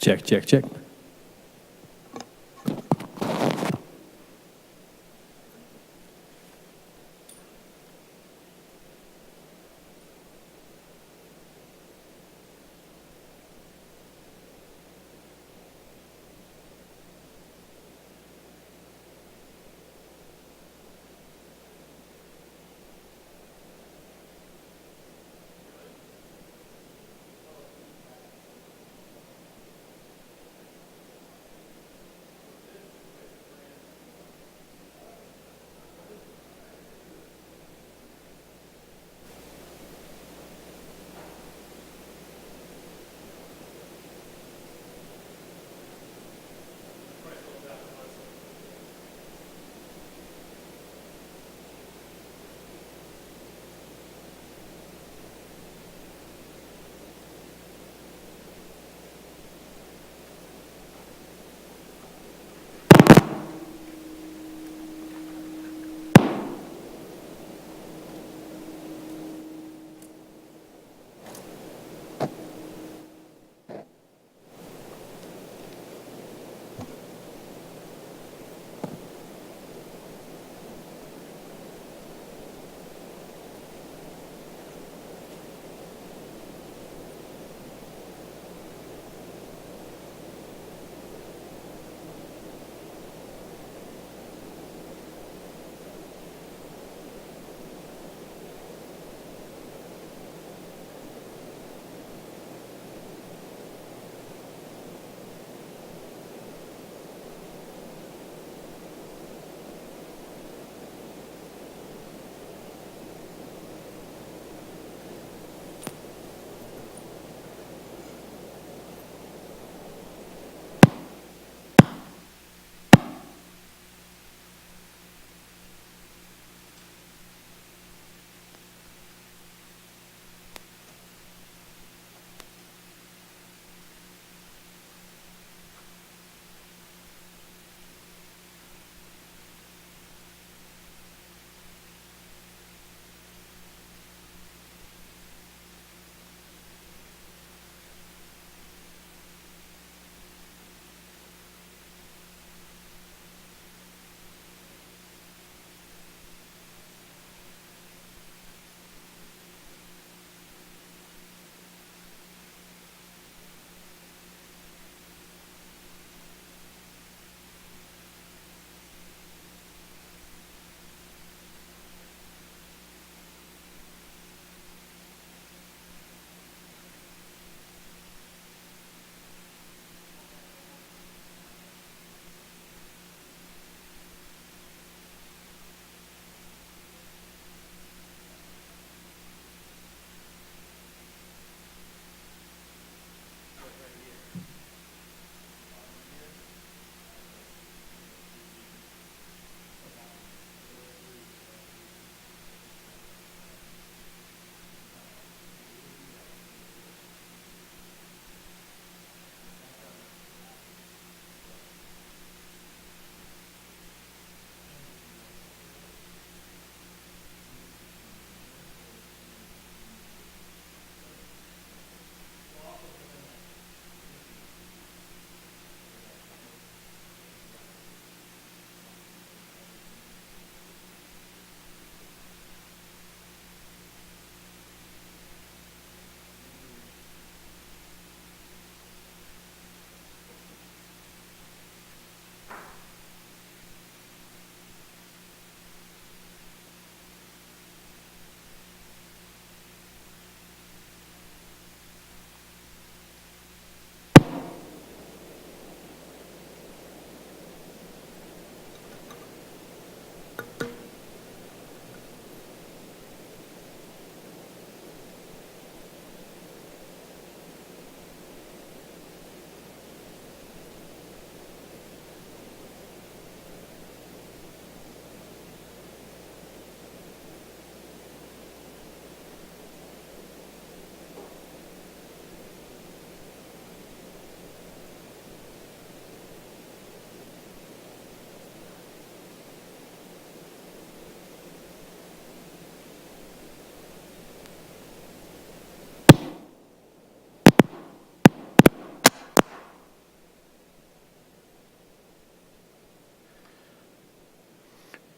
Check, check, check.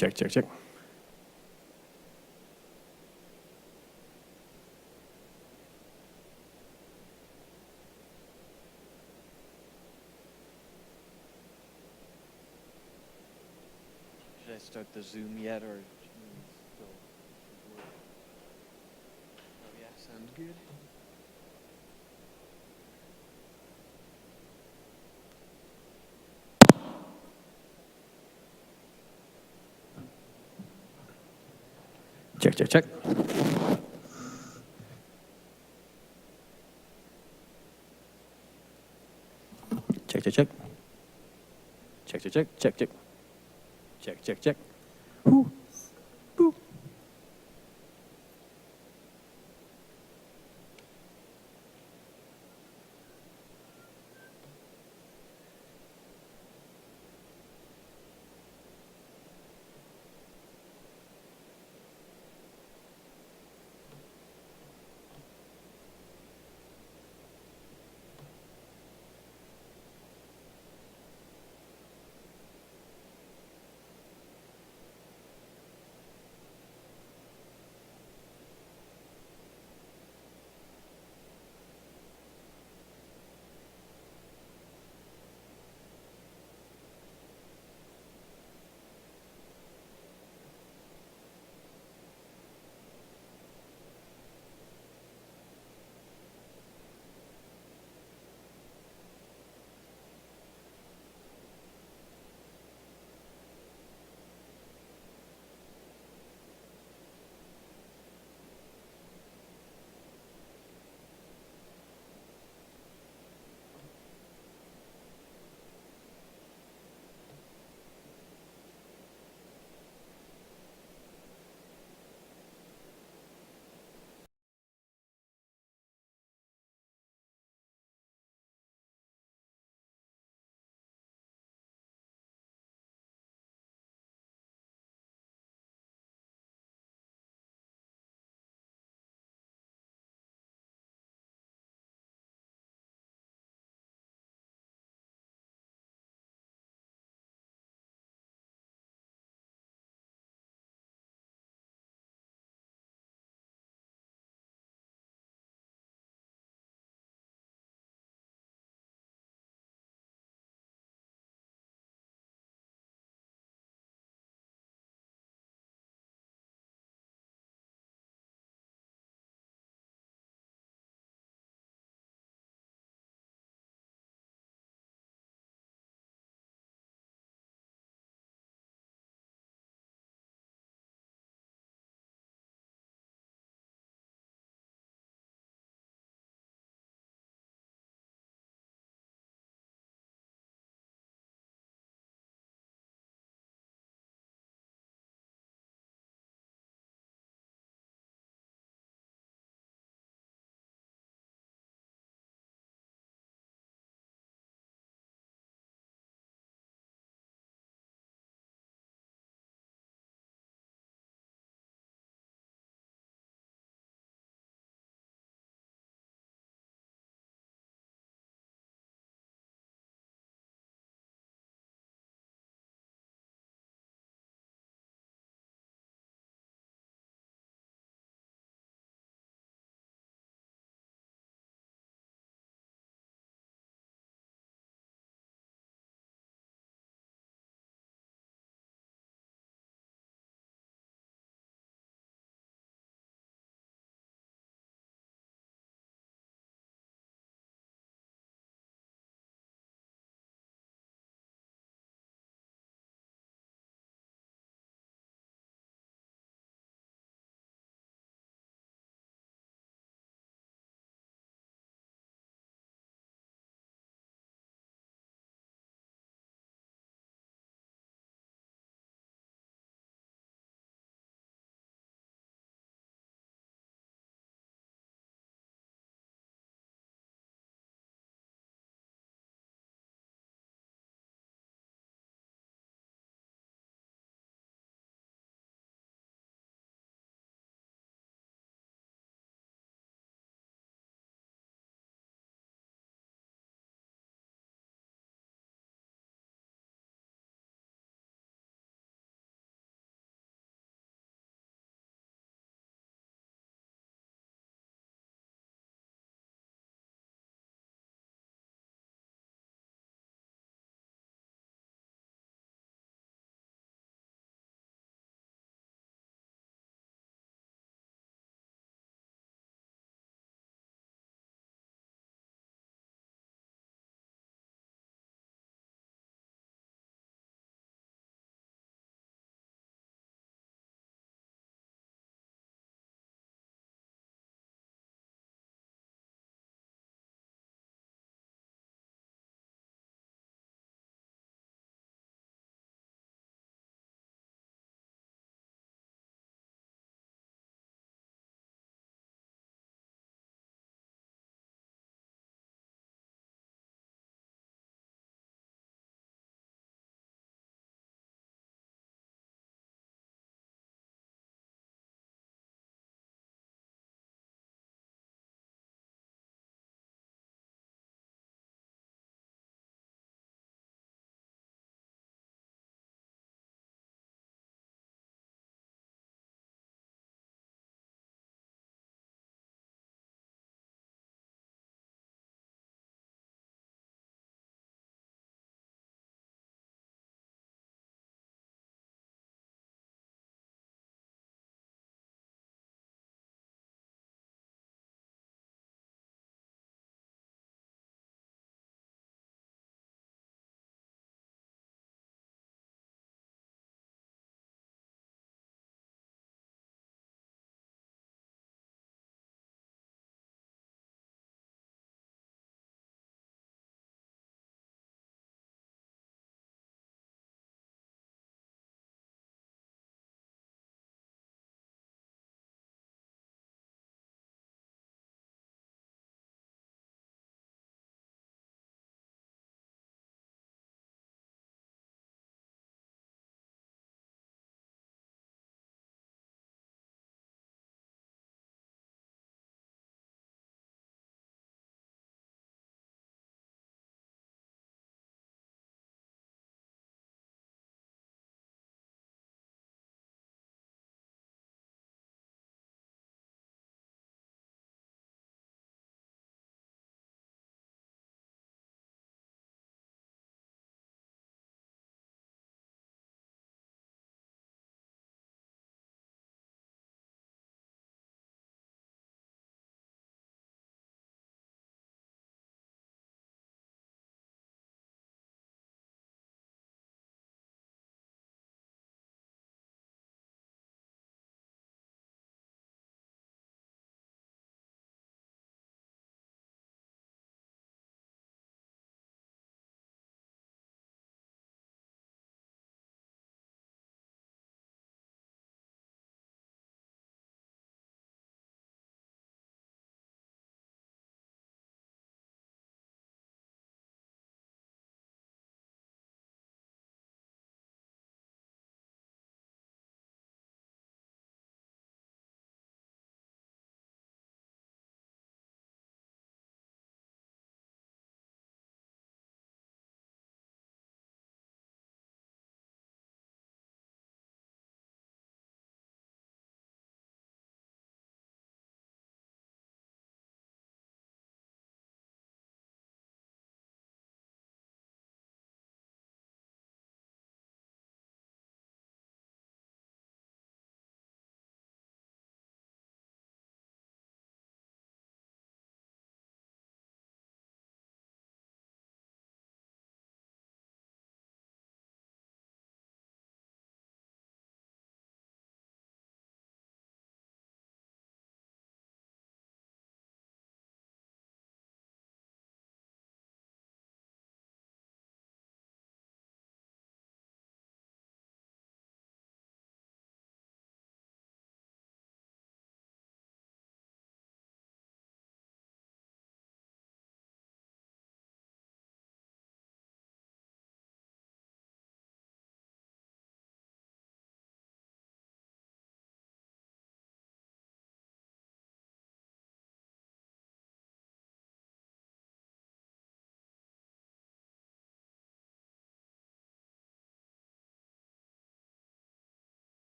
Check, check, check. Should I start the Zoom yet, or still? Oh yeah, sounds good. Check, check, check. Check, check, check. Check, check, check, check, check. Check, check, check. Whoo. Boo.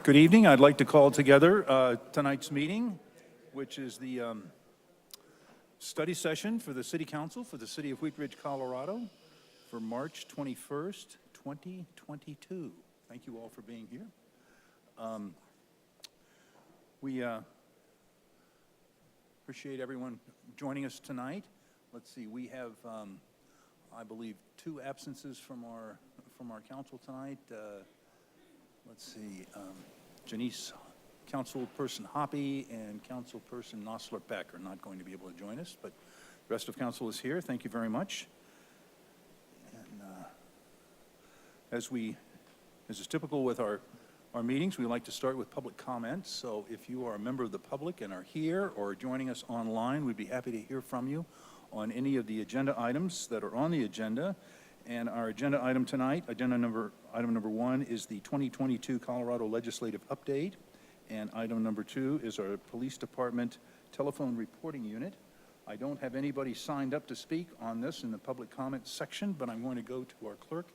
Good evening. I'd like to call together tonight's meeting, which is the study session for the City Council for the City of Wheat Ridge, Colorado, for March 21st, 2022. Thank you all for being here. We appreciate everyone joining us tonight. Let's see, we have, I believe, 2 absences from our council tonight. Let's see, Janice, Councilperson Hoppy and Councilperson Nosler-Beck are not going to be able to join us, but the rest of council is here. Thank you very much. And as is typical with our meetings, we like to start with public comments. So if you are a member of the public and are here or joining us online, we'd be happy to hear from you on any of the agenda items that are on the agenda. And our agenda item tonight, item number 1, is the 2022 Colorado Legislative Update. And item number 2 is our Police Department Telephone Reporting Unit. I don't have anybody signed up to speak on this in the public comment section, but I'm going to go to our clerk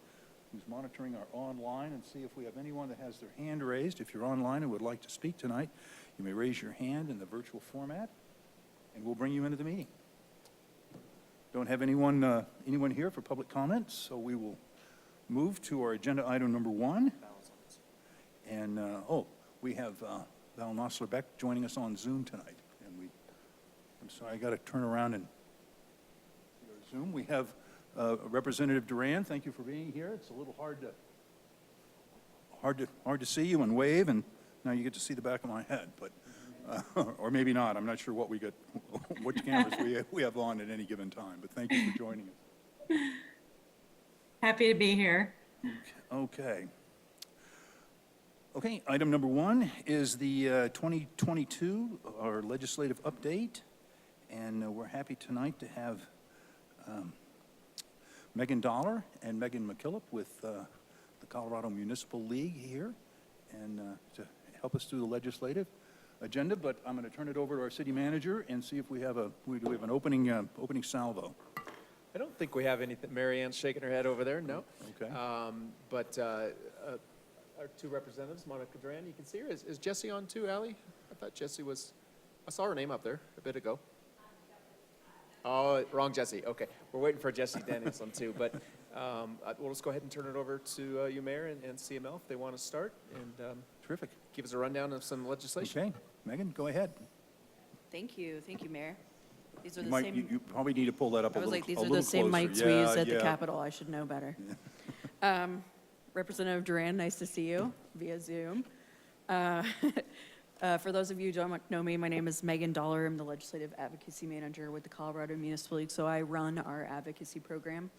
who's monitoring our online and see if we have anyone that has their hand raised. If you're online and would like to speak tonight, you may raise your hand in the virtual format, and we'll bring you into the meeting. Don't have anyone here for public comments, so we will move to our agenda item number 1. And, we have Val Nosler-Beck joining us on Zoom tonight. And I'm sorry, I got to turn around and see our Zoom. We have Representative Duran. Thank you for being here. It's a little hard to see you and wave, and now you get to see the back of my head, but or maybe not. I'm not sure what which cameras we have on at any given time, but thank you for joining us. Happy to be here. Okay, item number 1 is the 2022, our legislative update, and we're happy tonight to have Megan Dollar and Megan McKillop with the Colorado Municipal League here, and to help us through the legislative agenda. But I'm going to turn it over to our city manager and see if we have an opening salvo. I don't think we have anything. Mary Ann's shaking her head over there. No. Okay. But our 2 representatives, Monica Duran, you can see her. Is Jessie on too, Allie? I thought Jessie was. I saw her name up there a bit ago. Oh, wrong Jessie. Okay. We're waiting for Jessie Danielson too. But we'll just go ahead and turn it over to you, Mayor, and CML if they want to start. And Terrific. Give us a rundown of some legislation. Okay. Megan, go ahead. Thank you, Mayor. These are You the might, same. you probably need to pull that up a I was little like, these a are the little same closer. mics we use at the Yeah. Capitol. I should know better. Representative Duran, nice to see you via Zoom. For those of you who don't know me, my name is Megan Dollar. I'm the Legislative Advocacy Manager with the Colorado Municipal League, so I run our advocacy program.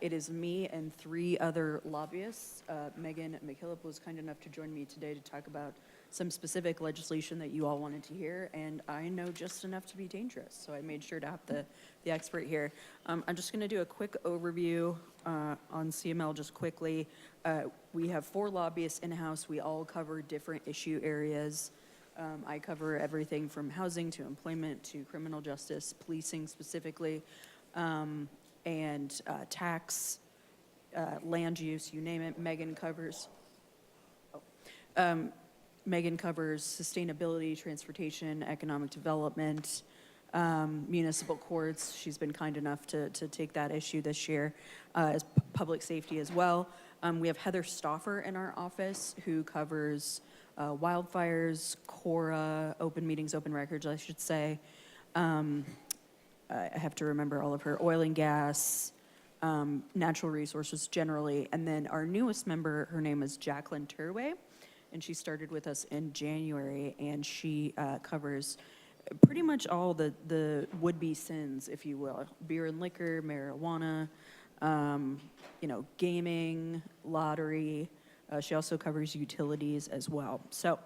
It is me and 3 other lobbyists. Megan McKillop was kind enough to join me today to talk about some specific legislation that you all wanted to hear, and I know just enough to be dangerous, so I made sure to have the expert here. I'm just going to do a quick overview on CML just quickly. We have 4 lobbyists in-house. We all cover different issue areas. I cover everything from housing to employment to criminal justice, policing specifically, and tax, land use, you name it. Megan covers sustainability, transportation, economic development, municipal courts. She's been kind enough to take that issue this year, as public safety as well. We have Heather Stauffer in our office who covers wildfires, CORA, open meetings, open records, I should say. I have to remember all of her, oil and gas, natural resources generally. And then our newest member, her name is Jacqueline Turway, and she started with us in January, and she covers pretty much all the would-be sins, if you will: beer and liquor, marijuana, gaming, lottery. She also covers utilities as well. So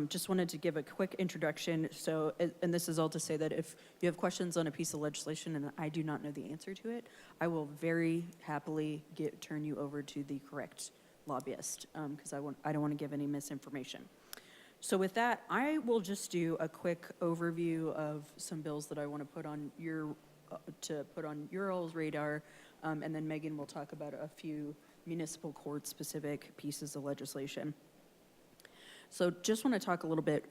just wanted to give a quick introduction. So, and this is all to say that if you have questions on a piece of legislation and I do not know the answer to it, I will very happily turn you over to the correct lobbyist, because I don't want to give any misinformation. So with that, I will just do a quick overview of some bills that I want to put on your all's radar, and then Megan will talk about a few municipal court specific pieces of legislation. So just want to talk a little bit,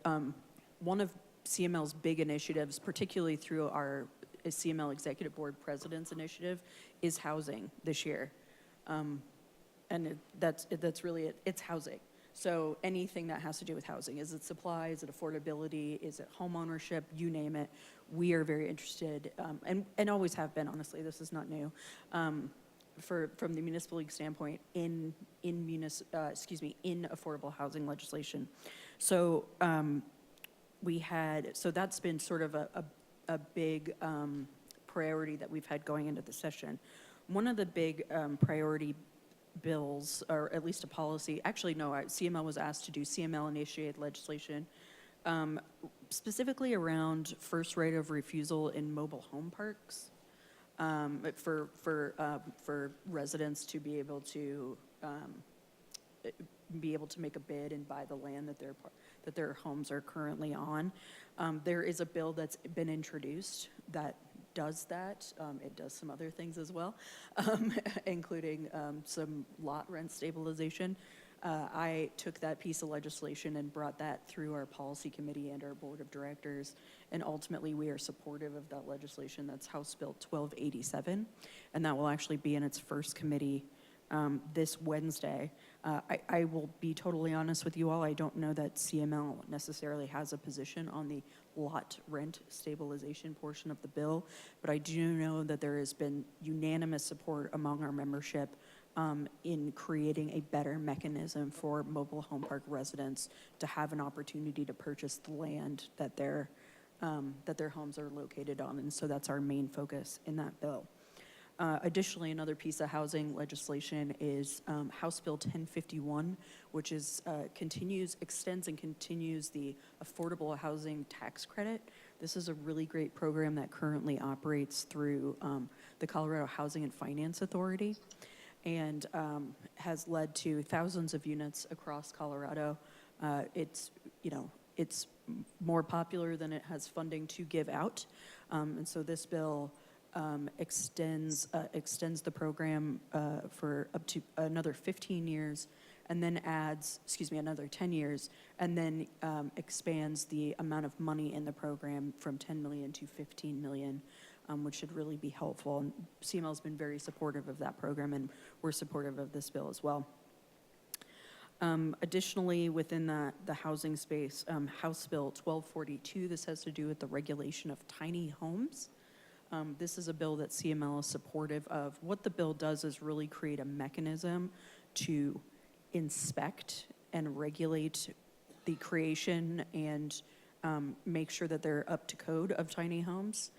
one of CML's big initiatives, particularly through our CML Executive Board President's Initiative, is housing this year. That's really it, it's housing. So anything that has to do with housing, is it supply, is it affordability, is it home ownership, you name it, we are very interested, and always have been, honestly, this is not new, from the municipal league standpoint in affordable housing legislation. So so that's been sort of a big priority that we've had going into the session. One of the big priority bills, or at least a policy, actually no, CML was asked to do CML-initiated legislation, specifically around first right of refusal in mobile home parks, for residents to be able to make a bid and buy the land that their homes are currently on. There is a bill that's been introduced that does that. It does some other things as well, including some lot rent stabilization. I took that piece of legislation and brought that through our policy committee and our board of directors, and ultimately we are supportive of that legislation. That's House Bill 1287, and that will actually be in its first committee this Wednesday. I will be totally honest with you all, I don't know that CML necessarily has a position on the lot rent stabilization portion of the bill, but I do know that there has been unanimous support among our membership in creating a better mechanism for mobile home park residents to have an opportunity to purchase the land that their homes are located on, and so that's our main focus in that bill. Additionally, another piece of housing legislation is House Bill 1051, which is extends and continues the affordable housing tax credit. This is a really great program that currently operates through the Colorado Housing and Finance Authority, and has led to thousands of units across Colorado. It's more popular than it has funding to give out, and so this bill extends the program for up to another 15 years, and then another 10 years, and then expands the amount of money in the program from 10 million to 15 million, which should really be helpful. And CML has been very supportive of that program, and we're supportive of this bill as well. Additionally, within the housing space, House Bill 1242, this has to do with the regulation of tiny homes. This is a bill that CML is supportive of. What the bill does is really create a mechanism to inspect and regulate the creation and make sure that they're up to code of tiny homes.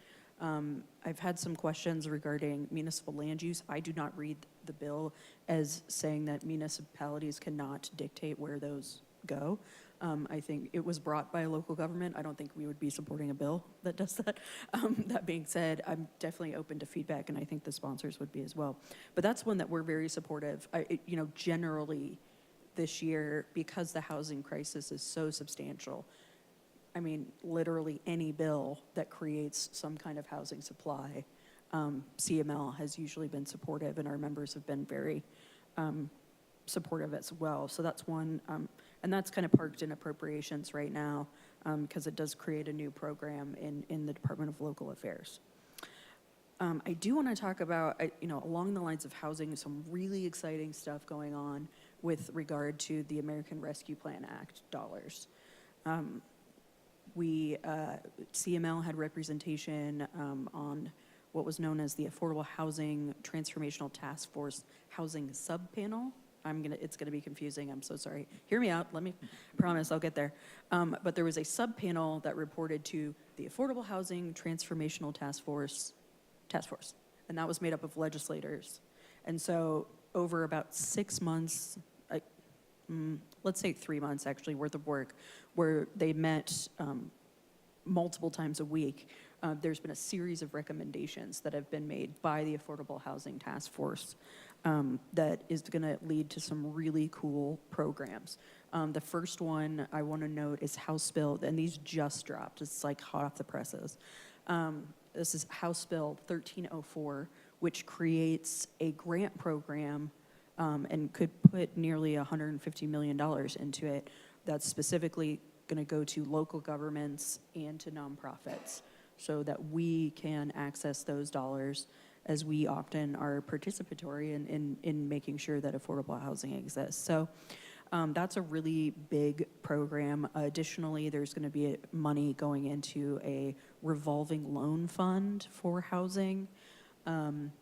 I've had some questions regarding municipal land use. I do not read the bill as saying that municipalities cannot dictate where those go. I think it was brought by a local government. I don't think we would be supporting a bill that does that. That being said, I'm definitely open to feedback, and I think the sponsors would be as well. But that's one that we're very supportive. Generally this year, because the housing crisis is so substantial, I mean, literally any bill that creates some kind of housing supply, CML has usually been supportive, and our members have been very supportive as well. So that's one, and that's kind of parked in appropriations right now because it does create a new program in the Department of Local Affairs. I do want to talk about, along the lines of housing, some really exciting stuff going on with regard to the American Rescue Plan Act dollars. CML had representation on what was known as the Affordable Housing Transformational Task Force Housing Subpanel. It's gonna be confusing, I'm so sorry. Hear me out, promise I'll get there. But there was a subpanel that reported to the Affordable Housing Transformational Task Force, and that was made up of legislators. And so over about 6 months, let's say 3 months actually worth of work, where they met multiple times a week, there's been a series of recommendations that have been made by the Affordable Housing Task Force that is going to lead to some really cool programs. The first one I want to note is House Bill, and these just dropped. It's like hot off the presses. This is House Bill 1304, which creates a grant program and could put nearly $150 million into it that's specifically going to go to local governments and to nonprofits so that we can access those dollars, as we often are participatory in making sure that affordable housing exists. So that's a really big program. Additionally, there's going to be money going into a revolving loan fund for housing. You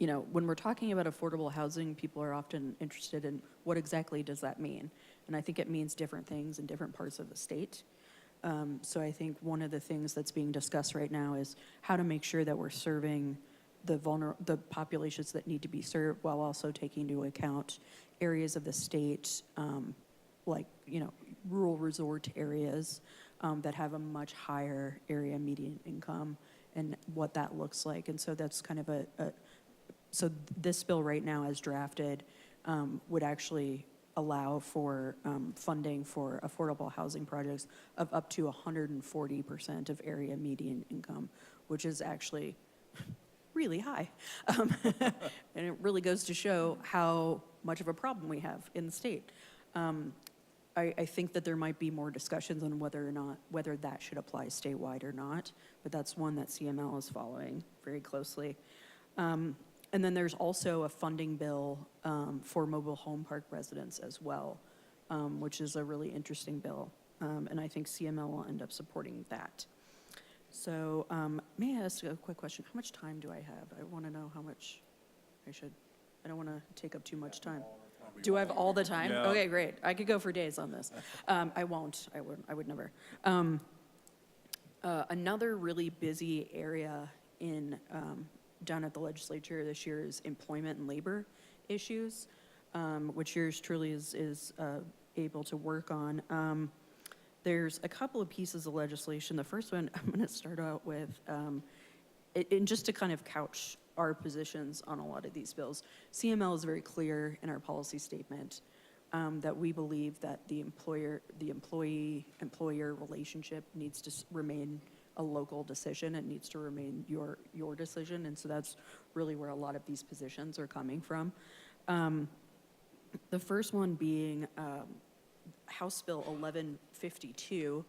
know, when we're talking about affordable housing, people are often interested in what exactly does that mean? And I think it means different things in different parts of the state. So I think one of the things that's being discussed right now is how to make sure that we're serving the populations that need to be served, while also taking into account areas of the state, like, you know, rural resort areas that have a much higher area median income, and what that looks like. And so that's kind of so this bill right now, as drafted, would actually allow for funding for affordable housing projects of up to 140% of area median income, which is actually really high. And it really goes to show how much of a problem we have in the state. I think that there might be more discussions on whether that should apply statewide or not, but that's one that CML is following very closely. And then there's also a funding bill for mobile home park residents as well, which is a really interesting bill. And I think CML will end up supporting that. So may I ask a quick question? How much time do I have? I want to know how much I don't want to take up too much time. Do I have all the time? Yeah. Okay, great. I could go for days on this. I won't. I would never. Another really busy area down at the legislature this year is employment and labor issues, which yours truly is able to work on. There's a couple of pieces of legislation. The first one I'm going to start out with, and just to kind of couch our positions on a lot of these bills. CML is very clear in our policy statement that we believe that the employee-employer relationship needs to remain a local decision. It needs to remain your decision, and so that's really where a lot of these positions are coming from. The first one being House Bill 1152.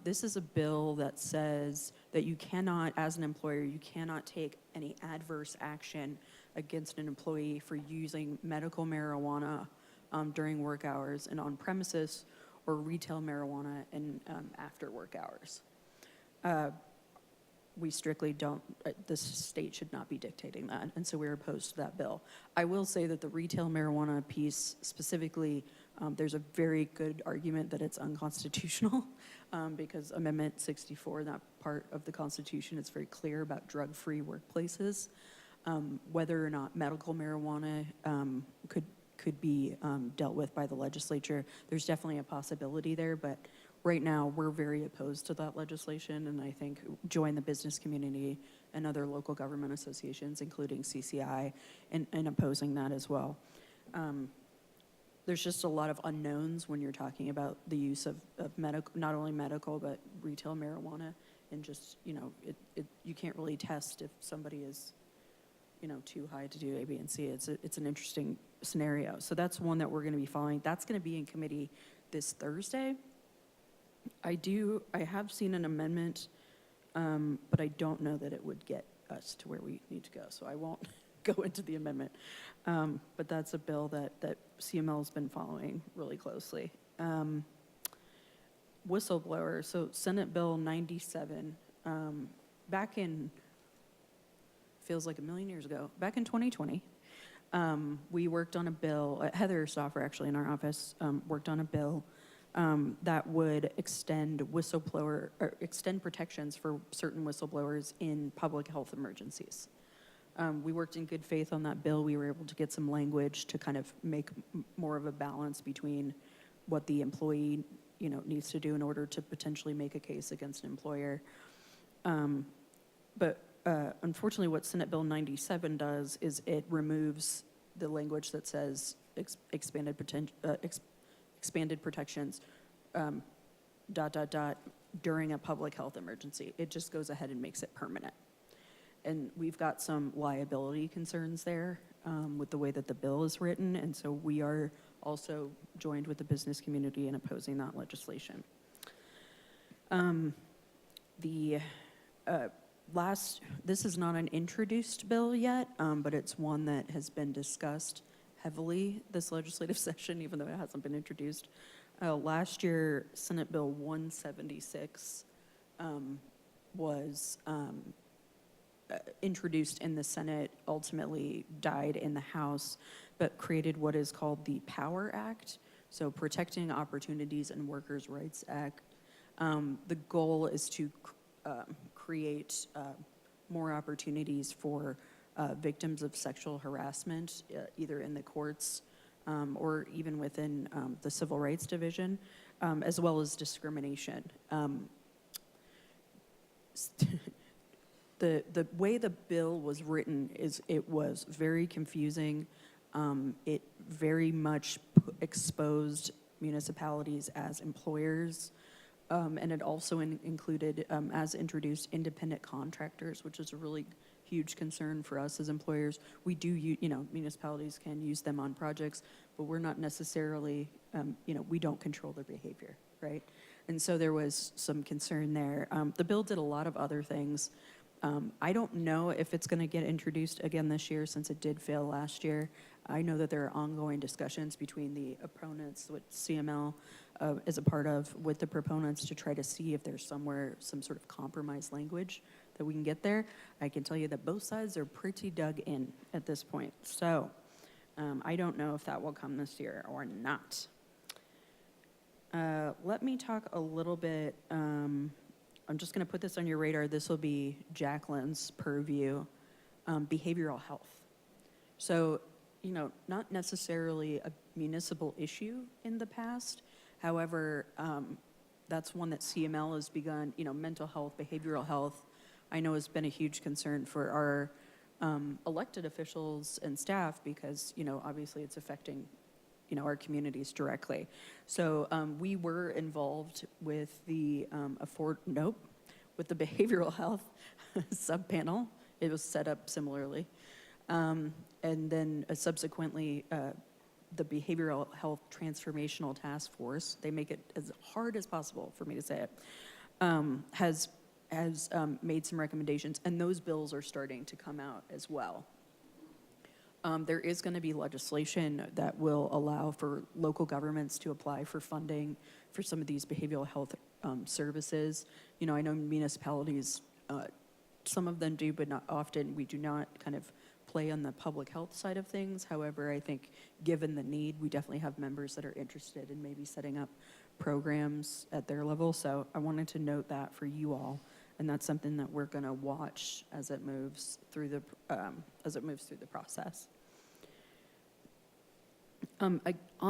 This is a bill that says that you cannot, as an employer, you cannot take any adverse action against an employee for using medical marijuana during work hours and on premises, or retail marijuana and after work hours. We strictly don't, the state should not be dictating that, and so we're opposed to that bill. I will say that the retail marijuana piece specifically, there's a very good argument that it's unconstitutional because Amendment 64, that part of the Constitution, is very clear about drug-free workplaces. Whether or not medical marijuana could be dealt with by the legislature, there's definitely a possibility there, but right now we're very opposed to that legislation, and I think join the business community and other local government associations, including CCI, in opposing that as well. There's just a lot of unknowns when you're talking about the use of medical, not only medical, but retail marijuana, and just, you know, you can't really test if somebody is, you know, too high to do A, B, and C. It's an interesting scenario. So that's one that we're going to be following. That's going to be in committee this Thursday. I have seen an amendment, but I don't know that it would get us to where we need to go. So I won't go into the amendment. But that's a bill that CML has been following really closely. Whistleblower, so Senate Bill 97, back in, feels like a million years ago, back in 2020, we worked on a bill, Heather Stoffer actually in our office worked on a bill that would extend extend protections for certain whistleblowers in public health emergencies. We worked in good faith on that bill. We were able to get some language to kind of make more of a balance between what the employee, you know, needs to do in order to potentially make a case against an employer. But unfortunately, what Senate Bill 97 does is it removes the language that says expanded protections, ... during a public health emergency. It just goes ahead and makes it permanent. And we've got some liability concerns there with the way that the bill is written, and so we are also joined with the business community in opposing that legislation. This is not an introduced bill yet, but it's one that has been discussed heavily this legislative session, even though it hasn't been introduced. Last year, Senate Bill 176 was introduced in the Senate, ultimately died in the House, but created what is called the POWER Act, so Protecting Opportunities and Workers' Rights Act. The goal is to create more opportunities for victims of sexual harassment, either in the courts or even within the Civil Rights Division, as well as discrimination. The way the bill was written is it was very confusing. It very much exposed municipalities as employers, and it also included, as introduced, independent contractors, which is a really huge concern for us as employers. We do, municipalities can use them on projects, but we're not necessarily, we don't control their behavior, right? And so there was some concern there. The bill did a lot of other things. I don't know if it's going to get introduced again this year since it did fail last year. I know that there are ongoing discussions between the opponents, which CML is a part of, with the proponents to try to see if there's some sort of compromise language that we can get there. I can tell you that both sides are pretty dug in at this point. So I don't know if that will come this year or not. Let me talk a little bit. I'm just going to put this on your radar. This will be Jacqueline's purview, behavioral health. So, not necessarily a municipal issue in the past. However, that's one that CML has begun, mental health, behavioral health, I know has been a huge concern for our elected officials and staff because, obviously it's affecting our communities directly. So we were involved with the with the behavioral health subpanel. It was set up similarly. And then subsequently, the Behavioral Health Transformational Task Force, they make it as hard as possible for me to say it, has made some recommendations, and those bills are starting to come out as well. There is going to be legislation that will allow for local governments to apply for funding for some of these behavioral health services. I know municipalities, some of them do, but not often. We do not kind of play on the public health side of things. However, I think given the need, we definitely have members that are interested in maybe setting up programs at their level. So I wanted to note that for you all. And that's something that we're going to watch as it moves through the process. On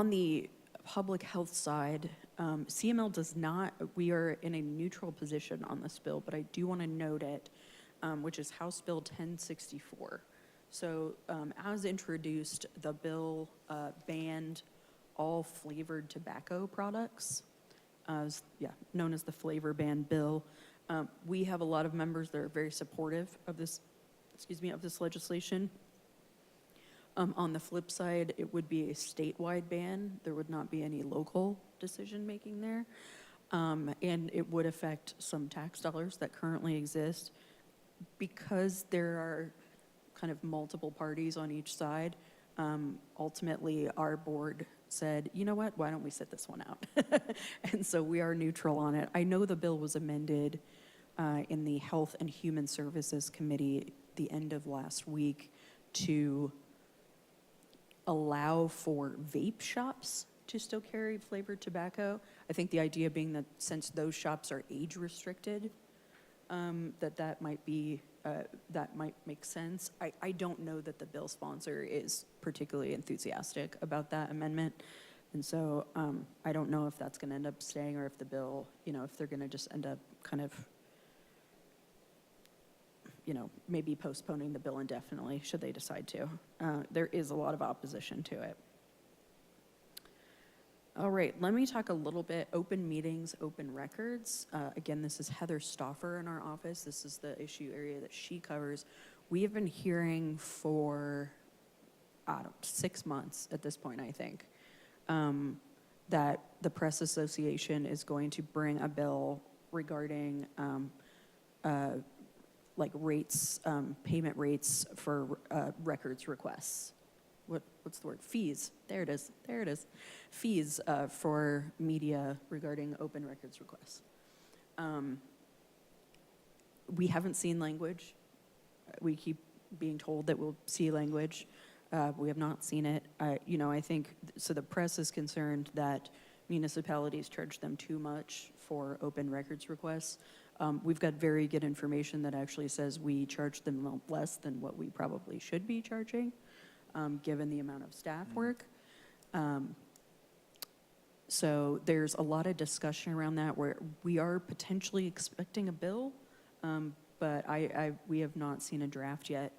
the public health side, CML does not. We are in a neutral position on this bill, but I do want to note it, which is House Bill 1064. So, as introduced, the bill banned all flavored tobacco products, known as the flavor ban bill. We have a lot of members that are very supportive of this, of this legislation. On the flip side, it would be a statewide ban. There would not be any local decision-making there. And it would affect some tax dollars that currently exist. Because there are kind of multiple parties on each side, ultimately our board said, you know what, why don't we sit this one out? And so we are neutral on it. I know the bill was amended in the Health and Human Services Committee the end of last week to allow for vape shops to still carry flavored tobacco. I think the idea being that since those shops are age restricted, that might make sense. I don't know that the bill sponsor is particularly enthusiastic about that amendment. And so I don't know if that's going to end up staying or if the bill, if they're going to just end up kind of, maybe postponing the bill indefinitely should they decide to. There is a lot of opposition to it. All right, let me talk a little bit open meetings, open records. Again, this is Heather Stauffer in our office. This is the issue area that she covers. We have been hearing for 6 months at this point, I think, that the Press Association is going to bring a bill regarding like rates, payment rates for records requests. What's the word? Fees. There it is. There it is. Fees for media regarding open records requests. We haven't seen language. We keep being told that we'll see language. We have not seen it. I think, so the press is concerned that municipalities charge them too much for open records requests. We've got very good information that actually says we charge them less than what we probably should be charging, given the amount of staff work. So there's a lot of discussion around that where we are potentially expecting a bill, but we have not seen a draft yet.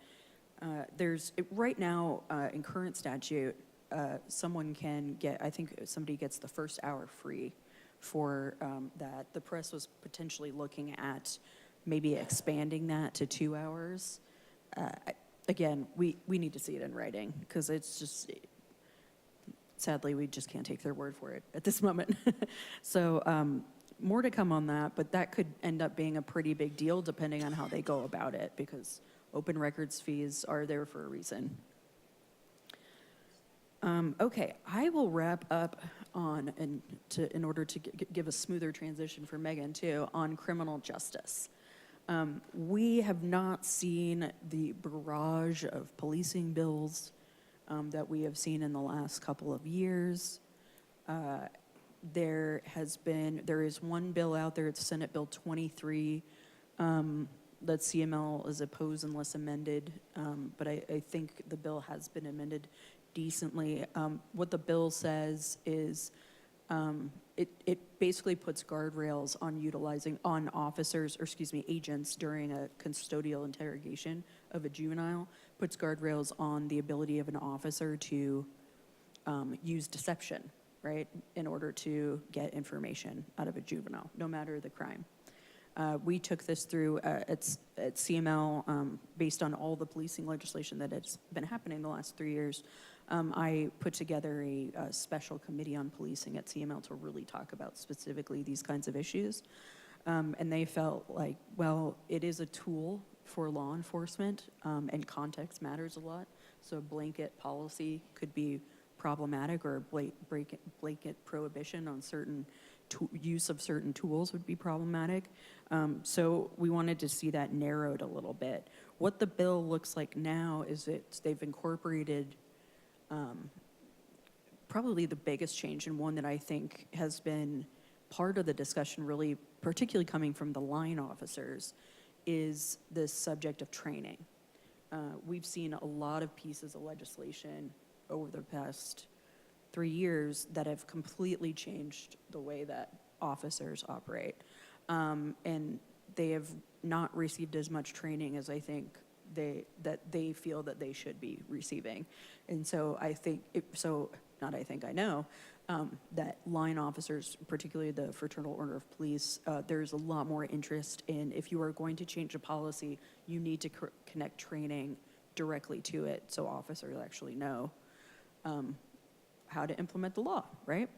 Right now, in current statute, someone can get, I think somebody gets the first hour free for that. The press was potentially looking at maybe expanding that to 2 hours. Again, we need to see it in writing because it's just, sadly, we just can't take their word for it at this moment. So more to come on that, but that could end up being a pretty big deal depending on how they go about it, because open records fees are there for a reason. Okay, I will wrap up on, in order to give a smoother transition for Megan too, on criminal justice. We have not seen the barrage of policing bills that we have seen in the last couple of years. There is one bill out there, it's Senate Bill 23, that CML is opposed unless amended, but I think the bill has been amended decently. What the bill says is it basically puts guardrails on officers, or excuse me, agents during a custodial interrogation of a juvenile, puts guardrails on the ability of an officer to use deception, right, in order to get information out of a juvenile, no matter the crime. We took this through at CML based on all the policing legislation that has been happening the last 3 years. I put together a special committee on policing at CML to really talk about specifically these kinds of issues. And they felt like, well, it is a tool for law enforcement, and context matters a lot. So a blanket policy could be problematic, or a blanket prohibition on certain use of certain tools would be problematic. So we wanted to see that narrowed a little bit. What the bill looks like now is they've incorporated probably the biggest change, and one that I think has been part of the discussion, really, particularly coming from the line officers, is this subject of training. We've seen a lot of pieces of legislation over the past 3 years that have completely changed the way that officers operate. And they have not received as much training as I think they feel that they should be receiving. And so I know that line officers, particularly the Fraternal Order of Police, there's a lot more interest in, if you are going to change a policy, you need to connect training directly to it so officers actually know how to implement the law, right?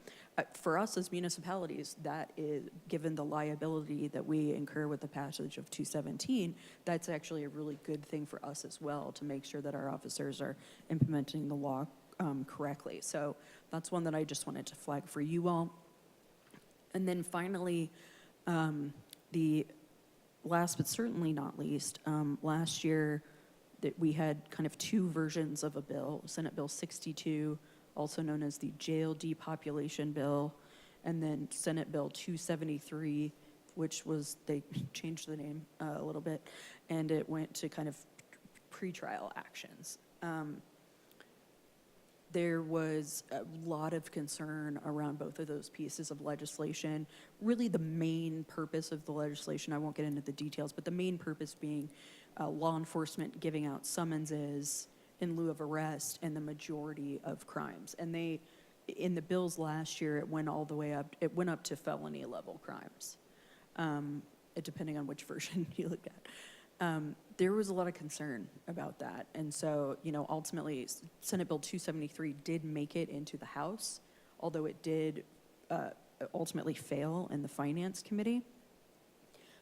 For us as municipalities, that is, given the liability that we incur with the passage of 217, that's actually a really good thing for us as well, to make sure that our officers are implementing the law correctly. So that's one that I just wanted to flag for you all. And then finally, the last but certainly not least, last year that we had kind of two versions of a bill, Senate Bill 62, also known as the Jail Depopulation Bill, and then Senate Bill 273, which was, they changed the name a little bit, and it went to kind of pretrial actions. There was a lot of concern around both of those pieces of legislation. Really the main purpose of the legislation, I won't get into the details, but the main purpose being law enforcement giving out summonses in lieu of arrest in the majority of crimes. And they, in the bills last year, it went all the way up, it went up to felony level crimes, depending on which version you look at. there was a lot of concern about that. And so, ultimately, Senate Bill 273 did make it into the House, although it did ultimately fail in the Finance Committee.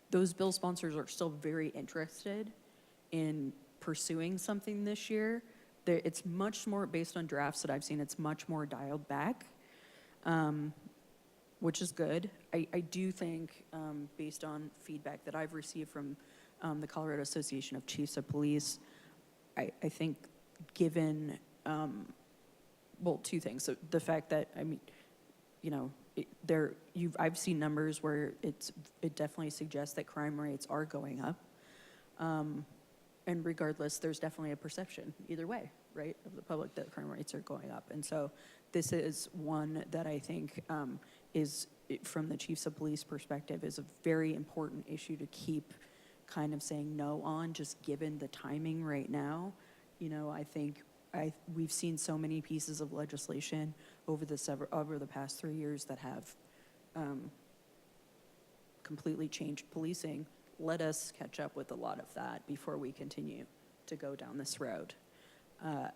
Those bill sponsors are still very interested in pursuing something this year. It's much more, based on drafts that I've seen, it's much more dialed back, which is good. I do think, based on feedback that I've received from the Colorado Association of Chiefs of Police, I think given, well, two things. So the fact that, I've seen numbers where it definitely suggests that crime rates are going up. And regardless, there's definitely a perception either way, right, of the public that crime rates are going up. And so this is one that I think is, from the Chiefs of Police perspective, is a very important issue to keep kind of saying no on, just given the timing right now. I think we've seen so many pieces of legislation over the past 3 years that have completely changed policing. Let us catch up with a lot of that before we continue to go down this road.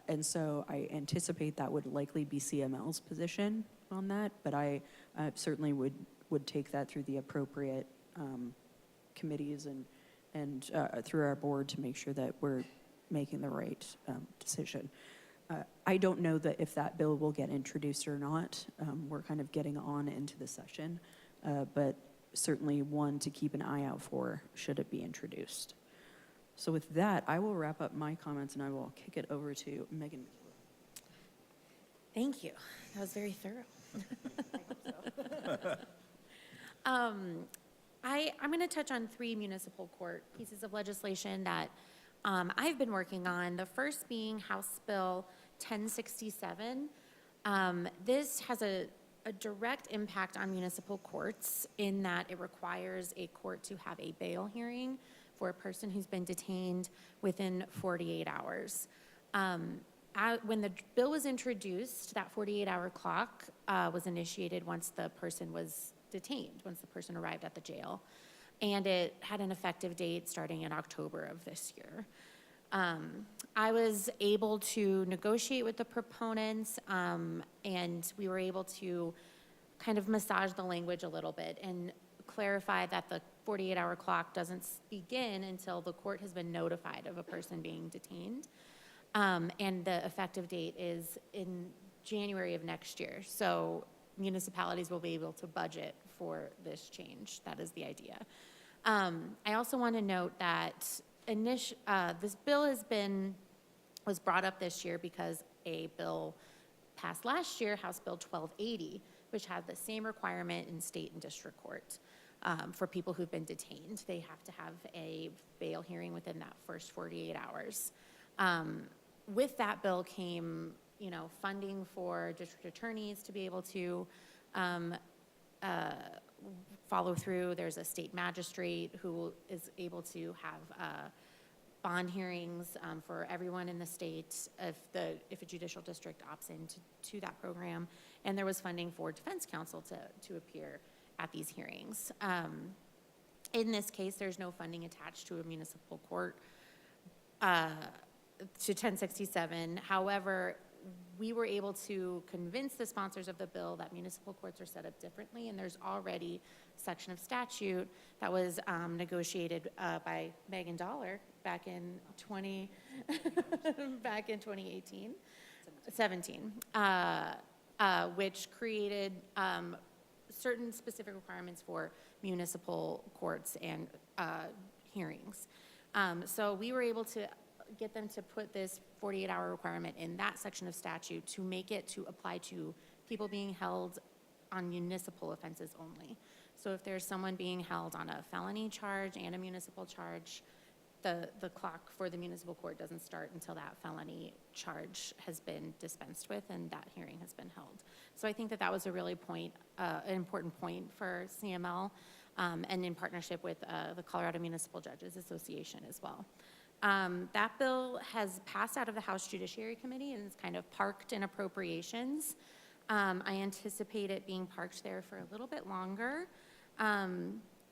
And so I anticipate that would likely be CML's position on that, but I certainly would take that through the appropriate committees and through our board to make sure that we're making the right decision. I don't know that if that bill will get introduced or not. We're kind of getting on into the session, but certainly one to keep an eye out for should it be introduced. So with that, I will wrap up my comments and I will kick it over to Megan. Thank you. That was very thorough. I'm going to touch on 3 municipal court pieces of legislation that I've been working on. The first being House Bill 1067. This has a direct impact on municipal courts in that it requires a court to have a bail hearing for a person who's been detained within 48 hours. When the bill was introduced, that 48-hour clock was initiated once the person was detained, once the person arrived at the jail. And it had an effective date starting in October of this year. I was able to negotiate with the proponents, and we were able to kind of massage the language a little bit and clarify that the 48-hour clock doesn't begin until the court has been notified of a person being detained. And the effective date is in January of next year. So municipalities will be able to budget for this change. That is the idea. I also want to note that this bill was brought up this year because a bill passed last year, House Bill 1280, which had the same requirement in state and district court for people who've been detained. They have to have a bail hearing within that first 48 hours. With that bill came, funding for district attorneys to be able to follow through. There's a state magistrate who is able to have bond hearings for everyone in the state if a judicial district opts into that program. And there was funding for defense counsel to appear at these hearings. In this case, there's no funding attached to a municipal court to 1067. However, we were able to convince the sponsors of the bill that municipal courts are set up differently, and there's already a section of statute that was negotiated by Megan Dollar back in 17, which created certain specific requirements for municipal courts and hearings. So we were able to get them to put this 48-hour requirement in that section of statute to make it to apply to people being held on municipal offenses only. So if there's someone being held on a felony charge and a municipal charge, the clock for the municipal court doesn't start until that felony charge has been dispensed with and that hearing has been held. So I think that was a really an important point for CML and in partnership with the Colorado Municipal Judges Association as well. That bill has passed out of the House Judiciary Committee and is kind of parked in appropriations. I anticipate it being parked there for a little bit longer.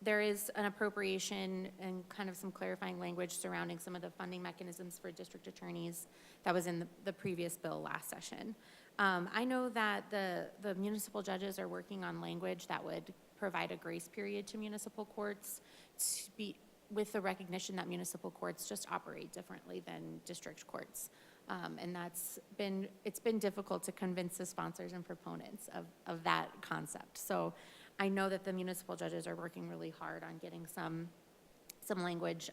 There is an appropriation and kind of some clarifying language surrounding some of the funding mechanisms for district attorneys that was in the previous bill last session. I know that the municipal judges are working on language that would provide a grace period to municipal courts to be, with the recognition that municipal courts just operate differently than district courts. And it's been difficult to convince the sponsors and proponents of that concept. So I know that the municipal judges are working really hard on getting some language,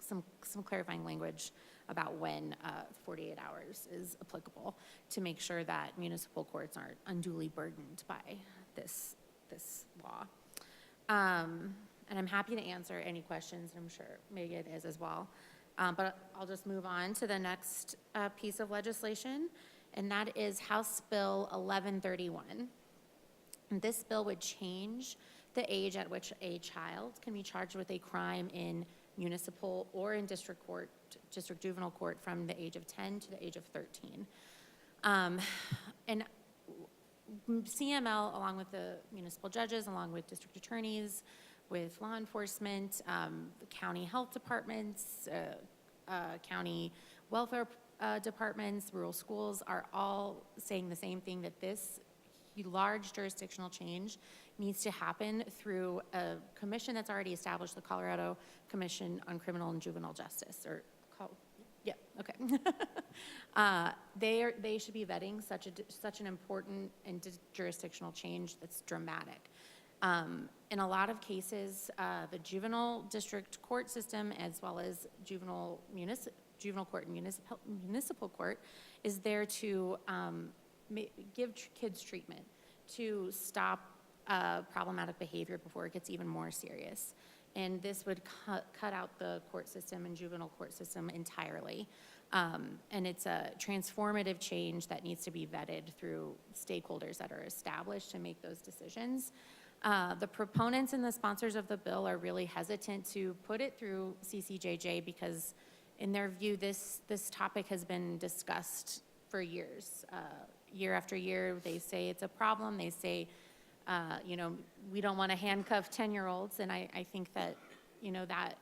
some clarifying language about when 48 hours is applicable to make sure that municipal courts aren't unduly burdened by this law. And I'm happy to answer any questions, and I'm sure Megan is as well. But I'll just move on to the next piece of legislation, and that is House Bill 1131. And this bill would change the age at which a child can be charged with a crime in municipal or in district juvenile court from the age of 10 to the age of 13. And CML, along with the municipal judges, along with district attorneys, with law enforcement, the county health departments, county welfare departments, rural schools are all saying the same thing, that this large jurisdictional change needs to happen through a commission that's already established, the Colorado Commission on Criminal and Juvenile Justice, or yeah, okay. They should be vetting such an important and jurisdictional change that's dramatic. In a lot of cases, the juvenile district court system, as well as juvenile court and municipal court, is there to give kids treatment, to stop problematic behavior before it gets even more serious. And this would cut out the court system and juvenile court system entirely. And it's a transformative change that needs to be vetted through stakeholders that are established to make those decisions. The proponents and the sponsors of the bill are really hesitant to put it through CCJJ because, in their view, this topic has been discussed for years. Year after year, they say it's a problem. They say, we don't want to handcuff 10-year-olds, and I think that, that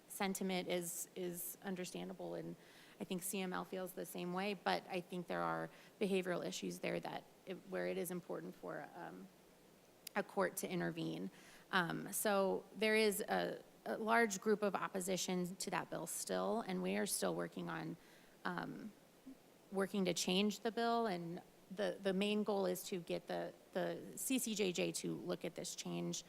sentiment is understandable, and I think CML feels the same way, but I think there are behavioral issues there where it is important for a court to intervene. So there is a large group of opposition to that bill still, and we are still working on working to change the bill, and the main goal is to get the CCJJ to look at this change.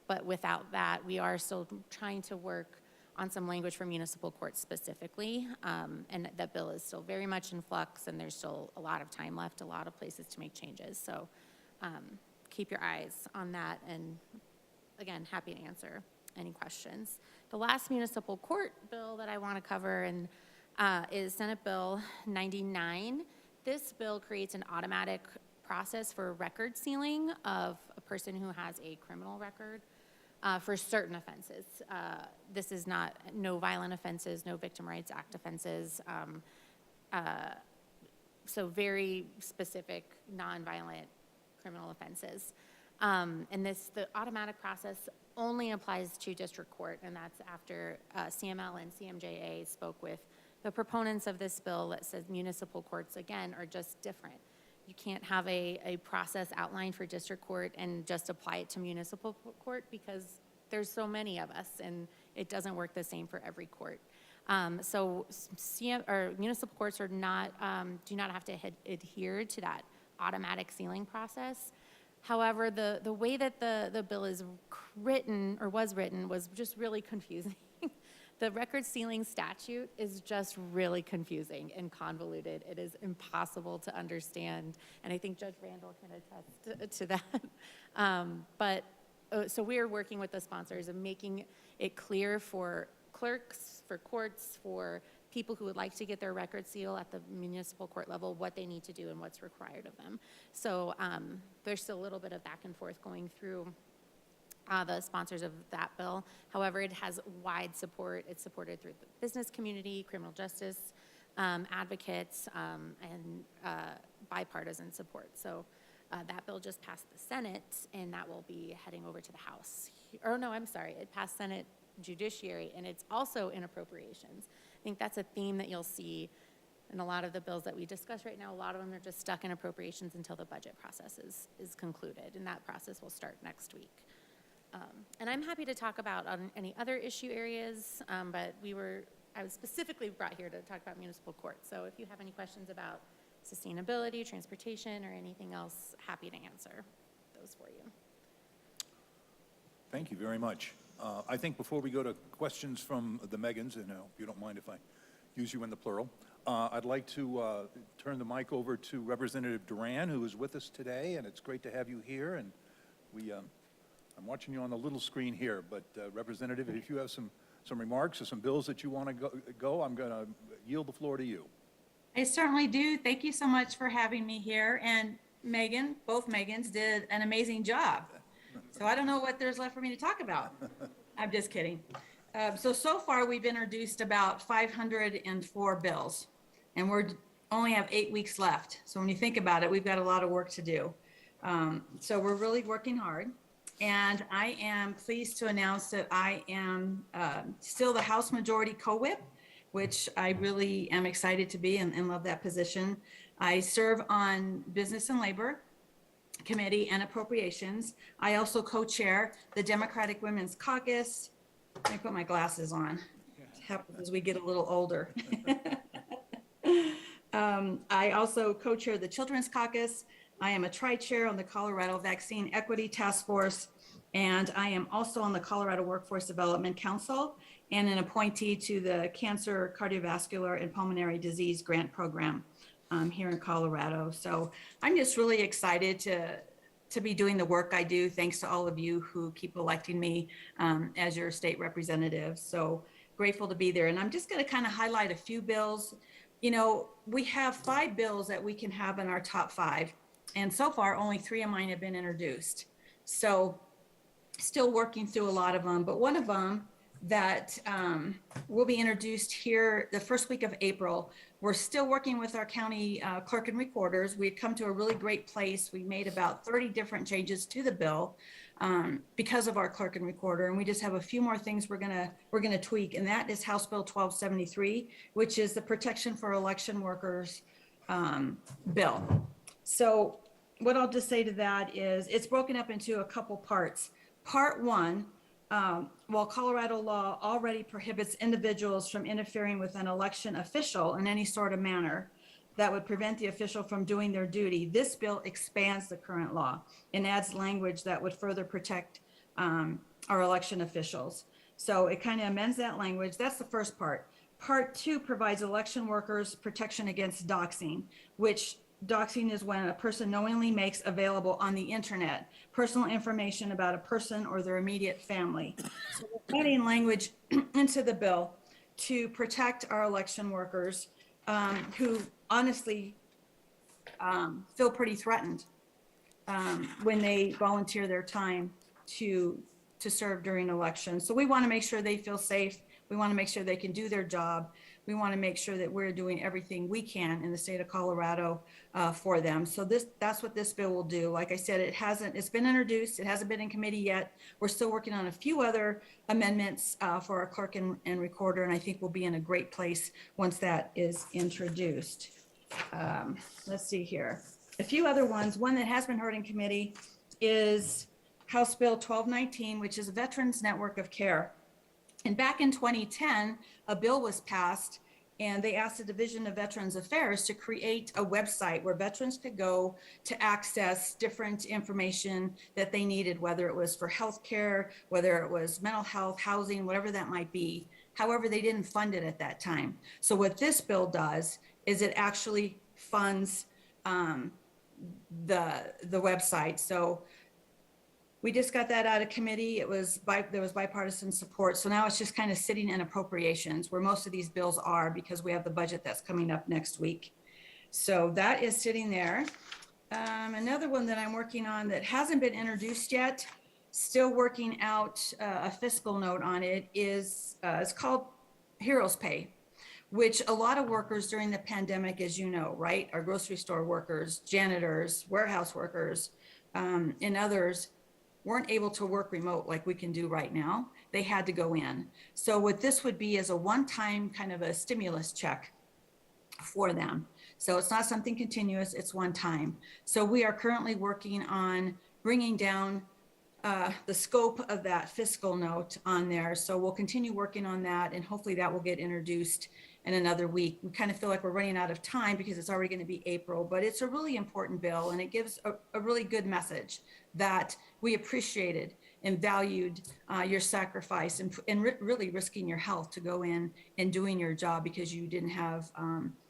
But without that, we are still trying to work on some language for municipal courts specifically. And that bill is still very much in flux, and there's still a lot of time left, a lot of places to make changes. So keep your eyes on that, and again, happy to answer any questions. The last municipal court bill that I want to cover is Senate Bill 99. This bill creates an automatic process for record sealing of a person who has a criminal record for certain offenses. This is no violent offenses, no Victim Rights Act offenses. So very specific, nonviolent criminal offenses. And the automatic process only applies to district court, and that's after CML and CMJA spoke with the proponents of this bill that says municipal courts, again, are just different. You can't have a process outlined for district court and just apply it to municipal court because there's so many of us, and it doesn't work the same for every court. So municipal courts do not have to adhere to that automatic sealing process. However, the way that the bill is written or was written was just really confusing. The record sealing statute is just really confusing and convoluted. It is impossible to understand, and I think Judge Randall can attest to that. So we are working with the sponsors of making it clear for clerks, for courts, for people who would like to get their record seal at the municipal court level, what they need to do and what's required of them. So there's still a little bit of back and forth going through the sponsors of that bill. However, it has wide support. It's supported through the business community, criminal justice advocates, and bipartisan support. So That bill just passed the Senate, and that will be heading over to the House. Or no, I'm sorry, it passed Senate Judiciary, and it's also in appropriations. I think that's a theme that you'll see in a lot of the bills that we discuss right now. A lot of them are just stuck in appropriations until the budget process is concluded, and that process will start next week. And I'm happy to talk about on any other issue areas, but I was specifically brought here to talk about municipal court. So if you have any questions about sustainability, transportation, or anything else, happy to answer those for you. Thank you very much. I think before we go to questions from the Megans, and if you don't mind if I use you in the plural, I'd like to turn the mic over to Representative Duran, who is with us today, and it's great to have you here. And I'm watching you on the little screen here, but Representative, if you have some remarks or some bills that you want to go, I'm going to yield the floor to you. I certainly do. Thank you so much for having me here. And Megan, both Megans did an amazing job. So I don't know what there's left for me to talk about. I'm just kidding. So far we've introduced about 504 bills, and we only have 8 weeks left. So when you think about it, we've got a lot of work to do. So we're really working hard. And I am pleased to announce that I am still the House Majority Co-Whip, which I really am excited to be and love that position. I serve on Business and Labor Committee and Appropriations. I also co-chair the Democratic Women's Caucus. Let me put my glasses on. It happens as we get a little older. I also co-chair the Children's Caucus. I am a tri-chair on the Colorado Vaccine Equity Task Force, and I am also on the Colorado Workforce Development Council and an appointee to the Cancer, Cardiovascular, and Pulmonary Disease Grant Program here in Colorado. So I'm just really excited to be doing the work I do, thanks to all of you who keep electing me as your state representative. So grateful to be there. And I'm just going to kind of highlight a few bills. You know, we have 5 bills that we can have in our top 5. And so far, only 3 of mine have been introduced. So still working through a lot of them, but one of them that will be introduced here the first week of April. We're still working with our county clerk and recorders. We've come to a really great place. We made about 30 different changes to the bill because of our clerk and recorder, and we just have a few more things we're gonna tweak, and that is House Bill 1273, which is the Protection for Election Workers bill. So what I'll just say to that is it's broken up into a couple parts. Part 1, while Colorado law already prohibits individuals from interfering with an election official in any sort of manner that would prevent the official from doing their duty, this bill expands the current law and adds language that would further protect our election officials. So it kind of amends that language. That's the first part. Part 2 provides election workers protection against doxing, which doxing is when a person knowingly makes available on the internet personal information about a person or their immediate family. So we're adding language into the bill to protect our election workers who honestly feel pretty threatened when they volunteer their time to serve during elections. So we want to make sure they feel safe. We want to make sure they can do their job. We want to make sure that we're doing everything we can in the state of Colorado for them. So that's what this bill will do. Like I said, it's been introduced. It hasn't been in committee yet. We're still working on a few other amendments for our clerk and recorder, and I think we'll be in a great place once that is introduced. Let's see here. A few other ones. One that has been heard in committee is House Bill 1219, which is a Veterans Network of Care. And back in 2010, a bill was passed, and they asked the Division of Veterans Affairs to create a website where veterans could go to access different information that they needed, whether it was for healthcare, whether it was mental health, housing, whatever that might be. However, they didn't fund it at that time. So what this bill does is it actually funds the website. So we just got that out of committee. There was bipartisan support. So now it's just kind of sitting in appropriations where most of these bills are because we have the budget that's coming up next week. So that is sitting there. Another one that I'm working on that hasn't been introduced yet, still working out a fiscal note on it, is it's called Heroes Pay, which a lot of workers during the pandemic, as you know, right? Our grocery store workers, janitors, warehouse workers, and others weren't able to work remote like we can do right now. They had to go in. So what this would be is a one-time kind of a stimulus check for them. So it's not something continuous, it's one time. So we are currently working on bringing down the scope of that fiscal note on there. So we'll continue working on that, and hopefully that will get introduced in another week. We kind of feel like we're running out of time because it's already going to be April, but it's a really important bill, and it gives a really good message that we appreciated and valued your sacrifice and really risking your health to go in and doing your job because you didn't have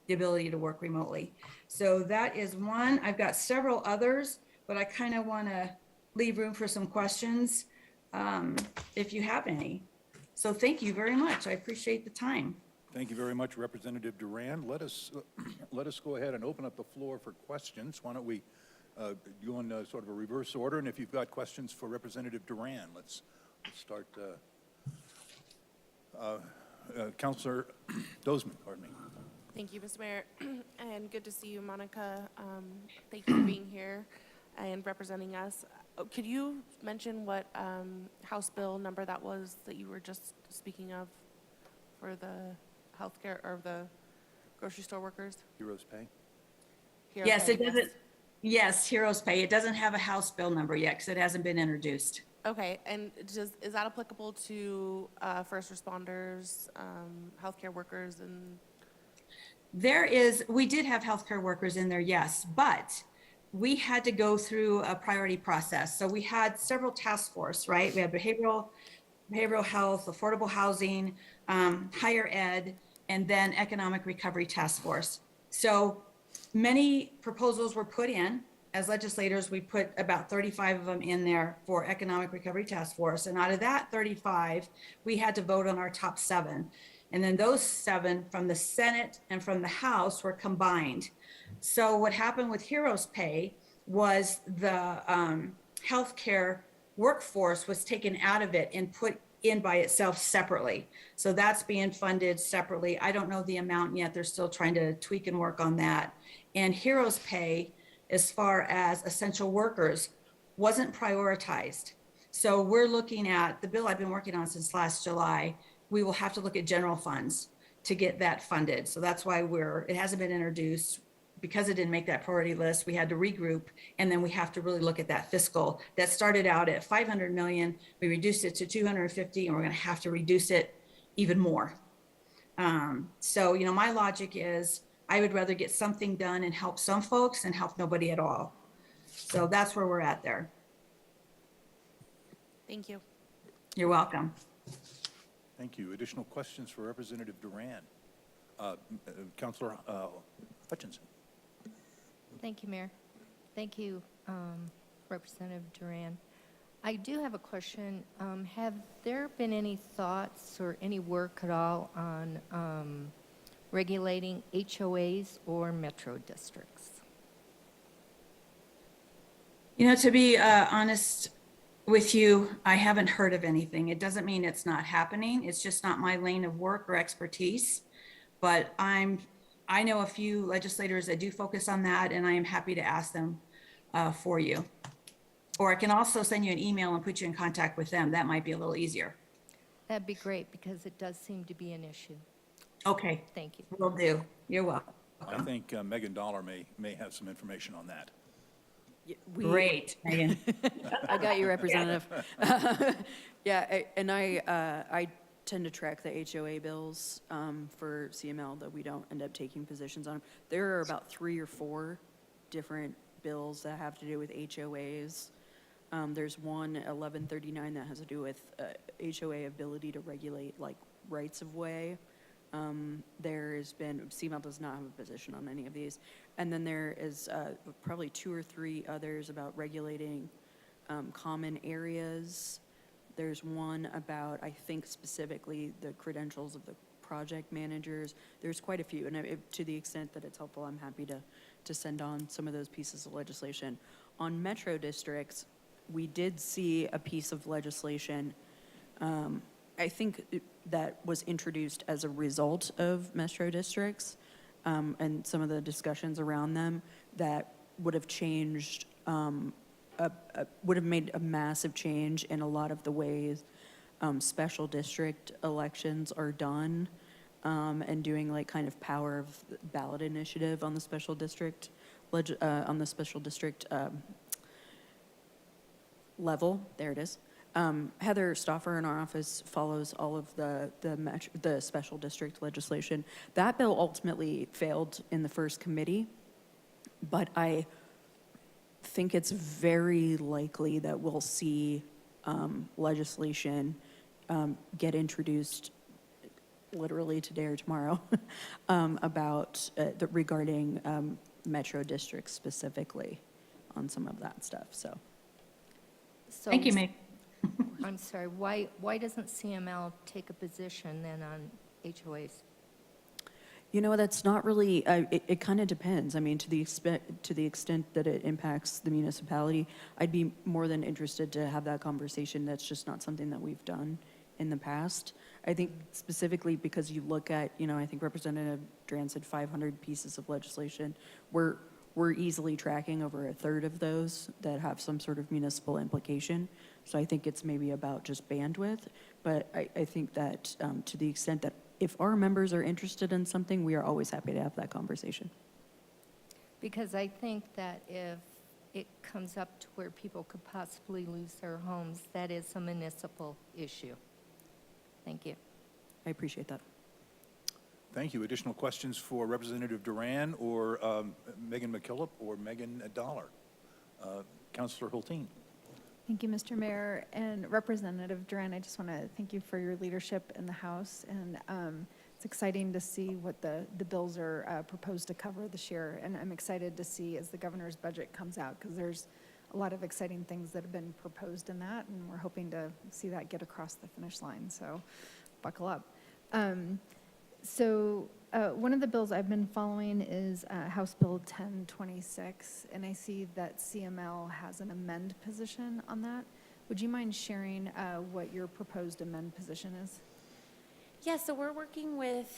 the ability to work remotely. So that is one. I've got several others, but I kind of want to leave room for some questions if you have any. So thank you very much. I appreciate the time. Thank you very much, Representative Duran. Let us go ahead and open up the floor for questions. Why don't we go in sort of a reverse order, and if you've got questions for Representative Duran, let's start. Councilor Dozman, pardon me. Thank you, Mr. Mayor, and good to see you, Monica. Thank you for being here and representing us. Could you mention what House Bill number that was that you were just speaking of for the healthcare or the grocery store workers? Heroes Pay. Hero Yes, Pay, it doesn't. Yes, Heroes Pay. It doesn't have a House Bill number yet because it hasn't been introduced. Okay, and is that applicable to first responders, healthcare workers, and? We did have healthcare workers in there, yes, but we had to go through a priority process. So we had several task force, right? We had behavioral health, affordable housing, higher ed, and then economic recovery task force. So many proposals were put in. As legislators, we put about 35 of them in there for economic recovery task force. And out of that 35, we had to vote on our top 7. And then those 7 from the Senate and from the House were combined. So what happened with Heroes Pay was the healthcare workforce was taken out of it and put in by itself separately. So that's being funded separately. I don't know the amount yet. They're still trying to tweak and work on that. And Heroes Pay, as far as essential workers, wasn't prioritized. So we're looking at the bill I've been working on since last July. We will have to look at general funds to get that funded. So that's why it hasn't been introduced because it didn't make that priority list. We had to regroup, and then we have to really look at that fiscal that started out at 500 million. We reduced it to 250, and we're going to have to reduce it even more. So, my logic is I would rather get something done and help some folks and help nobody at all. So that's where we're at there. Thank you. You're welcome. Thank you. Additional questions for Representative Duran? Councilor Hutchinson. Thank you, Mayor. Thank you, Representative Duran. I do have a question. Have there been any thoughts or any work at all on regulating HOAs or metro districts? To be honest with you, I haven't heard of anything. It doesn't mean it's not happening. It's just not my lane of work or expertise. But I know a few legislators that do focus on that, and I am happy to ask them for you. Or I can also send you an email and put you in contact with them. That might be a little easier. That'd be great because it does seem to be an issue. Okay. Thank you. Will do. You're welcome. I think Megan Dollar may have some information on that. Great, Megan. I got you, Representative. Yeah, and I tend to track the HOA bills for CML, that we don't end up taking positions on. There are about 3 or 4 different bills that have to do with HOAs. There's one, 1139, that has to do with HOA ability to regulate like rights of way. There has been, CML does not have a position on any of these. And then there is probably 2 or 3 others about regulating common areas. There's one about, I think specifically, the credentials of the project managers. There's quite a few, and to the extent that it's helpful, I'm happy to send on some of those pieces of legislation. On metro districts, we did see a piece of legislation I think that was introduced as a result of metro districts and some of the discussions around them that would have changed, would have made a massive change in a lot of the ways special district elections are done, and doing like kind of power of ballot initiative on the special district, level. There it is. Heather Stoffer in our office follows all of the special district legislation. That bill ultimately failed in the first committee, but I think it's very likely that we'll see legislation get introduced literally today or tomorrow about regarding metro districts specifically on some of that stuff. So Thank you, Meg. I'm sorry, why doesn't CML take a position then on HOAs? you know, that's not really, it kind of depends. I mean, to the extent that it impacts the municipality, I'd be more than interested to have that conversation. That's just not something that we've done in the past. I think specifically because you look at, you know, I think Representative Duran said 500 pieces of legislation. We're easily tracking over a third of those that have some sort of municipal implication. So I think it's maybe about just bandwidth. But I think that to the extent that if our members are interested in something, we are always happy to have that conversation. Because I think that if it comes up to where people could possibly lose their homes, that is a municipal issue. Thank you. I appreciate that. Thank you. Additional questions for Representative Duran or Megan McKillop or Megan Dollar? Councilor Hulteen. Thank you, Mr. Mayor. And Representative Duran, I just want to thank you for your leadership in the House. And it's exciting to see what the bills are proposed to cover this year. And I'm excited to see as the governor's budget comes out, because there's a lot of exciting things that have been proposed in that. And we're hoping to see that get across the finish line. So buckle up. One of the bills I've been following is House Bill 1026, and I see that CML has an amend position on that. Would you mind sharing what your proposed amend position is? Yeah, so we're working with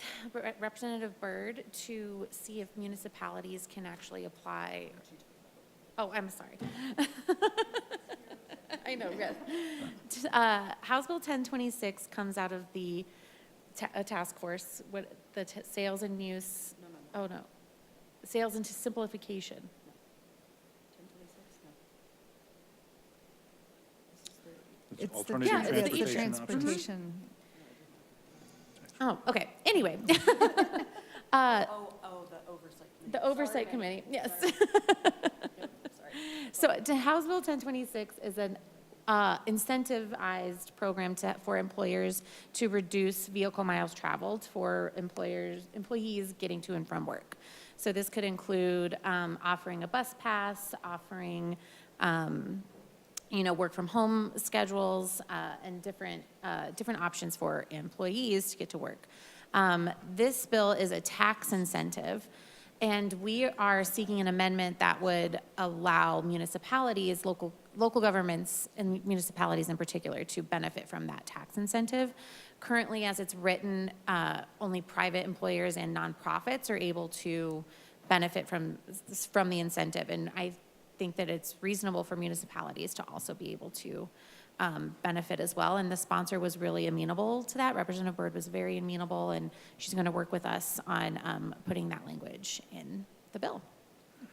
Representative Byrd to see if municipalities can actually apply. Oh, I'm sorry. I know, yes. House Bill 1026 comes out of the a task force, what the sales and use. No. Oh no, sales into simplification. No. 1026, no. It's Alternative the transportation options. transportation. Oh, okay. Anyway. The oversight committee. The Oversight Committee, yes. So House Bill 1026 is an incentivized program for employers to reduce vehicle miles traveled for employees getting to and from work. So this could include offering a bus pass, offering work from home schedules, and different options for employees to get to work. This bill is a tax incentive, and we are seeking an amendment that would allow municipalities, local governments and municipalities in particular, to benefit from that tax incentive. Currently, as it's written, only private employers and nonprofits are able to benefit from the incentive, and I think that it's reasonable for municipalities to also be able to benefit as well. And the sponsor was really amenable to that. Representative Byrd was very amenable, and she's going to work with us on putting that language in the bill.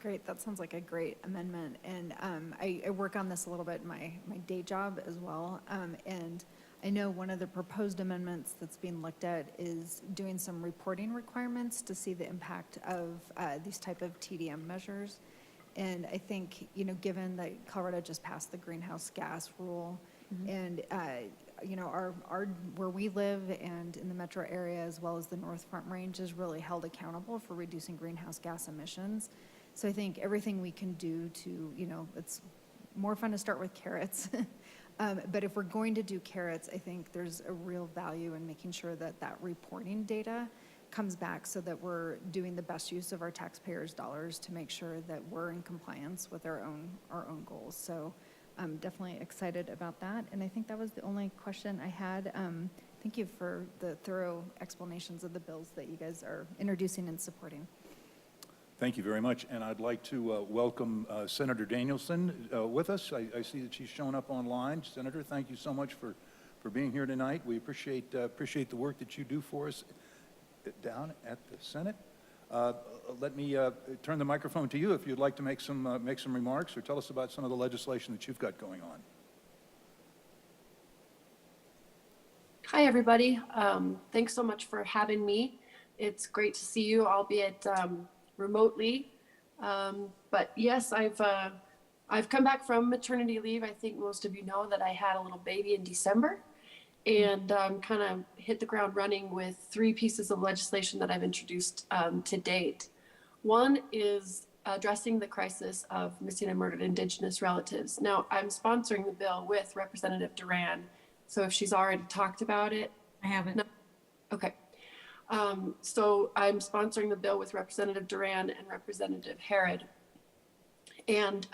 Great, that sounds like a great amendment. And I work on this a little bit in my day job as well. And I know one of the proposed amendments that's being looked at is doing some reporting requirements to see the impact of these type of TDM measures. And I think, given that Colorado just passed the greenhouse gas rule, and our where we live and in the metro area as well as the North Front Range is really held accountable for reducing greenhouse gas emissions. So I think everything we can do to, it's more fun to start with carrots. But if we're going to do carrots, I think there's a real value in making sure that that reporting data comes back so that we're doing the best use of our taxpayers' dollars to make sure that we're in compliance with our own goals. So I'm definitely excited about that. And I think that was the only question I had. Thank you for the thorough explanations of the bills that you guys are introducing and supporting. Thank you very much, and I'd like to welcome Senator Danielson with us. I see that she's shown up online. Senator, thank you so much for being here tonight. We appreciate the work that you do for us down at the Senate. Let me turn the microphone to you if you'd like to make some remarks or tell us about some of the legislation that you've got going on. Hi, everybody. Thanks so much for having me. It's great to see you, albeit remotely. But yes, I've come back from maternity leave. I think most of you know that I had a little baby in December, and kind of hit the ground running with 3 pieces of legislation that I've introduced to date. One is addressing the crisis of missing and murdered Indigenous relatives. Now, I'm sponsoring the bill with Representative Duran. So if she's already talked about it. I haven't. No. Okay. So I'm sponsoring the bill with Representative Duran and Representative Herod. And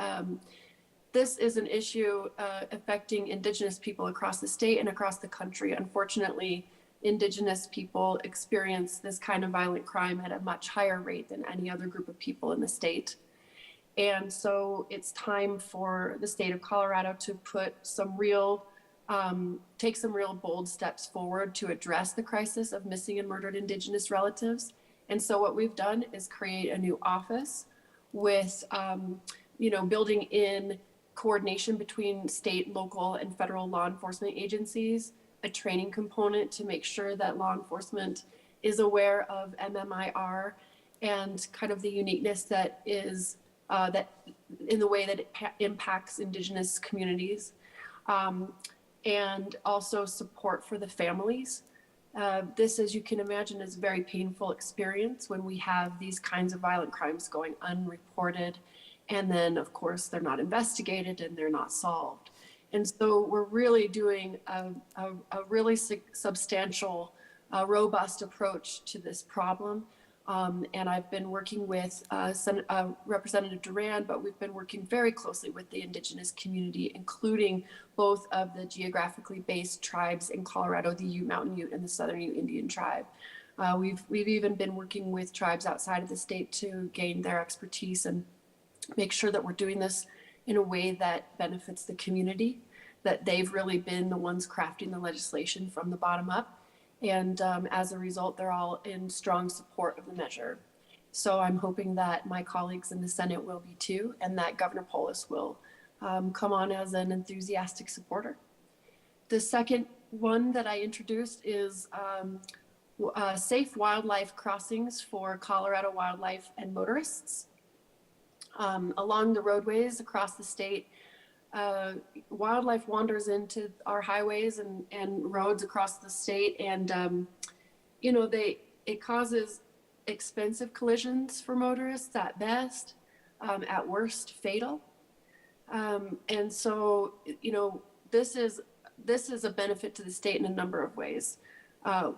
this is an issue affecting Indigenous people across the state and across the country. Unfortunately, Indigenous people experience this kind of violent crime at a much higher rate than any other group of people in the state. And so it's time for the state of Colorado to put some real take some real bold steps forward to address the crisis of missing and murdered Indigenous relatives. And so what we've done is create a new office with, building in coordination between state, local, and federal law enforcement agencies, a training component to make sure that law enforcement is aware of MMIR and kind of the uniqueness that is, that in the way that it impacts Indigenous communities. And also support for the families. This, as you can imagine, is a very painful experience when we have these kinds of violent crimes going unreported. And then, of course, they're not investigated and they're not solved. And so we're really doing a really substantial, robust approach to this problem. And I've been working with Representative Duran, but we've been working very closely with the Indigenous community, including both of the geographically based tribes in Colorado, the Ute Mountain Ute and the Southern Ute Indian Tribe. We've even been working with tribes outside of the state to gain their expertise and make sure that we're doing this in a way that benefits the community, that they've really been the ones crafting the legislation from the bottom up. And as a result, they're all in strong support of the measure. So I'm hoping that my colleagues in the Senate will be too, and that Governor Polis will come on as an enthusiastic supporter. The second one that I introduced is safe wildlife crossings for Colorado wildlife and motorists. Along the roadways across the state, wildlife wanders into our highways and roads across the state, and it causes expensive collisions for motorists at best, at worst fatal. And so this is a benefit to the state in a number of ways.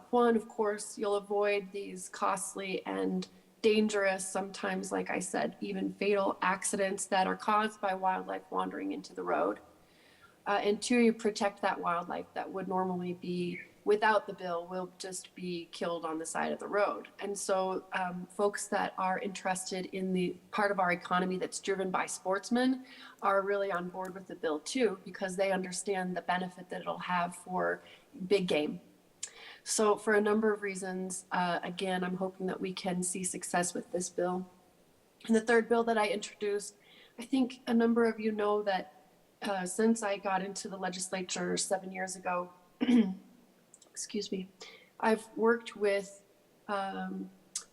One, of course, you'll avoid these costly and dangerous, sometimes, like I said, even fatal accidents that are caused by wildlife wandering into the road. And 2, you protect that wildlife that would normally be, without the bill, will just be killed on the side of the road. And so folks that are interested in the part of our economy that's driven by sportsmen are really on board with the bill too, because they understand the benefit that it'll have for big game. So for a number of reasons, again, I'm hoping that we can see success with this bill. And the third bill that I introduced, I think a number of you know that since I got into the legislature 7 years ago, excuse me, I've worked with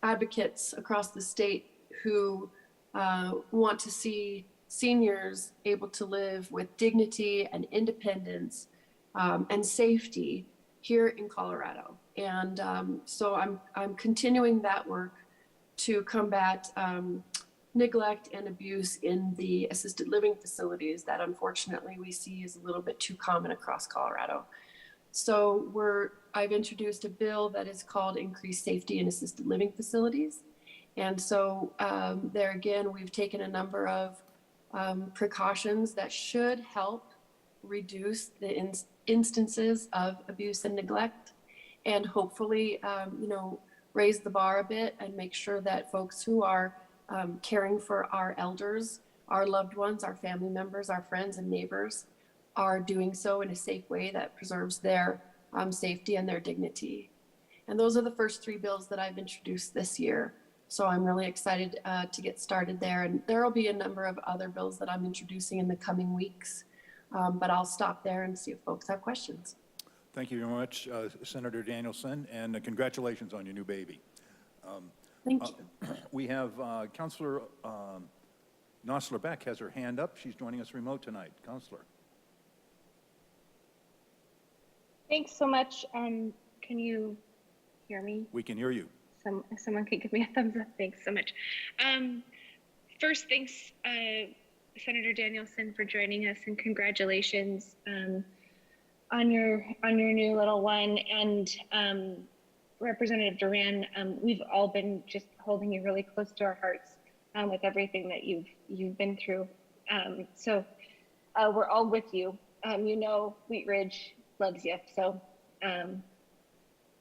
advocates across the state who want to see seniors able to live with dignity and independence and safety here in Colorado. And so I'm continuing that work to combat neglect and abuse in the assisted living facilities that unfortunately we see is a little bit too common across Colorado. So I've introduced a bill that is called Increased Safety in Assisted Living Facilities. And so there again, we've taken a number of precautions that should help reduce the instances of abuse and neglect. and hopefully, raise the bar a bit and make sure that folks who are caring for our elders, our loved ones, our family members, our friends and neighbors are doing so in a safe way that preserves their safety and their dignity. And those are the first 3 bills that I've introduced this year. So I'm really excited to get started there. And there will be a number of other bills that I'm introducing in the coming weeks. But I'll stop there and see if folks have questions. Thank you very much, Senator Danielson, and congratulations on your new baby. Thank you. We have Councilor Nosler Beck has her hand up. She's joining us remote tonight. Councilor. Thanks so much. Can you hear me? We can hear you. Someone can give me a thumbs up. Thanks so much. First, thanks, Senator Danielson, for joining us, and congratulations on your new little one. And Representative Duran, we've all been just holding you really close to our hearts with everything that you've been through. So we're all with you. Wheat Ridge loves you. So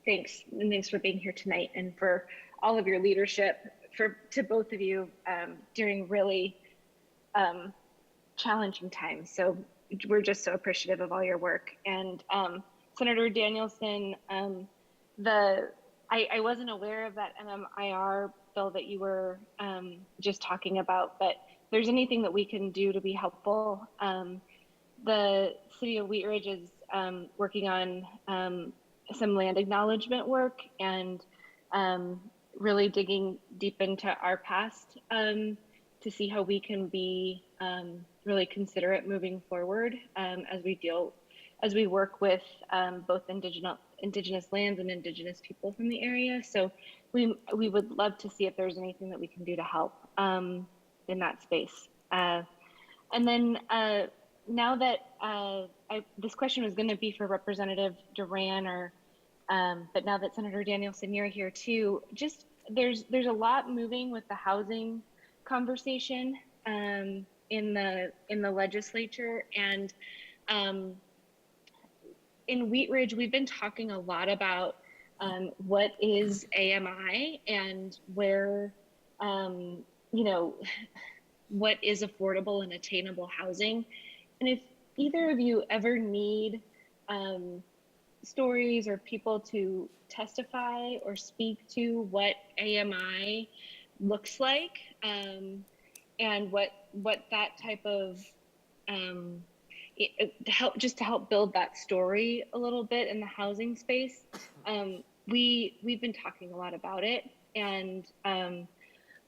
thanks, and thanks for being here tonight, and for all of your leadership to both of you during really challenging times. So we're just so appreciative of all your work. And Senator Danielson, I wasn't aware of that MMIR bill that you were just talking about, but if there's anything that we can do to be helpful, the city of Wheat Ridge is working on some land acknowledgement work and really digging deep into our past to see how we can be really considerate moving forward as we work with both indigenous lands and indigenous people from the area. So we would love to see if there's anything that we can do to help in that space. And then now that this question was going to be for Representative Duran, but now that Senator Danielson, you're here too, just there's a lot moving with the housing conversation in the legislature, and in Wheat Ridge we've been talking a lot about what is AMI and where what is affordable and attainable housing. And if either of you ever need stories or people to testify or speak to what AMI looks like, and what that type of to help build that story a little bit in the housing space, we've been talking a lot about it, and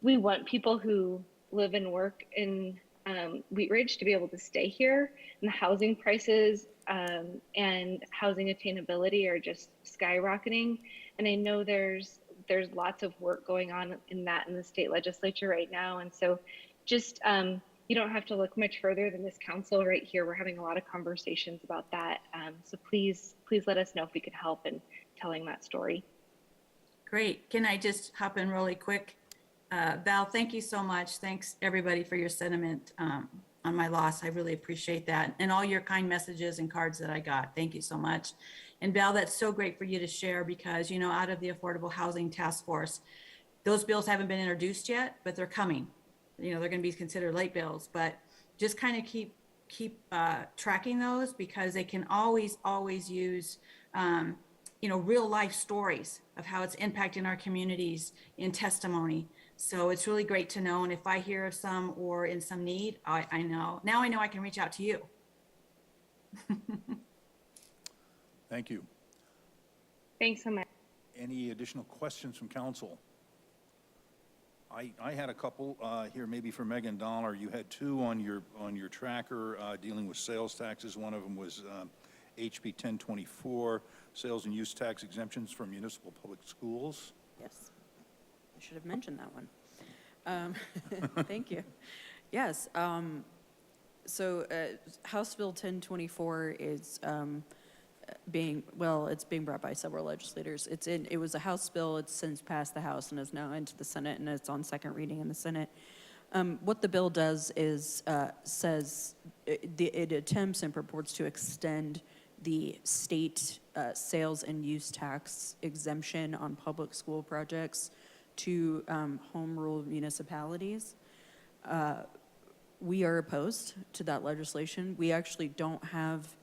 we want people who live and work in Wheat Ridge to be able to stay here. And the housing prices and housing attainability are just skyrocketing. And I know there's lots of work going on in the state legislature right now. And so just, you don't have to look much further than this council right here. We're having a lot of conversations about that. So please let us know if we can help in telling that story. Great. Can I just hop in really quick? Val, thank you so much. Thanks everybody for your sentiment on my loss. I really appreciate that. And all your kind messages and cards that I got. Thank you so much. And Val, that's so great for you to share because, out of the Affordable Housing Task Force, those bills haven't been introduced yet, but they're coming. They're going to be considered late bills, but just kind of keep tracking those because they can always use, real life stories of how it's impacting our communities in testimony. So it's really great to know. And if I hear of some or in some need, I know. Now I know I can reach out to you. Thank you. Thanks so much. Any additional questions from council? I had a couple here, maybe for Megan Dollar. You had 2 on your tracker dealing with sales taxes. One of them was HB 1024, sales and use tax exemptions for municipal public schools. Yes, I should have mentioned that one. Thank you. Yes, so House Bill 1024 is it's being brought by several legislators. It was a House bill. It's since passed the House and is now into the Senate, and it's on second reading in the Senate. What the bill does is says it attempts and purports to extend the state sales and use tax exemption on public school projects to home rule municipalities. We are opposed to that legislation. We actually don't have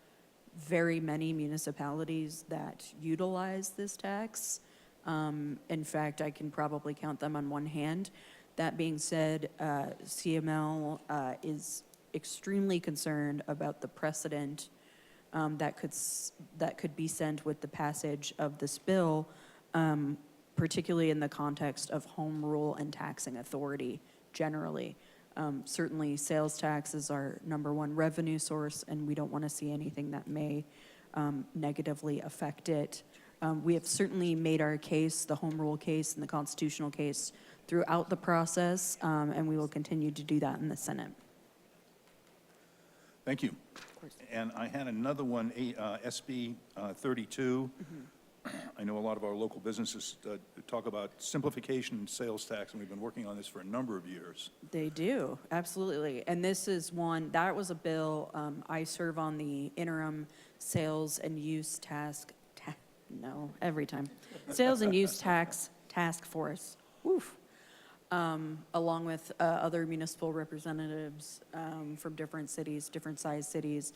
very many municipalities that utilize this tax. In fact, I can probably count them on one hand. That being said, CML is extremely concerned about the precedent that could be sent with the passage of this bill, particularly in the context of home rule and taxing authority generally. Certainly, sales tax is our #1 revenue source, and we don't want to see anything that may negatively affect it. We have certainly made our case, the home rule case and the constitutional case, throughout the process, and we will continue to do that in the Senate. Thank you. And I had another one, SB 32. I know a lot of our local businesses talk about simplification sales tax, and we've been working on this for a number of years. They do, absolutely. And this is one, that was a bill, I serve on the interim sales and use sales and use tax task force, along with other municipal representatives from different cities, different sized cities,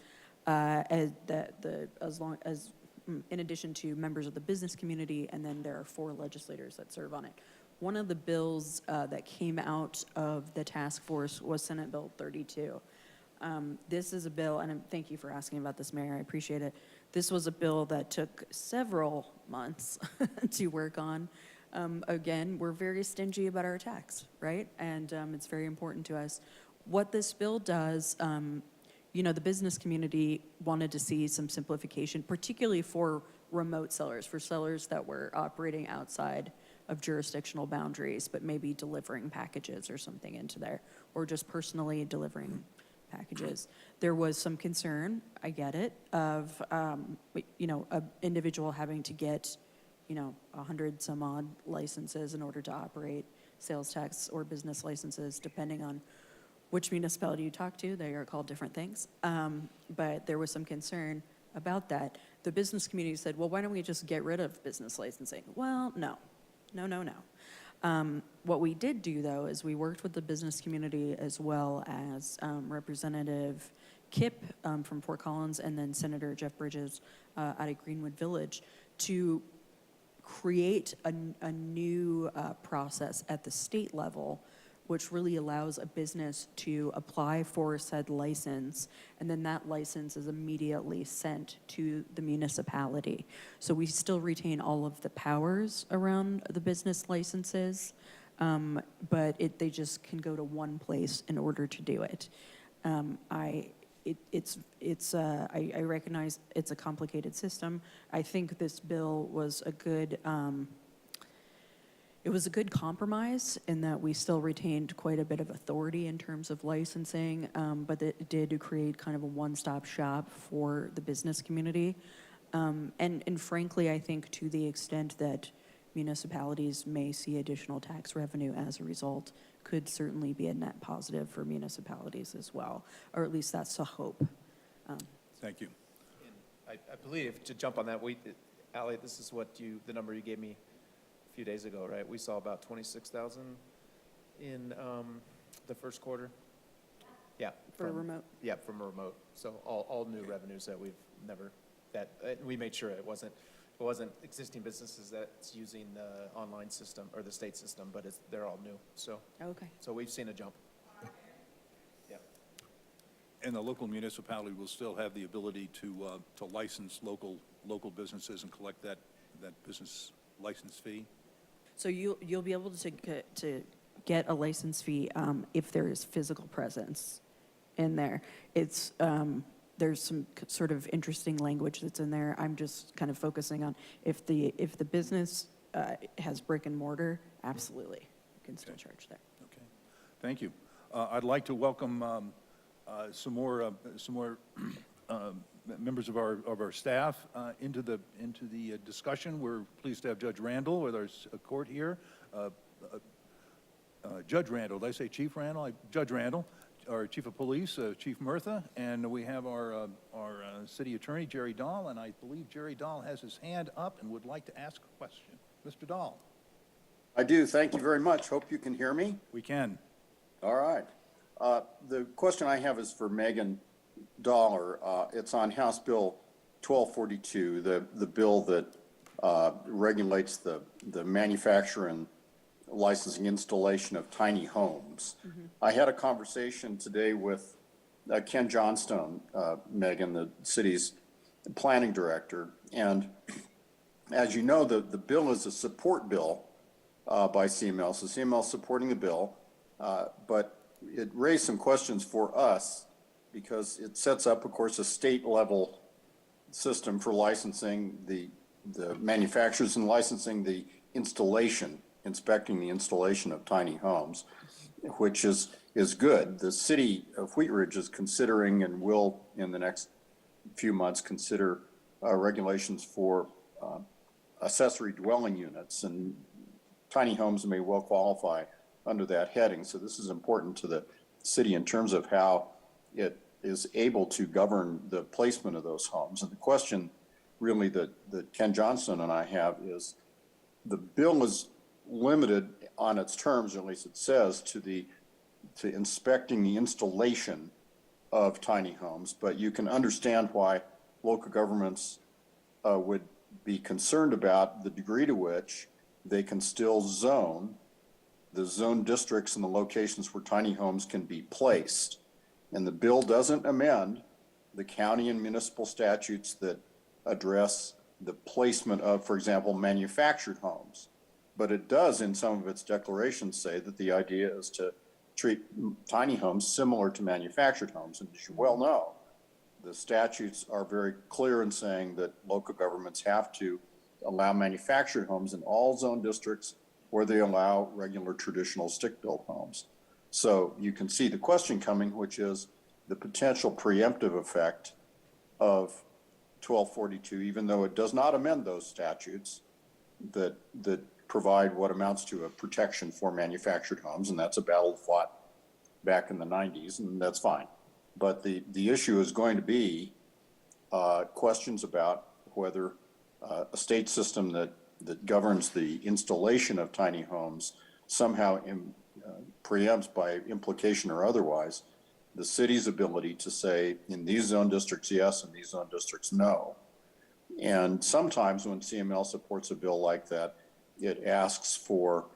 in addition to members of the business community, and then there are 4 legislators that serve on it. One of the bills that came out of the task force was Senate Bill 32. This is a bill, and thank you for asking about this, Mayor, I appreciate it. This was a bill that took several months to work on. Again, we're very stingy about our tax, right? And it's very important to us. What this bill does, the business community wanted to see some simplification, particularly for remote sellers, for sellers that were operating outside of jurisdictional boundaries, but maybe delivering packages or something into there, or just personally delivering packages. There was some concern, I get it, of, an individual having to get, 100 some odd licenses in order to operate sales tax or business licenses, depending on which municipality you talk to. They are called different things. But there was some concern about that. The business community said, well, why don't we just get rid of business licensing? Well, no. What we did do, though, is we worked with the business community as well as Representative Kipp from Fort Collins and then Senator Jeff Bridges out of Greenwood Village to create a new process at the state level, which really allows a business to apply for said license, and then that license is immediately sent to the municipality. So we still retain all of the powers around the business licenses, but they just can go to one place in order to do it. I recognize it's a complicated system. I think this bill was a good it was a good compromise in that we still retained quite a bit of authority in terms of licensing, but it did create kind of a one-stop shop for the business community. And frankly, I think to the extent that municipalities may see additional tax revenue as a result, could certainly be a net positive for municipalities as well, or at least that's the hope. Thank you. And I believe, to jump on that, Allie, this is the number you gave me a few days ago, right? We saw about 26,000 in the first quarter. Yeah. For a remote? Yeah, from a remote. So all new revenues that we've never, we made sure it wasn't existing businesses that's using the online system or the state system, but they're all new. So okay. So we've seen a jump. Yeah. And the local municipality will still have the ability to license local businesses and collect that business license fee? So you'll be able to get a license fee if there is physical presence in there. It's there's some sort of interesting language that's in there. I'm just kind of focusing on if the business has brick and mortar, absolutely, you can still charge there. Okay, thank you. I'd like to welcome some more members of our staff into the discussion. We're pleased to have Judge Randall with our court here. Judge Randall, did I say Chief Randall? Judge Randall, our Chief of Police, Chief Murtha, and we have our City Attorney, Jerry Dahl, and I believe Jerry Dahl has his hand up and would like to ask a question. Mr. Dahl. I do. Thank you very much. Hope you can hear me. We can. All right. The question I have is for Megan Dollar. It's on House Bill 1242, the bill that regulates the manufacture and licensing installation of tiny homes. Mm-hmm. I had a conversation today with Ken Johnstone, Megan, the city's planning director. And as you know, the bill is a support bill by CML. So CML is supporting the bill, but it raised some questions for us because it sets up, of course, a state level system for licensing the manufacturers and licensing the installation, inspecting the installation of tiny homes, which is good. The city of Wheat Ridge is considering and will in the next few months consider regulations for accessory dwelling units, and tiny homes may well qualify under that heading. So this is important to the city in terms of how it is able to govern the placement of those homes. And the question really that Ken Johnson and I have is, the bill is limited on its terms, or at least it says, to inspecting the installation of tiny homes, but you can understand why local governments would be concerned about the degree to which they can still zone the zone districts and the locations where tiny homes can be placed. And the bill doesn't amend the county and municipal statutes that address the placement of, for example, manufactured homes. But it does, in some of its declarations, say that the idea is to treat tiny homes similar to manufactured homes. And as you well know, the statutes are very clear in saying that local governments have to allow manufactured homes in all zone districts where they allow regular traditional stick-built homes. So you can see the question coming, which is the potential preemptive effect of 1242, even though it does not amend those statutes that provide what amounts to a protection for manufactured homes, and that's a battle fought back in the 90s, and that's fine. But the issue is going to be questions about whether a state system that governs the installation of tiny homes somehow preempts, by implication or otherwise, the city's ability to say, in these zone districts, yes, and these zone districts, no. And sometimes when CML supports a bill like that, it asks for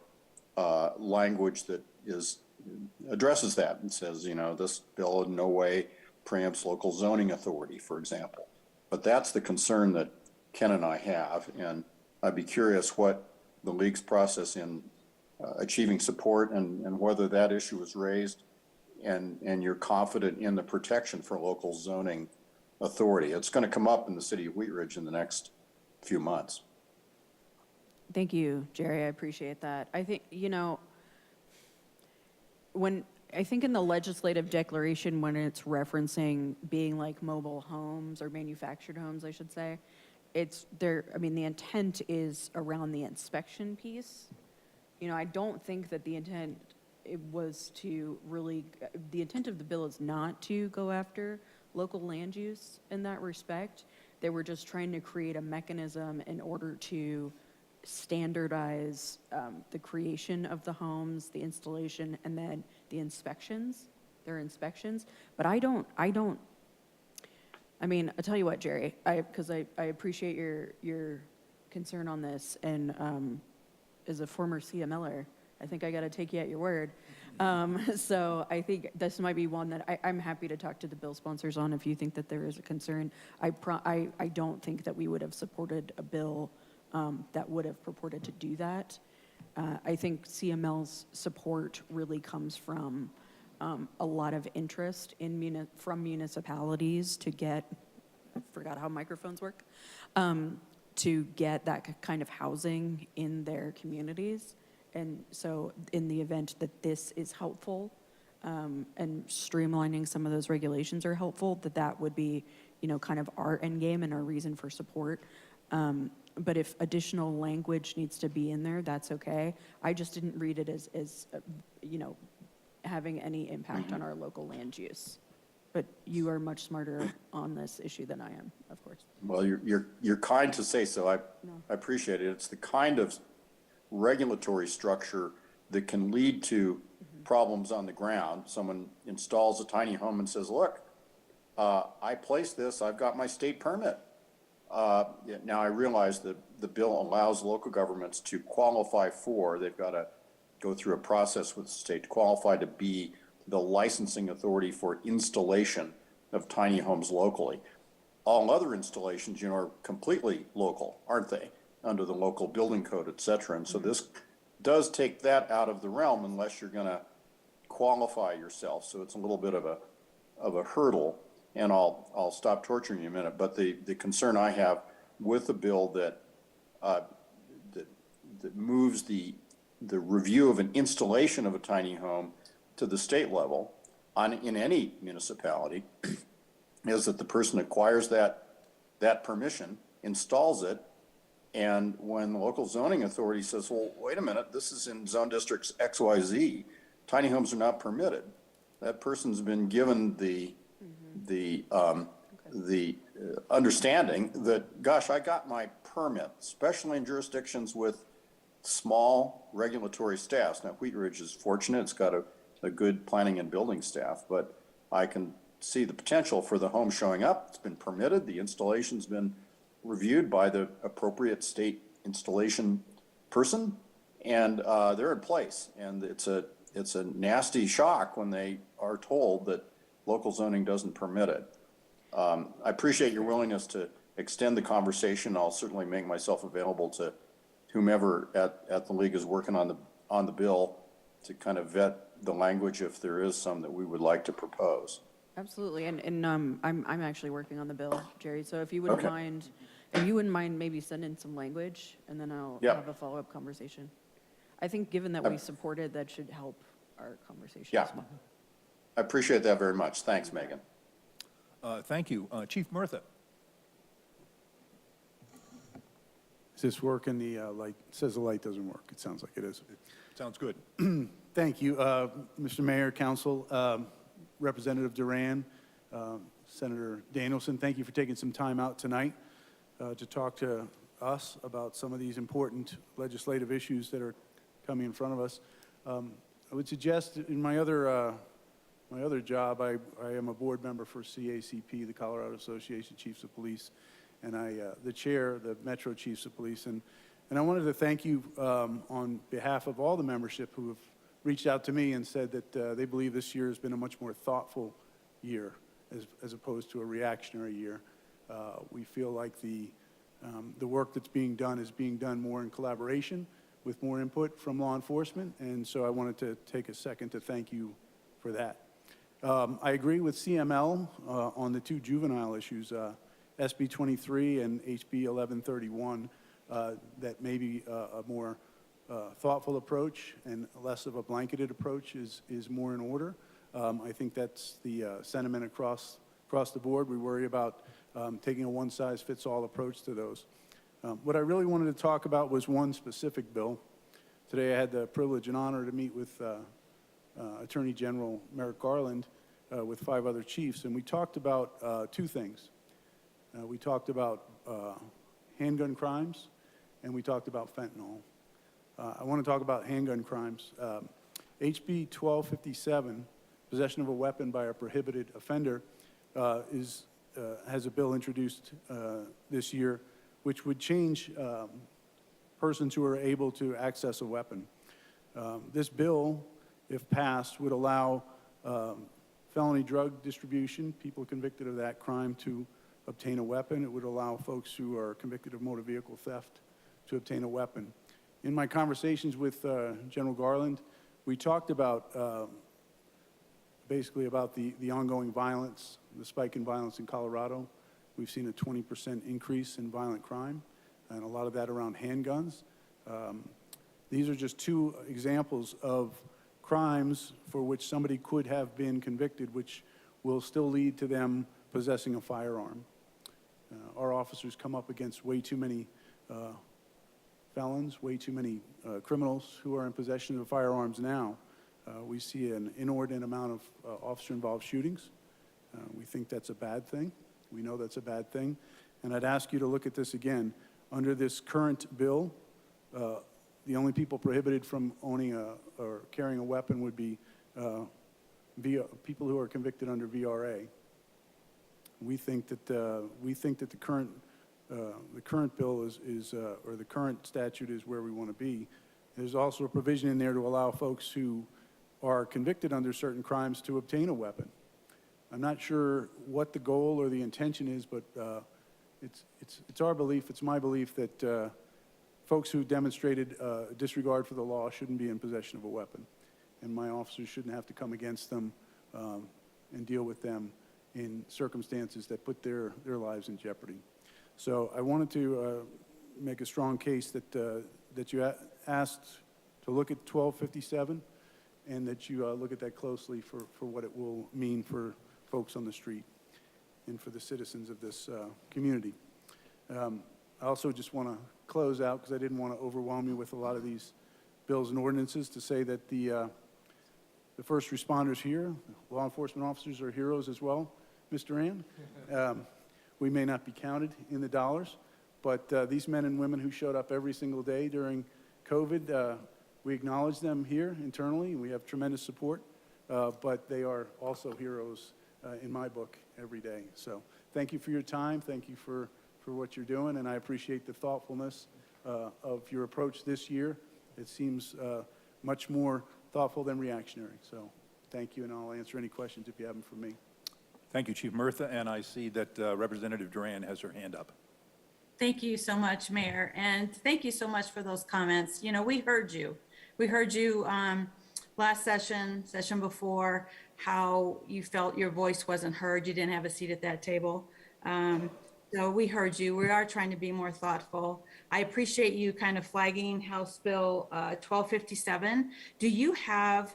language that addresses that and says, this bill in no way preempts local zoning authority, for example. But that's the concern that Ken and I have, and I'd be curious what the league's process in achieving support and whether that issue was raised, and you're confident in the protection for local zoning authority. It's going to come up in the city of Wheat Ridge in the next few months. Thank you, Jerry. I appreciate that. I think, I think in the legislative declaration, when it's referencing being like mobile homes or manufactured homes, I should say, the intent is around the inspection piece. I don't think that the intent the intent of the bill is not to go after local land use in that respect. They were just trying to create a mechanism in order to standardize the creation of the homes, the installation, and then the inspections, their inspections. But I'll tell you what, Jerry, because I appreciate your concern on this, and as a former CMLer, I think I got to take you at your word. So I think this might be one that I'm happy to talk to the bill sponsors on if you think that there is a concern. I don't think that we would have supported a bill that would have purported to do that. I think CML's support really comes from a lot of interest from municipalities to get, I forgot how microphones work, to get that kind of housing in their communities. And so in the event that this is helpful and streamlining some of those regulations are helpful, that would be, kind of our end game and our reason for support. But if additional language needs to be in there, that's okay. I just didn't read it as having any impact on our local land use. But you are much smarter on this issue than I am, of course. Well, you're kind to say so. I appreciate it. It's the kind of regulatory structure that can lead to problems on the ground. Someone installs a tiny home and says, look, I placed this, I've got my state permit. Now I realize that the bill allows local governments to qualify for, they've got to go through a process with the state to qualify to be the licensing authority for installation of tiny homes locally. All other installations, you know, are completely local, aren't they? Under the local building code, et cetera. And so this does take that out of the realm unless you're going to qualify yourself. So it's a little bit of a hurdle. And I'll stop torturing you in a minute. But the concern I have with the bill that moves the review of an installation of a tiny home to the state level in any municipality is that the person acquires that permission, installs it, and when the local zoning authority says, well, wait a minute, this is in zone districts XYZ, tiny homes are not permitted. That person's been given the understanding that, gosh, I got my permit, especially in jurisdictions with small regulatory staffs. Now, Wheat Ridge is fortunate. It's got a good planning and building staff, but I can see the potential for the home showing up. It's been permitted. The installation's been reviewed by the appropriate state installation person, and they're in place. And it's a nasty shock when they are told that local zoning doesn't permit it. I appreciate your willingness to extend the conversation. I'll certainly make myself available to whomever at the league is working on the bill to kind of vet the language if there is some that we would like to propose. Absolutely, and I'm actually working on the bill, Jerry. So if you wouldn't mind, maybe sending some language, and then I'll have a follow-up conversation. I think given that we supported, that should help our conversation as well. I appreciate that very much. Thanks, Megan. Thank you. Chief Murtha. Is this working? The light says the light doesn't work. It sounds like it is. Sounds good. Thank you, Mr. Mayor, Council, Representative Duran, Senator Danielson. Thank you for taking some time out tonight to talk to us about some of these important legislative issues that are coming in front of us. I would suggest in my other job, I am a board member for CACP, the Colorado Association of Chiefs of Police, and the chair, the Metro Chiefs of Police. And I wanted to thank you on behalf of all the membership who have reached out to me and said that they believe this year has been a much more thoughtful year as opposed to a reactionary year. We feel like the work that's being done is being done more in collaboration with more input from law enforcement, and so I wanted to take a second to thank you for that. I agree with CML on the two juvenile issues, SB 23 and HB 1131, that maybe a more thoughtful approach and less of a blanketed approach is more in order. I think that's the sentiment across the board. We worry about taking a one-size-fits-all approach to those. What I really wanted to talk about was one specific bill. Today I had the privilege and honor to meet with Attorney General Merrick Garland with 5 other chiefs, and we talked about 2 things. We talked about handgun crimes, and we talked about fentanyl. I want to talk about handgun crimes. HB 1257, possession of a weapon by a prohibited offender, has a bill introduced this year which would change persons who are able to access a weapon. This bill, if passed, would allow felony drug distribution, people convicted of that crime, to obtain a weapon. It would allow folks who are convicted of motor vehicle theft to obtain a weapon. In my conversations with General Garland, we talked about basically about the ongoing violence, the spike in violence in Colorado. We've seen a 20% increase in violent crime, and a lot of that around handguns. These are just 2 examples of crimes for which somebody could have been convicted, which will still lead to them possessing a firearm. Our officers come up against way too many felons, way too many criminals who are in possession of firearms now. We see an inordinate amount of officer-involved shootings. We think that's a bad thing. We know that's a bad thing. And I'd ask you to look at this again. Under this current bill, the only people prohibited from owning or carrying a weapon would be people who are convicted under VRA. We think that the current bill or the current statute is where we want to be. There's also a provision in there to allow folks who are convicted under certain crimes to obtain a weapon. I'm not sure what the goal or the intention is, but it's our belief, it's my belief that folks who demonstrated disregard for the law shouldn't be in possession of a weapon, and my officers shouldn't have to come against them and deal with them in circumstances that put their lives in jeopardy. So I wanted to make a strong case that you asked to look at 1257 and that you look at that closely for what it will mean for folks on the street and for the citizens of this community. I also just want to close out, because I didn't want to overwhelm you with a lot of these bills and ordinances, to say that the first responders here, law enforcement officers, are heroes as well, Mr. Duran. We may not be counted in the dollars, but these men and women who showed up every single day during COVID, we acknowledge them here internally. We have tremendous support, but they are also heroes in my book every day. So thank you for your time. Thank you for what you're doing, and I appreciate the thoughtfulness of your approach this year. It seems much more thoughtful than reactionary. So thank you, and I'll answer any questions if you have them for me. Thank you, Chief Murtha, and I see that Representative Duran has her hand up. Thank you so much, Mayor, and thank you so much for those comments. You know, we heard you. We heard you last session before, how you felt your voice wasn't heard. You didn't have a seat at that table. So we heard you. We are trying to be more thoughtful. I appreciate you kind of flagging House Bill 1257. Do you have,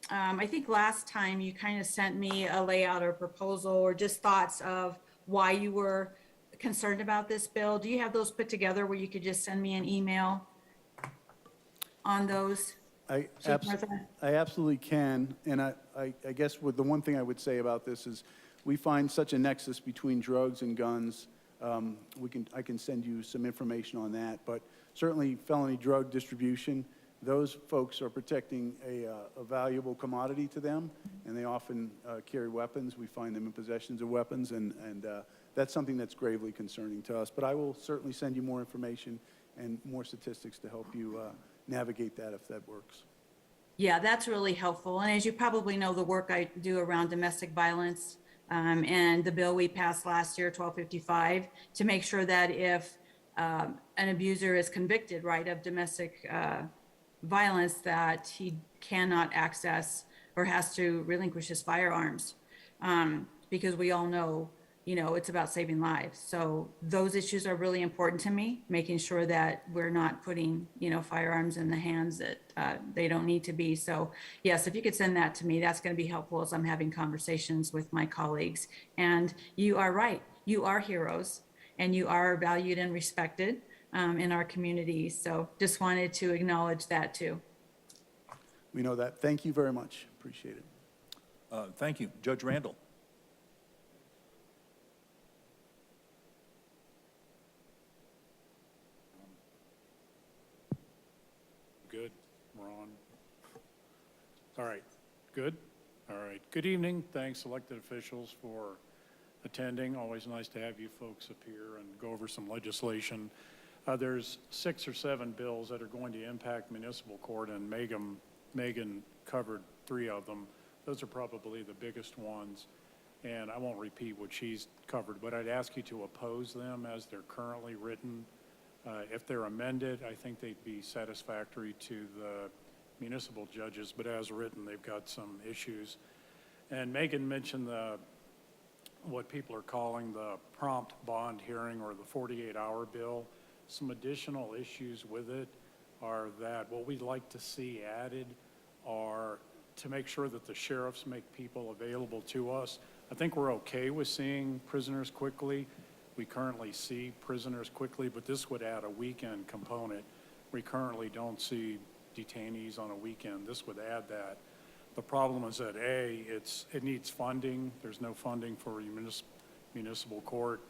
I think last time you kind of sent me a layout or proposal or just thoughts of why you were concerned about this bill. Do you have those put together where you could just send me an email on those? I absolutely can, and I guess the one thing I would say about this is we find such a nexus between drugs and guns. I can send you some information on that, but certainly felony drug distribution, those folks are protecting a valuable commodity to them, and they often carry weapons. We find them in possessions of weapons, and that's something that's gravely concerning to us. But I will certainly send you more information and more statistics to help you navigate that if that works. Yeah, that's really helpful. And as you probably know, the work I do around domestic violence and the bill we passed last year, 1255, to make sure that if an abuser is convicted, right, of domestic violence, that he cannot access or has to relinquish his firearms, because we all know, you know, it's about saving lives. So those issues are really important to me, making sure that we're not putting, you know, firearms in the hands that they don't need to be. So yes, if you could send that to me, that's going to be helpful as I'm having conversations with my colleagues. And you are right, you are heroes and you are valued and respected in our community. So just wanted to acknowledge that too. We know that. Thank you very much. Appreciate it. Thank you. Judge Randall. Good. We're on. All right. Good. All right. Good evening. Thanks, elected officials, for attending. Always nice to have you folks up here and go over some legislation. There's 6 or 7 bills that are going to impact municipal court, and Megan covered 3 of them. Those are probably the biggest ones, and I won't repeat what she's covered, but I'd ask you to oppose them as they're currently written. If they're amended, I think they'd be satisfactory to the municipal judges, but as written, they've got some issues. And Megan mentioned what people are calling the prompt bond hearing, or the 48-hour bill. Some additional issues with it are that what we'd like to see added are to make sure that the sheriffs make people available to us. I think we're okay with seeing prisoners quickly. We currently see prisoners quickly, but this would add a weekend component. We currently don't see detainees on a weekend. This would add that. The problem is that it needs funding. There's no funding for a municipal court.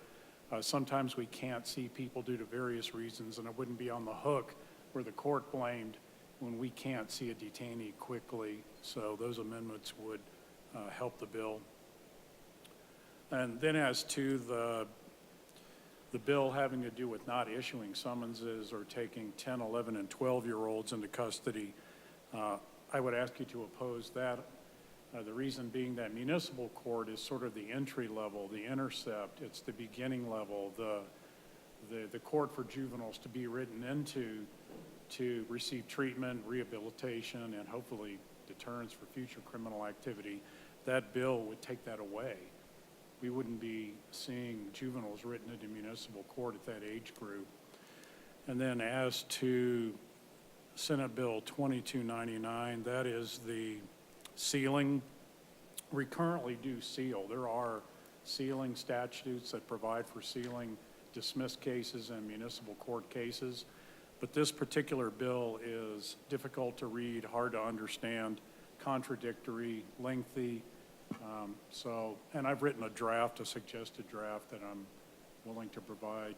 Sometimes we can't see people due to various reasons, and it wouldn't be on the hook where the court blamed when we can't see a detainee quickly. So those amendments would help the bill. And then as to the bill having to do with not issuing summonses or taking 10, 11, and 12-year-olds into custody, I would ask you to oppose that. The reason being that municipal court is sort of the entry level, the intercept. It's the beginning level, the court for juveniles to be written into to receive treatment, rehabilitation, and hopefully deterrence for future criminal activity. That bill would take that away. We wouldn't be seeing juveniles written into municipal court at that age group. And then as to Senate Bill 2299, that is the sealing. We currently do seal. There are sealing statutes that provide for sealing dismissed cases and municipal court cases. But this particular bill is difficult to read, hard to understand, contradictory, lengthy. And I've written a draft, a suggested draft that I'm willing to provide.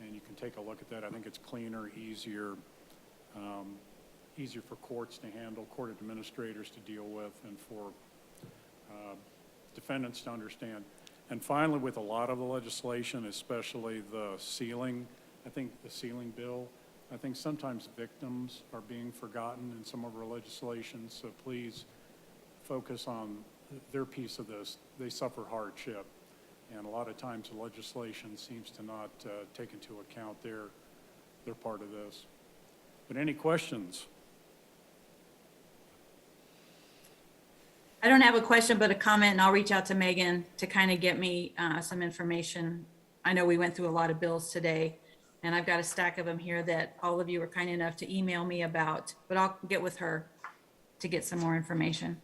And you can take a look at that. I think it's cleaner, easier for courts to handle, court administrators to deal with, and for defendants to understand. And finally, with a lot of the legislation, especially the sealing, I think the sealing bill, I think sometimes victims are being forgotten in some of our legislation, so please focus on their piece of this. They suffer hardship, and a lot of times the legislation seems to not take into account their part of this. But any questions? I don't have a question, but a comment, and I'll reach out to Megan to kind of get me some information. I know we went through a lot of bills today, and I've got a stack of them here that all of you were kind enough to email me about, but I'll get with her to get some more information.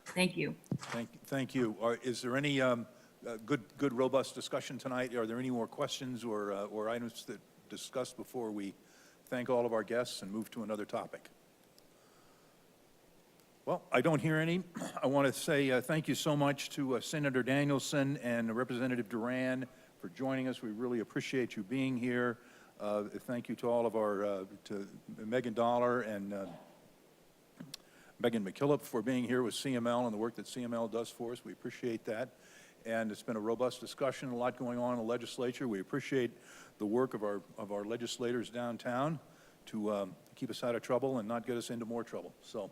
Thank you. Thank you. Is there any good robust discussion tonight? Are there any more questions or items that discussed before we thank all of our guests and move to another topic? Well, I don't hear any. I want to say thank you so much to Senator Danielson and Representative Duran for joining us. We really appreciate you being here. Thank you to all of our, to Megan Dollar and Megan McKillop for being here with CML and the work that CML does for us. We appreciate that. And it's been a robust discussion, a lot going on in the legislature. We appreciate the work of our legislators downtown to keep us out of trouble and not get us into more trouble. So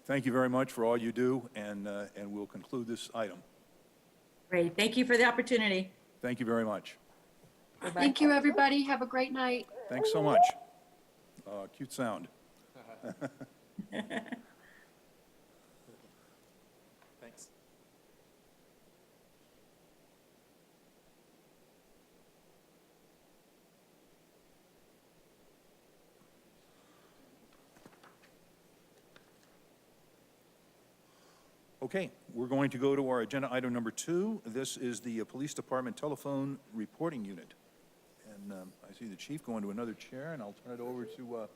thank you very much for all you do, and we'll conclude this item. Great. Thank you for the opportunity. Thank you very much. Bye-bye. Thank you, everybody. Have a great night. Thanks so much. Cute sound. Thanks. Okay, we're going to go to our agenda item number 2. This is the Police Department Telephone Reporting Unit. And I see the chief going to another chair, and I'll turn it over to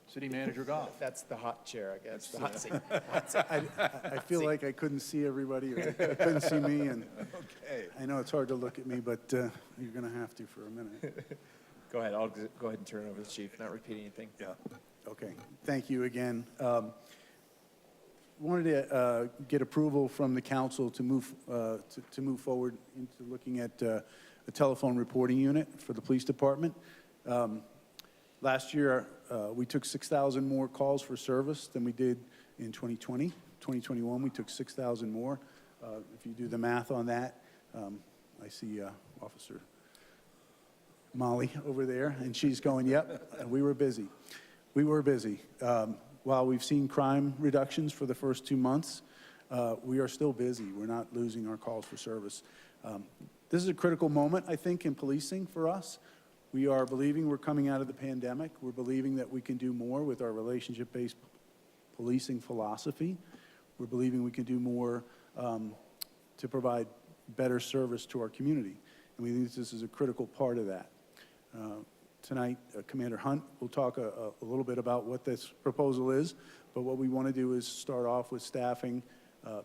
City Manager Goff. That's the hot chair, I guess, the hot seat. I feel like I couldn't see everybody, or they couldn't see me, and Okay. I know it's hard to look at me, but you're going to have to for a minute. Go ahead, I'll go ahead and turn it over to the chief, not repeat anything. Yeah, okay. Thank you again. Wanted to get approval from the council to move forward into looking at a telephone reporting unit for the police department. Last year, we took 6,000 more calls for service than we did in 2020. 2021, we took 6,000 more. If you do the math on that, I see Officer Molly over there, and she's going, yep, we were busy. We were busy. While we've seen crime reductions for the first 2 months, we are still busy. We're not losing our calls for service. This is a critical moment, I think, in policing for us. We are believing we're coming out of the pandemic. We're believing that we can do more with our relationship-based policing philosophy. We're believing we can do more to provide better service to our community. And we think this is a critical part of that. tonight, Commander Hunt will talk a little bit about what this proposal is, but what we want to do is start off with staffing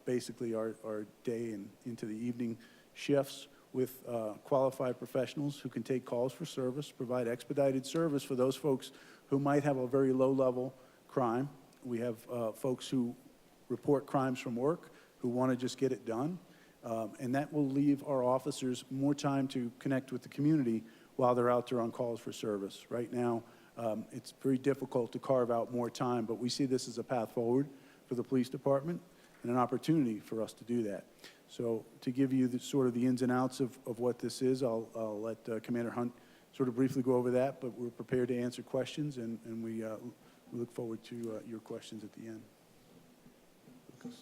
basically our day and into the evening shifts with qualified professionals who can take calls for service, provide expedited service for those folks who might have a very low-level crime. We have folks who report crimes from work who want to just get it done, and that will leave our officers more time to connect with the community while they're out there on calls for service. Right now, it's very difficult to carve out more time, but we see this as a path forward for the police department and an opportunity for us to do that. So to give you the, sort of the ins and outs of what this is, I'll let Commander Hunt sort of briefly go over that, but we're prepared to answer questions, and we look forward to your questions at the end. Lucas.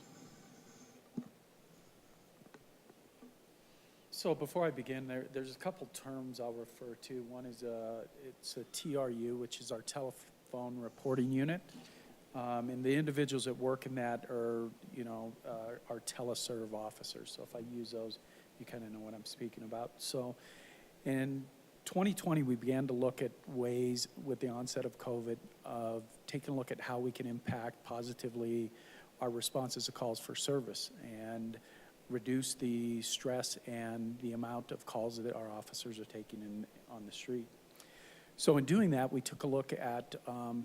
So before I begin, there's a couple terms I'll refer to. One is it's a TRU, which is our telephone reporting unit. And the individuals that work in that are, are teleserve officers. So if I use those, you kind of know what I'm speaking about. So in 2020, we began to look at ways with the onset of COVID of taking a look at how we can impact positively our responses to calls for service and reduce the stress and the amount of calls that our officers are taking on the street. So in doing that, we took a look at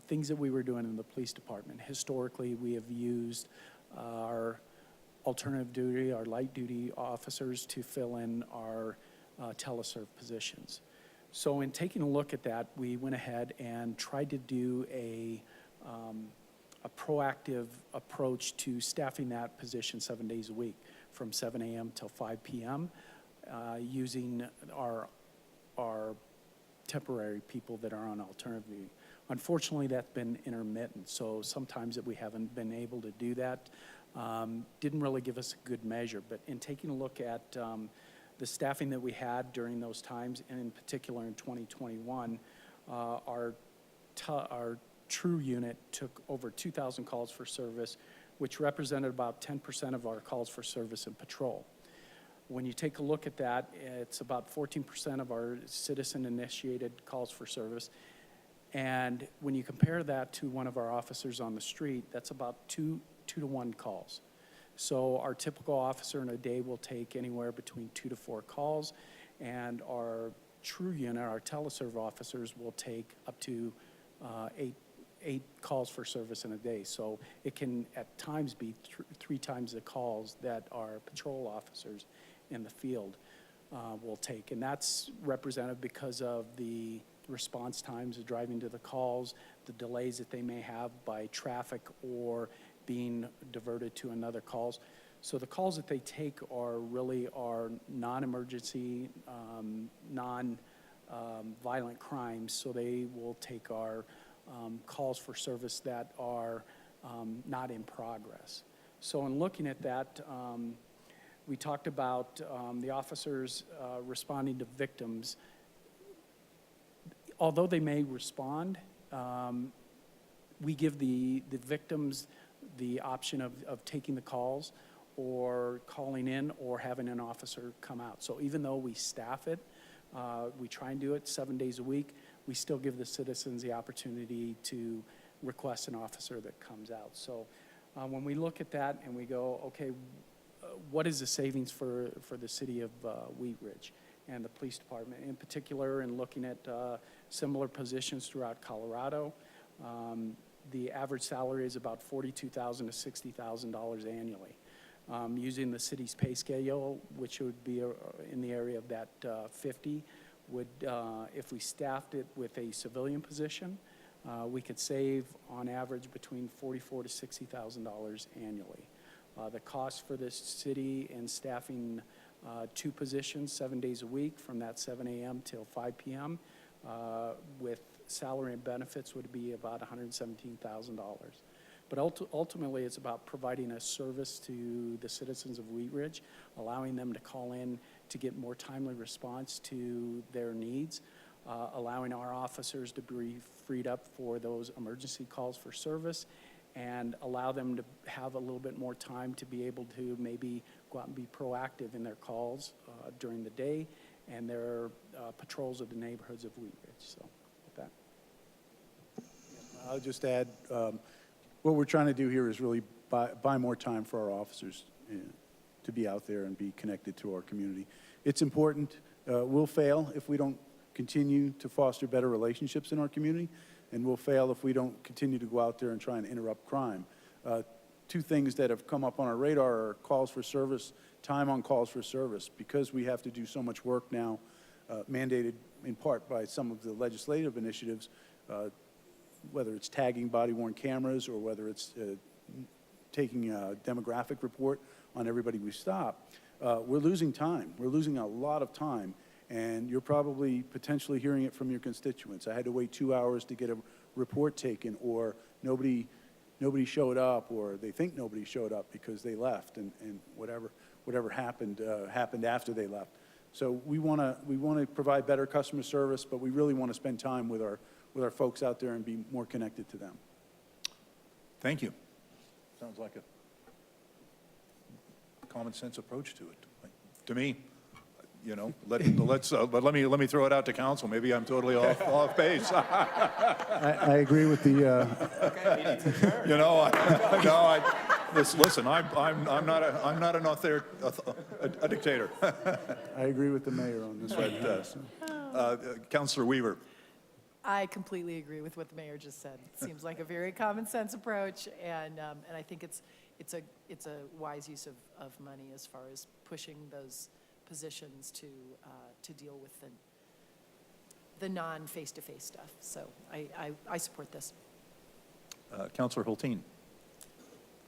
things that we were doing in the police department. Historically, we have used our alternative duty, our light duty officers to fill in our teleserve positions. So in taking a look at that, we went ahead and tried to do a proactive approach to staffing that position 7 days a week from 7 a.m. till 5 p.m. Using our temporary people that are on alternative duty. Unfortunately, that's been intermittent, so sometimes that we haven't been able to do that. Didn't really give us a good measure, but in taking a look at the staffing that we had during those times, and in particular in 2021, our true unit took over 2,000 calls for service, which represented about 10% of our calls for service and patrol. When you take a look at that, it's about 14% of our citizen-initiated calls for service. And when you compare that to one of our officers on the street, that's about two to 1 calls. So our typical officer in a day will take anywhere between 2 to 4 calls, and our true unit, our teleserve officers, will take up to eight calls for service in a day. So it can at times be 3 times the calls that our patrol officers in the field will take. And that's represented because of the response times of driving to the calls, the delays that they may have by traffic or being diverted to another calls. So the calls that they take are really our non-emergency, non-violent crimes. So they will take our calls for service that are not in progress. So in looking at that, we talked about the officers responding to victims. Although they may respond, we give the victims the option of taking the calls or calling in or having an officer come out. So even though we staff it, we try and do it 7 days a week, we still give the citizens the opportunity to request an officer that comes out. So when we look at that and we go, okay, what is the savings for the city of Wheat Ridge and the police department in particular, and looking at similar positions throughout Colorado? The average salary is about $42,000 to $60,000 annually. Using the city's pay scale, which would be in the area of that 50, would if we staffed it with a civilian position, we could save on average between $44,000 to $60,000 annually. The cost for this city in staffing 2 positions 7 days a week from that 7 a.m. till 5 p.m. With salary and benefits would be about $117,000. But ultimately, it's about providing a service to the citizens of Wheat Ridge, allowing them to call in to get more timely response to their needs, allowing our officers to be freed up for those emergency calls for service, and allow them to have a little bit more time to be able to maybe go out and be proactive in their calls during the day and their patrols of the neighborhoods of Wheat Ridge. So I'll just add, what we're trying to do here is really buy more time for our officers to be out there and be connected to our community. It's important. We'll fail if we don't continue to foster better relationships in our community, and we'll fail if we don't continue to go out there and try and interrupt crime. Two things that have come up on our radar are calls for service, time on calls for service. Because we have to do so much work now, mandated in part by some of the legislative initiatives, whether it's tagging body-worn cameras or whether it's taking a demographic report on everybody we stop, we're losing time. We're losing a lot of time, and you're probably potentially hearing it from your constituents. I had to wait 2 hours to get a report taken, or nobody showed up, or they think nobody showed up because they left, and whatever happened happened after they left. So we want to provide better customer service, but we really want to spend time with our folks out there and be more connected to them. Thank you. Sounds like a common sense approach to it. To me, you know, let me throw it out to council. Maybe I'm totally off base. I agree with the. You know, listen. I'm not an author, a dictator. I agree with the mayor on this one. Councilor Weaver. I completely agree with what the mayor just said. It seems like a very common sense approach, and I think it's a wise use of money as far as pushing those positions to deal with the non-face-to-face stuff. So I support this. Councilor Hulteen.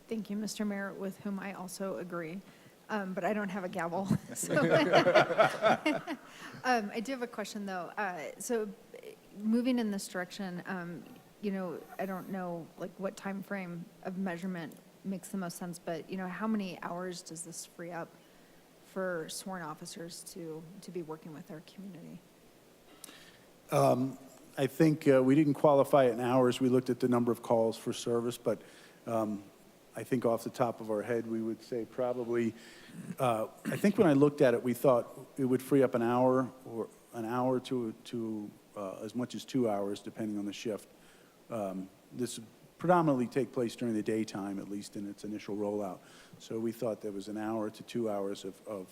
Thank you, Mr. Mayor, with whom I also agree. But I don't have a gavel. So I do have a question, though. So moving in this direction, you know, I don't know like what time frame of measurement makes the most sense, but you know, how many hours does this free up for sworn officers to be working with our community? I think we didn't qualify it in hours. We looked at the number of calls for service, but I think off the top of our head, we would say probably, I think when I looked at it, we thought it would free up an hour to as much as 2 hours, depending on the shift. This predominantly take place during the daytime, at least in its initial rollout. So we thought there was an hour to 2 hours of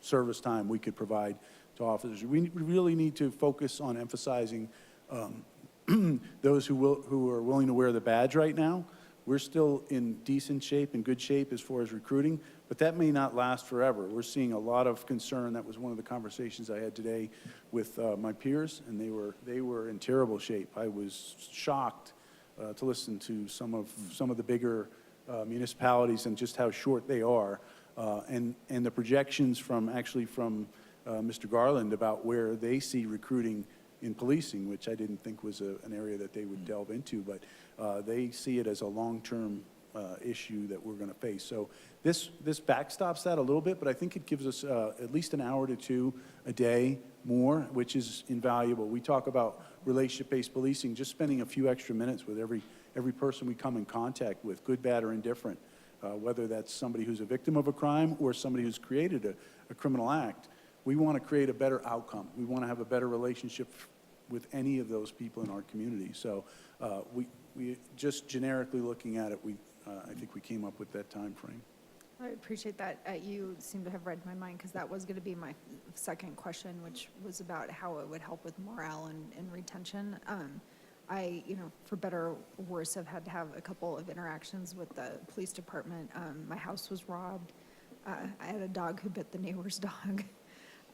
service time we could provide to officers. We really need to focus on emphasizing those who are willing to wear the badge right now. We're still in decent shape, in good shape as far as recruiting, but that may not last forever. We're seeing a lot of concern. That was one of the conversations I had today with my peers, and they were in terrible shape. I was shocked to listen to some of the bigger municipalities and just how short they are, and the projections from Mr. Garland about where they see recruiting in policing, which I didn't think was an area that they would delve into, but they see it as a long-term issue that we're going to face. So this backstops that a little bit, but I think it gives us at least an hour to two a day more, which is invaluable. We talk about relationship-based policing, just spending a few extra minutes with every person we come in contact with, good, bad, or indifferent, whether that's somebody who's a victim of a crime or somebody who's created a criminal act. We want to create a better outcome. We want to have a better relationship with any of those people in our community. So we just generically looking at it, I think we came up with that time frame. I appreciate that. You seem to have read my mind, because that was going to be my second question, which was about how it would help with morale and retention. I, you know, for better or worse, have had to have a couple of interactions with the police department. My house was robbed. I had a dog who bit the neighbor's dog.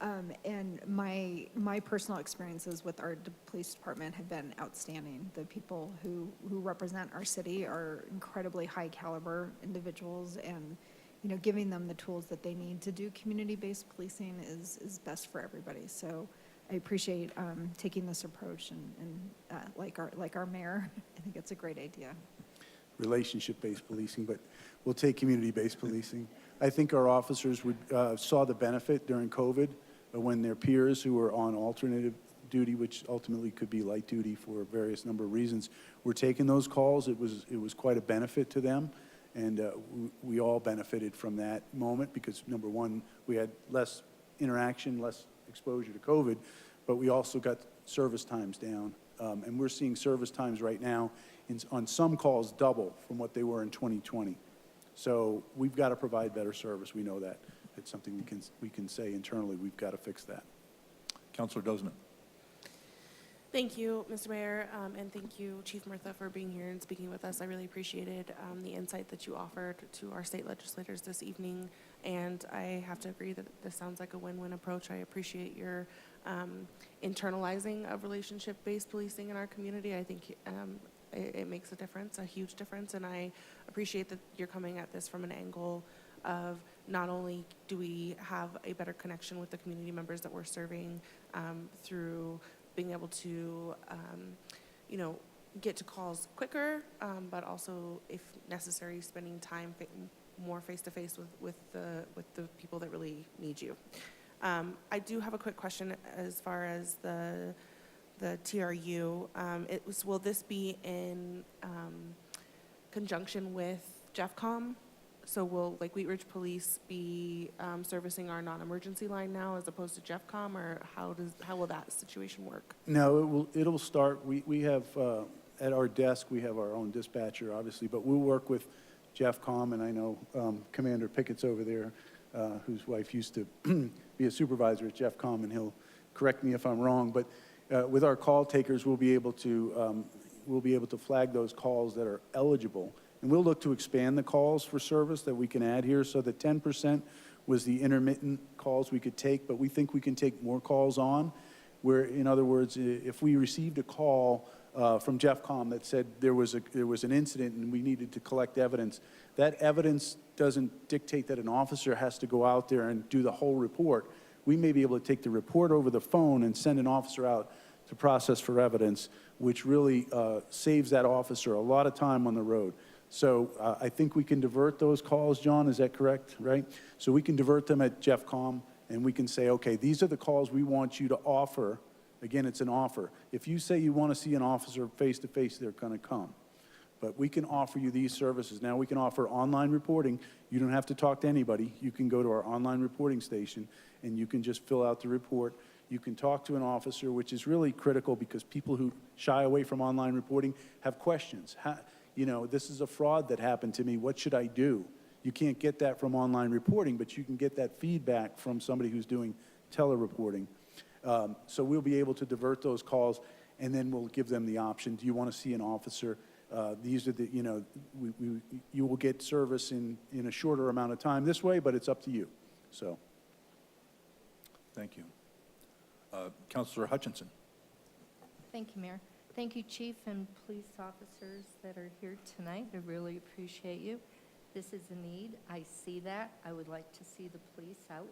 And my personal experiences with our police department have been outstanding. The people who represent our city are incredibly high caliber individuals, and you know, giving them the tools that they need to do community-based policing is best for everybody. So I appreciate taking this approach, and like our mayor, I think it's a great idea. Relationship-based policing, but we'll take community-based policing. I think our officers saw the benefit during COVID when their peers who were on alternative duty, which ultimately could be light duty for various number of reasons, were taking those calls. It was quite a benefit to them, and we all benefited from that moment because, number one, we had less interaction, less exposure to COVID, but we also got service times down And we're seeing service times right now on some calls double from what they were in 2020. So we've got to provide better service. We know that. It's something we can say internally. We've got to fix that. Councilor Dozman. Thank you, Mr. Mayor, and thank you, Chief Murtha, for being here and speaking with us. I really appreciated the insight that you offered to our state legislators this evening, and I have to agree that this sounds like a win-win approach. I appreciate your internalizing of relationship-based policing in our community. I think it makes a difference, a huge difference, and I appreciate that you're coming at this from an angle of not only do we have a better connection with the community members that we're serving through being able to, get to calls quicker, but also, if necessary, spending time more face-to-face with the people that really need you. I do have a quick question as far as the TRU. Will this be in conjunction with JEFCOM? So will Wheat Ridge Police be servicing our non-emergency line now as opposed to JEFCOM, or how will that situation work? No, it'll start. We have at our desk we have our own dispatcher, obviously, but we'll work with JEFCOM, and I know Commander Pickett's over there, whose wife used to be a supervisor at JEFCOM, and he'll correct me if I'm wrong. But with our call takers, we'll be able to flag those calls that are eligible. And we'll look to expand the calls for service that we can add here. So the 10% was the intermittent calls we could take, but we think we can take more calls on. Where, in other words, if we received a call from JEFCOM that said there was an incident and we needed to collect evidence, that evidence doesn't dictate that an officer has to go out there and do the whole report. We may be able to take the report over the phone and send an officer out to process for evidence, which really saves that officer a lot of time on the road. So I think we can divert those calls, John, is that correct, right? So we can divert them at JEFCOM, and we can say, okay, these are the calls we want you to offer. Again, it's an offer. If you say you want to see an officer face-to-face, they're going to come. But we can offer you these services. Now we can offer online reporting. You don't have to talk to anybody. You can go to our online reporting station, and you can just fill out the report. You can talk to an officer, which is really critical because people who shy away from online reporting have questions. This is a fraud that happened to me. What should I do? You can't get that from online reporting, but you can get that feedback from somebody who's doing telereporting. So we'll be able to divert those calls, and then we'll give them the option. Do you want to see an officer? These are the, you will get service in a shorter amount of time this way, but it's up to you. So. Thank you. Councilor Hutchinson. Thank you, Mayor. Thank you, Chief and police officers that are here tonight. I really appreciate you. This is a need. I see that. I would like to see the police out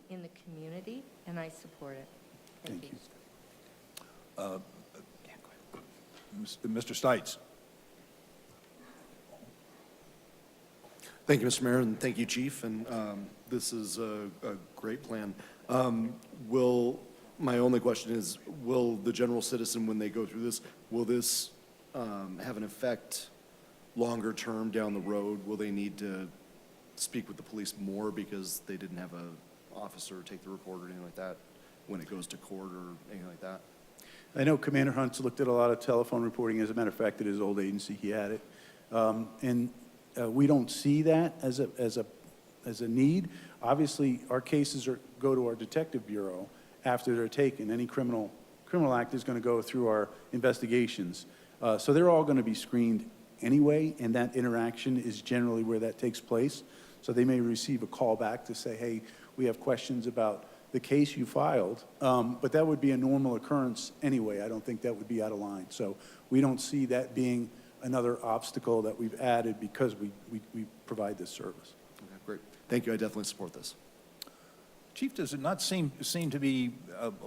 in the community, and I support it. Thank you. Mr. Stites. Thank you, Mr. Mayor, and thank you, Chief. And this is a great plan. My only question is, will the general citizen, when they go through this, will this have an effect longer term down the road? Will they need to speak with the police more because they didn't have an officer take the report or anything like that when it goes to court or anything like that? I know Commander Hunt's looked at a lot of telephone reporting. As a matter of fact, at his old agency, he had it. We don't see that as a need. Obviously, our cases go to our detective bureau after they're taken. Any criminal act is going to go through our investigations. So they're all going to be screened anyway, and that interaction is generally where that takes place. So they may receive a call back to say, hey, we have questions about the case you filed, but that would be a normal occurrence anyway. I don't think that would be out of line. So we don't see that being another obstacle that we've added because we provide this service. Okay, great. Thank you. I definitely support this. Chief, does it not seem to be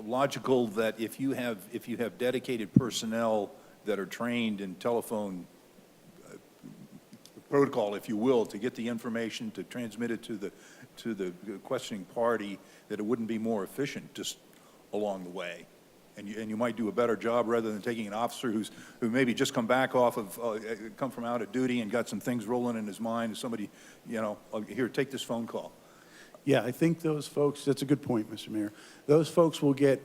logical that if you have dedicated personnel that are trained in telephone protocol, if you will, to get the information, to transmit it to the questioning party, that it wouldn't be more efficient just along the way? And you might do a better job rather than taking an officer who maybe just come from out of duty and got some things rolling in his mind, and somebody, here, take this phone call. Yeah, I think those folks, that's a good point, Mr. Mayor. Those folks will get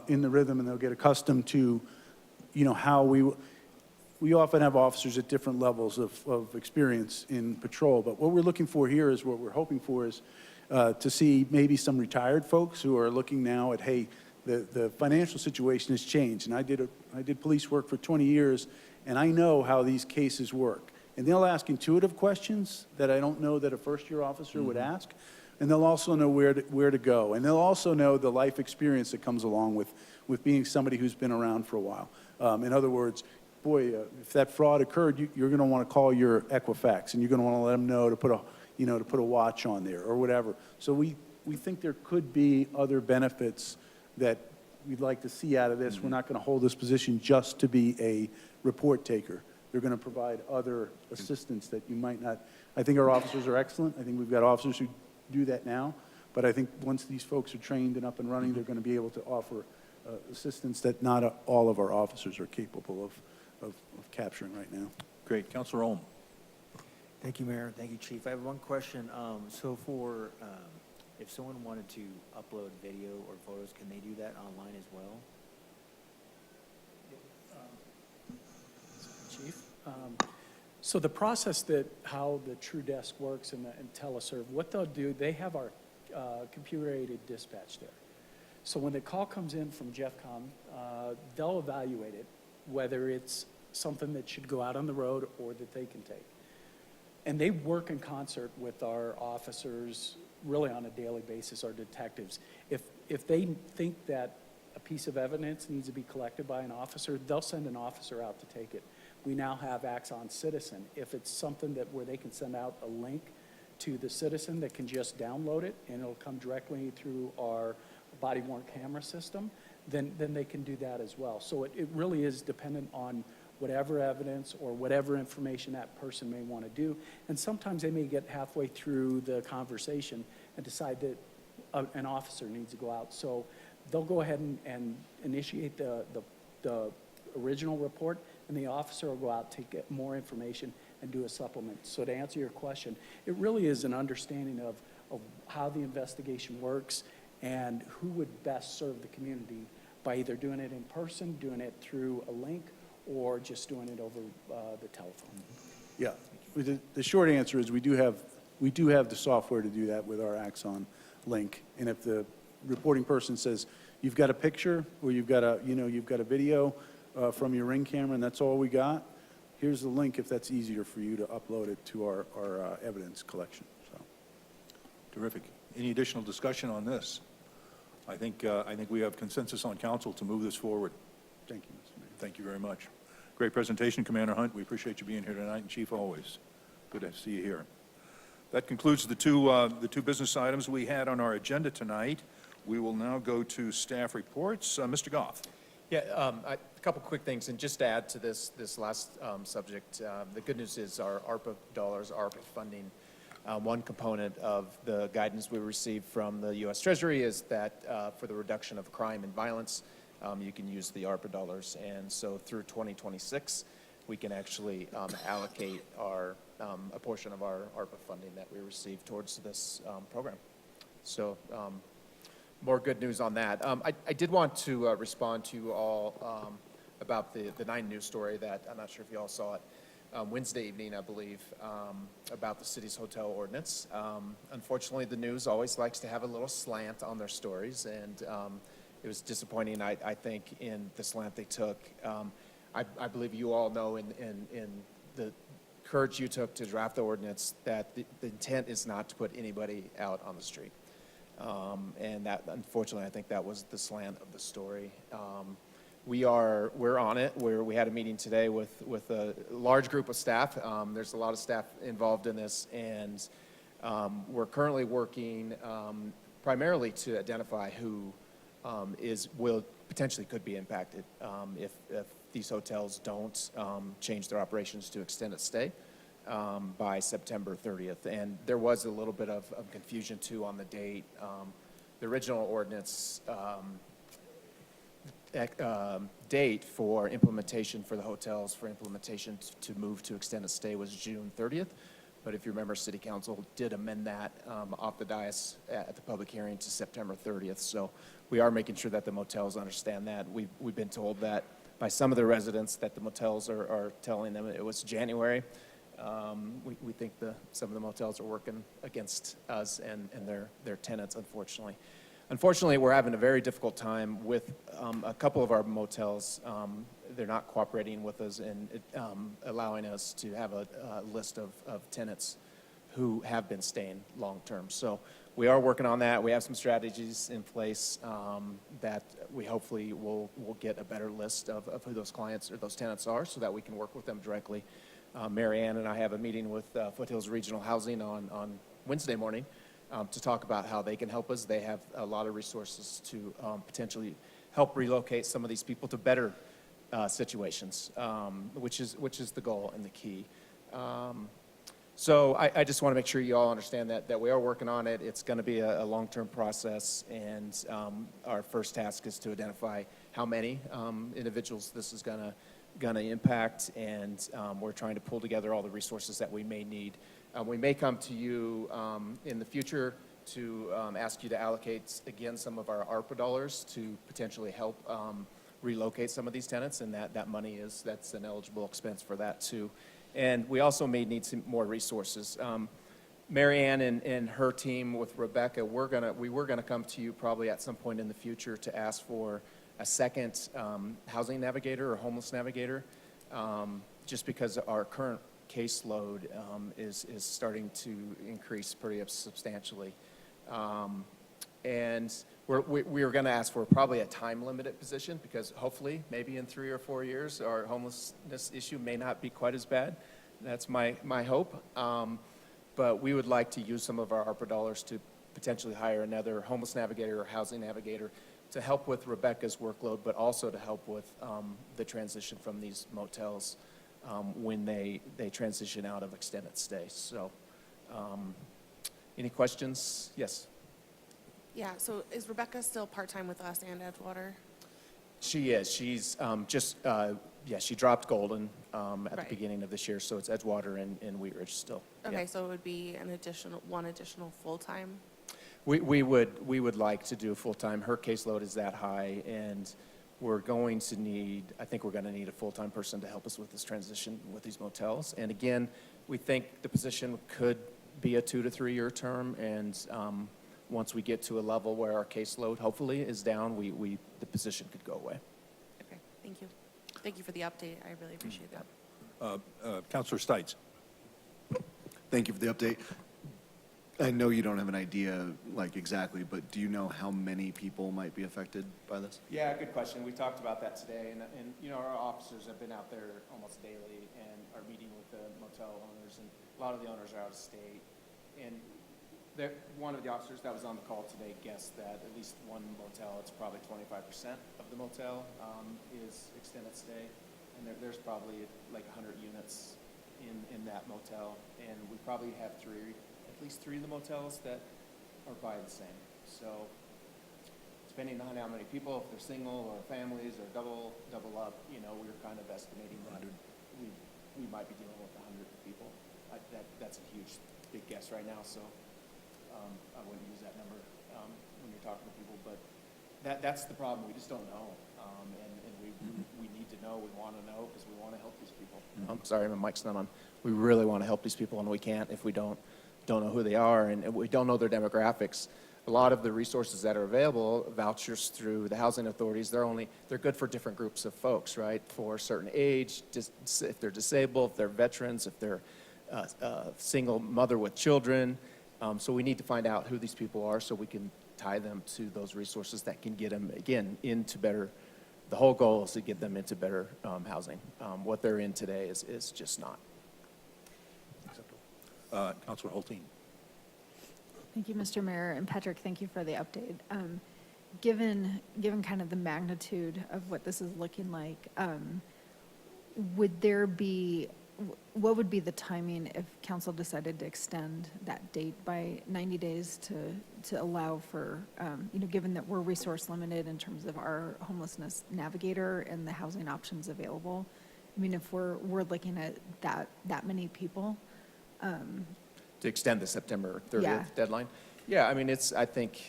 in the rhythm, and they'll get accustomed to how we often have officers at different levels of experience in patrol, but what we're looking for here is, what we're hoping for is to see maybe some retired folks who are looking now at, hey, the financial situation has changed, and I did police work for 20 years, and I know how these cases work. And they'll ask intuitive questions that I don't know that a first-year officer would ask, and they'll also know where to go, and they'll also know the life experience that comes along with being somebody who's been around for a while. In other words, boy, if that fraud occurred, you're going to want to call your Equifax, and you're going to want to let them know to put a watch on there or whatever. So we think there could be other benefits that we'd like to see out of this. We're not going to hold this position just to be a report taker. They're going to provide other assistance that you might not. I think our officers are excellent. I think we've got officers who do that now. But I think once these folks are trained and up and running, they're going to be able to offer assistance that not all of our officers are capable of capturing right now. Great. Councilor Ohm. Thank you, Mayor. Thank you, Chief. I have one question. So for, if someone wanted to upload video or photos, can they do that online as well? Chief? So the process how the True Desk works and teleserve, what they'll do, they have our computer-aided dispatch there. So when the call comes in from JEFCOM, they'll evaluate it, whether it's something that should go out on the road or that they can take. And they work in concert with our officers really on a daily basis, our detectives. If they think that a piece of evidence needs to be collected by an officer, they'll send an officer out to take it. We now have Axon Citizen. If it's something where they can send out a link to the citizen that can just download it and it'll come directly through our body-worn camera system, then they can do that as well. So it really is dependent on whatever evidence or whatever information that person may want to do. And sometimes they may get halfway through the conversation and decide that an officer needs to go out. So they'll go ahead and initiate the original report, and the officer will go out, take more information, and do a supplement. So to answer your question, it really is an understanding of how the investigation works and who would best serve the community by either doing it in person, doing it through a link, or just doing it over the telephone. Yeah, the short answer is we do have the software to do that with our Axon link. And if the reporting person says you've got a picture or you've got a video from your Ring camera and that's all we got, here's the link if that's easier for you to upload it to our evidence collection. So. Terrific. Any additional discussion on this? I think we have consensus on council to move this forward. Thank you, Mr. Mayor. Thank you very much. Great presentation, Commander Hunt. We appreciate you being here tonight, and Chief, always. Good to see you here. That concludes the two business items we had on our agenda tonight. We will now go to staff reports. Mr. Goff. Yeah, a couple quick things, and just to add to this last subject, the good news is our ARPA dollars, ARPA funding, one component of the guidance we received from the U.S. Treasury is that for the reduction of crime and violence, you can use the ARPA dollars. And so through 2026, we can actually allocate a portion of our ARPA funding that we receive towards this program. So more good news on that. I did want to respond to you all about the 9 News story that I'm not sure if you all saw it. Wednesday evening, I believe, about the city's hotel ordinance. Unfortunately, the news always likes to have a little slant on their stories, and it was disappointing, I think, in the slant they took. I believe you all know in the courage you took to draft the ordinance that the intent is not to put anybody out on the street. And that, unfortunately, I think that was the slant of the story. We're on it. We had a meeting today with a large group of staff. There's a lot of staff involved in this, and we're currently working primarily to identify who potentially could be impacted if these hotels don't change their operations to extended stay by September 30th. And there was a little bit of confusion too on the date. The original ordinance date for implementation for the hotels for implementation to move to extended stay was June 30th. But if you remember, City Council did amend that off the dais at the public hearing to September 30th. So we are making sure that the motels understand that. We've been told that by some of the residents that the motels are telling them it was January. We think some of the motels are working against us and their tenants, unfortunately. Unfortunately, we're having a very difficult time with a couple of our motels. They're not cooperating with us and allowing us to have a list of tenants who have been staying long-term. So we are working on that. We have some strategies in place that we hopefully will get a better list of who those clients or those tenants are so that we can work with them directly. Mary Ann and I have a meeting with Foothills Regional Housing on Wednesday morning to talk about how they can help us. They have a lot of resources to potentially help relocate some of these people to better situations, which is the goal and the key. So I just want to make sure you all understand that we are working on it. It's going to be a long-term process, and our first task is to identify how many individuals this is going to impact, and we're trying to pull together all the resources that we may need. We may come to you in the future to ask you to allocate, again, some of our ARPA dollars to potentially help relocate some of these tenants, and that money that's an eligible expense for that too. And we also may need some more resources. Mary Ann and her team with Rebecca, we were gonna come to you probably at some point in the future to ask for a second housing navigator or homeless navigator, just because our current caseload is starting to increase pretty substantially. And we were going to ask for probably a time-limited position because hopefully, maybe in 3 or 4 years, our homelessness issue may not be quite as bad. That's my hope. But we would like to use some of our ARPA dollars to potentially hire another homeless navigator or housing navigator to help with Rebecca's workload, but also to help with the transition from these motels when they transition out of extended stay. So any questions? Yes. Yeah, so is Rebecca still part-time with us and Edgewater? She is. She's she dropped Golden at the beginning of this year, so it's Edgewater and Wheat Ridge still. Okay, Yeah. so it would be one additional full-time? We would like to do full-time. Her caseload is that high, and I think we're going to need a full-time person to help us with this transition with these motels. And again, we think the position could be a 2 to 3 year term, and once we get to a level where our caseload hopefully is down, the position could go away. Okay, thank you. Thank you for the update. I really appreciate that. Councilor Stites. Thank you for the update. I know you don't have an idea, like, exactly, but do you know how many people might be affected by this? Yeah, good question. We talked about that today, and you know, our officers have been out there almost daily and are meeting with the motel owners, and a lot of the owners are out of state. And one of the officers that was on the call today guessed that at least one motel, it's probably 25% of the motel is extended stay, and there's probably like 100 units in that motel, and we probably have at least three of the motels that are probably the same. So depending on how many people, if they're single or families or double up, you know, we're kind of estimating that we might be dealing with 100 people. That's a huge, big guess right now, so I wouldn't use that number when you're talking to people, but that's the problem. We just don't know, and we need to know. We want to know because we want to help these people. I'm sorry, my mic's not on. We really want to help these people, and we can't if we don't know who they are, and we don't know their demographics. A lot of the resources that are available, vouchers through the housing authorities, they're good for different groups of folks, right? For a certain age, just if they're disabled, if they're veterans, if they're a single mother with children. So we need to find out who these people are so we can tie them to those resources that can get them, again, into better. The whole goal is to get them into better housing. What they're in today is just not. Councilor Holteen. Thank you, Mr. Mayor, and Patrick, thank you for the update. Given kind of the magnitude of what this is looking like, what would be the timing if council decided to extend that date by 90 days to allow for, given that we're resource limited in terms of our homelessness navigator and the housing options available? I mean, if we're looking at that many people. To extend the September 30th Yeah. deadline? Yeah, I mean, I think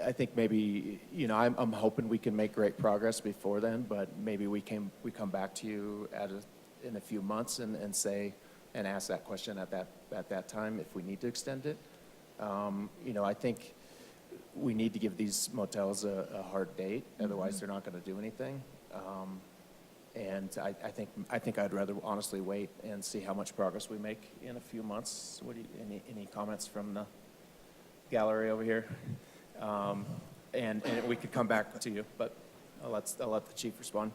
I think maybe, you know, I'm hoping we can make great progress before then, but maybe we come back to you in a few months and say, and ask that question at that time if we need to extend it. You know, I think we need to give these motels a hard date, otherwise they're not going to do anything. And I think I'd rather honestly wait and see how much progress we make in a few months. What do you, any comments from the gallery over here? And we could come back to you, but I'll let the chief respond.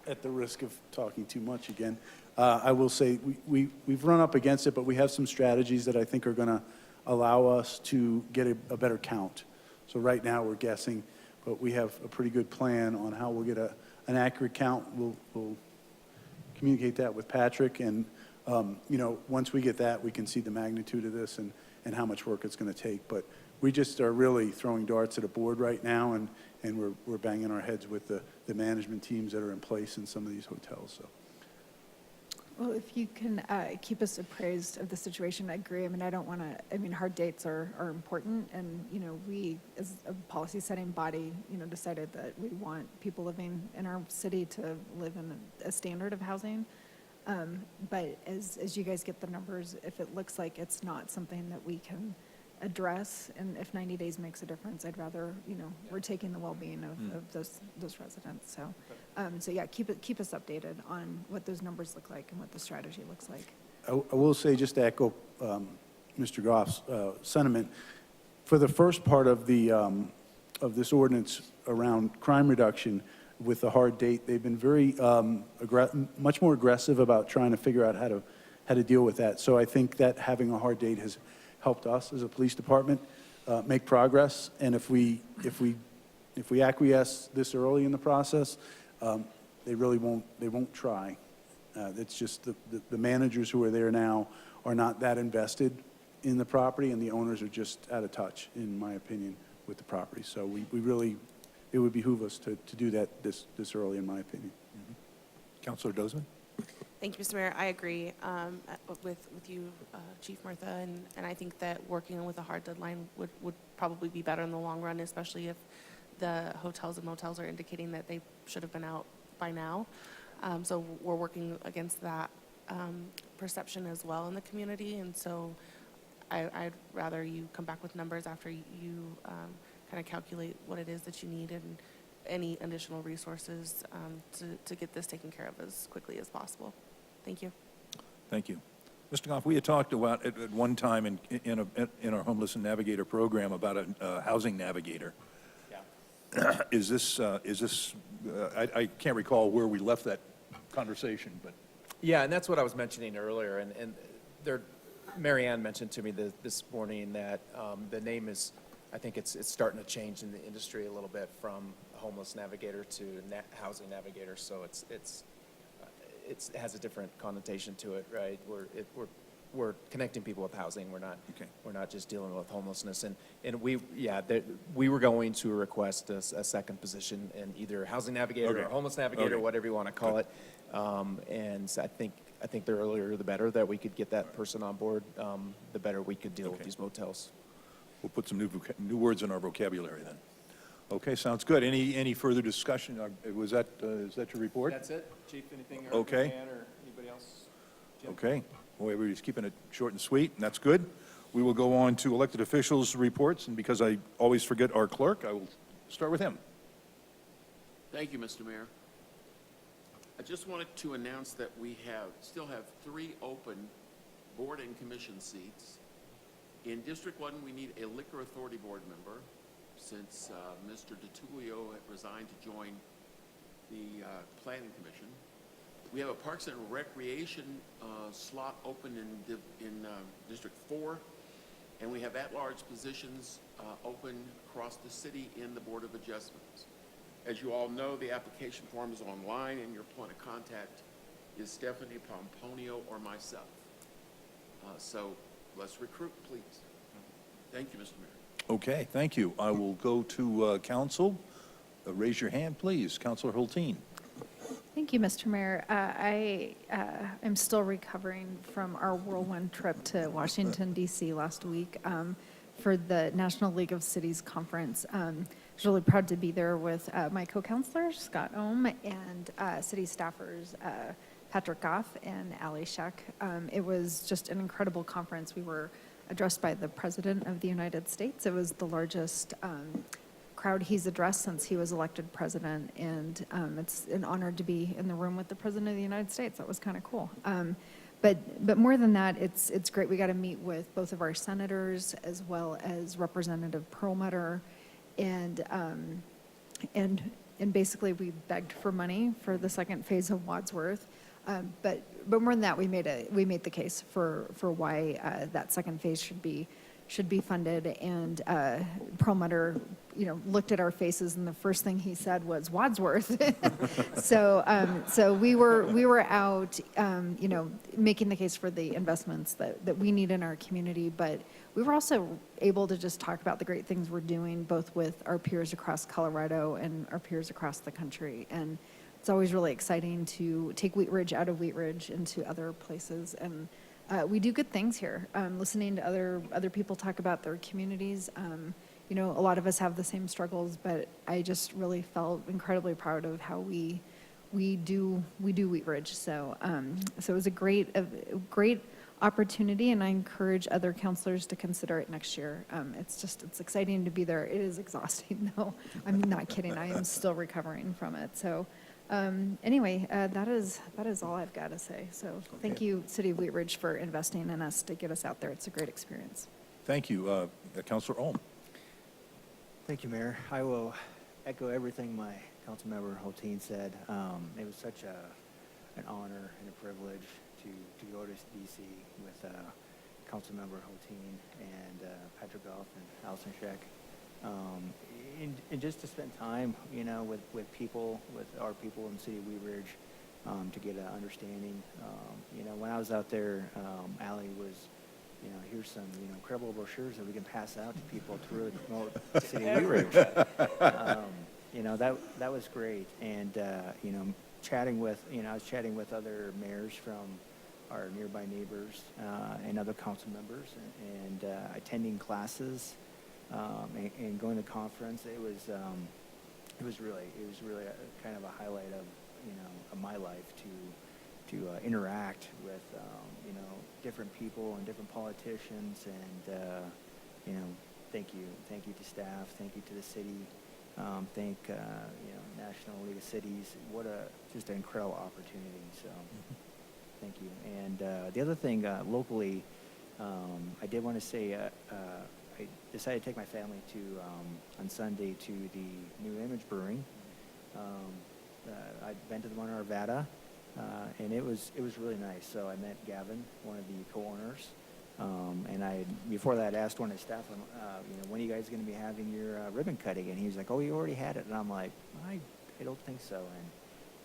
At the risk of talking too much again, I will say we've run up against it, but we have some strategies that I think are going to allow us to get a better count. So right now we're guessing, but we have a pretty good plan on how we'll get an accurate count. We'll communicate that with Patrick, and you know, once we get that, we can see the magnitude of this and how much work it's going to take. But we just are really throwing darts at a board right now, and we're banging our heads with the management teams that are in place in some of these hotels. So. Well, if you can keep us appraised of the situation, I agree. I mean, I don't want to, I mean, hard dates are important. And, you know, we, as a policy setting body, you know, decided that we want people living in our city to live in a standard of housing. But as you guys get the numbers, if it looks like it's not something that we can address, and if 90 days makes a difference, I'd rather, you know, we're taking the well-being of those residents. So, so yeah, keep us updated on what those numbers look like and what the strategy looks like. I will say, just to echo Mr. Goff's sentiment, for the first part of the of this ordinance around crime reduction with the hard date, they've been very much more aggressive about trying to figure out how to deal with that. So I think that having a hard date has helped us as a police department make progress. And if we acquiesce this early in the process, they won't try. It's just the managers who are there now are not that invested in the property, and the owners are just out of touch, in my opinion, with the property. So we really, it would behoove us to do that this early, in my opinion. Councilor Dozeman? Thank you, Mr. Mayor. I agree with you, Chief Murtha, and I think that working with a hard deadline would probably be better in the long run, especially if the hotels and motels are indicating that they should have been out by now. So we're working against that perception as well in the community, and so I'd rather you come back with numbers after you kind of calculate what it is that you need and any additional resources to get this taken care of as quickly as possible. Thank you. Thank you. Mr. Goff, we had talked about at one time in our Homeless and Navigator program about a housing navigator. Yeah. Is this I can't recall where we left that conversation, but. Yeah, and that's what I was mentioning earlier, and there, Mary Ann mentioned to me this morning that the name is, I think it's starting to change in the industry a little bit from Homeless Navigator to Housing Navigator, so it has a different connotation to it, right? We're connecting people with housing. We're not just dealing with homelessness. And we were going to request a second position in either Housing Navigator or Homeless Navigator, whatever you want to call it. And I think the earlier the better that we could get that person on board, the better we could deal with these motels. We'll put some new words in our vocabulary then. Okay, sounds good. Any further discussion? Is that your report? That's it, Chief. Anything? Okay. Or anybody else? Jim? Okay. Well, everybody's keeping it short and sweet, and that's good. We will go on to elected officials' reports, and because I always forget our clerk, I will start with him. Thank you, Mr. Mayor. I just wanted to announce that we still have 3 open board and commission seats. In District 1, we need a Liquor Authority board member, since Mr. DiTullio had resigned to join the Planning Commission. We have a Parks and Recreation slot open in District 4, and we have at-large positions open across the city in the Board of Adjustments. As you all know, the application form is online, and your point of contact is Stephanie Pomponio or myself. So let's recruit, please. Thank you, Mr. Mayor. Okay, thank you. I will go to council. Raise your hand, please. Councilor Hulteen. Thank you, Mr. Mayor. I am still recovering from our whirlwind trip to Washington, D.C. last week. for the National League of Cities Conference. I was really proud to be there with my co-counselor, Scott Ohm, and city staffers, Patrick Goff and Ali Sheck. It was just an incredible conference. We were addressed by the President of the United States. It was the largest crowd he's addressed since he was elected president, and it's an honor to be in the room with the President of the United States. That was kind of cool. But more than that, it's great. We got to meet with both of our senators as well as Representative Perlmutter, and basically we begged for money for the second phase of Wadsworth. But more than that, we made the case for why that second phase should be funded. And Perlmutter, looked at our faces, and the first thing he said was Wadsworth. So we were out, making the case for the investments that we need in our community. But we were also able to just talk about the great things we're doing, both with our peers across Colorado and our peers across the country. And it's always really exciting to take Wheat Ridge out of Wheat Ridge into other places. And we do good things here. Listening to other people talk about their communities, a lot of us have the same struggles, but I just really felt incredibly proud of how we do Wheat Ridge. So it was a great opportunity, and I encourage other counselors to consider it next year. It's exciting to be there. It is exhausting, though. I'm not kidding. I am still recovering from it. So. Anyway, that is all I've got to say. So thank you, City of Wheat Ridge, for investing in us to get us out there. It's a great experience. Thank you. Councilor Ohm. Thank you, Mayor. I will echo everything my council member Holteen said. It was such an honor and a privilege to go to DC with council member Holteen and Patrick Goff and Allison Sheck. And just to spend time, with people, with our people in the city of Wheat Ridge, to get an understanding. When I was out there, Allie was, here's some, incredible brochures that we can pass out to people to really promote the city of Wheat Ridge. That was great. And, I was chatting with other mayors from our nearby neighbors and other council members, and attending classes. And going to the conference, it was really a kind of a highlight of my life to interact with different people and different politicians, and thank you to staff, thank you to the city, thank National League of Cities. What just an incredible opportunity. So thank you. And the other thing locally, I did want to say. I decided to take my family on Sunday to the New Image Brewing. I've been to the one in Arvada, and it was really nice. So I met Gavin, one of the co-owners, and before that asked one of the staff, when are you guys going to be having your ribbon cutting? And he was like, "Oh, you already had it." And I'm like, I don't think so.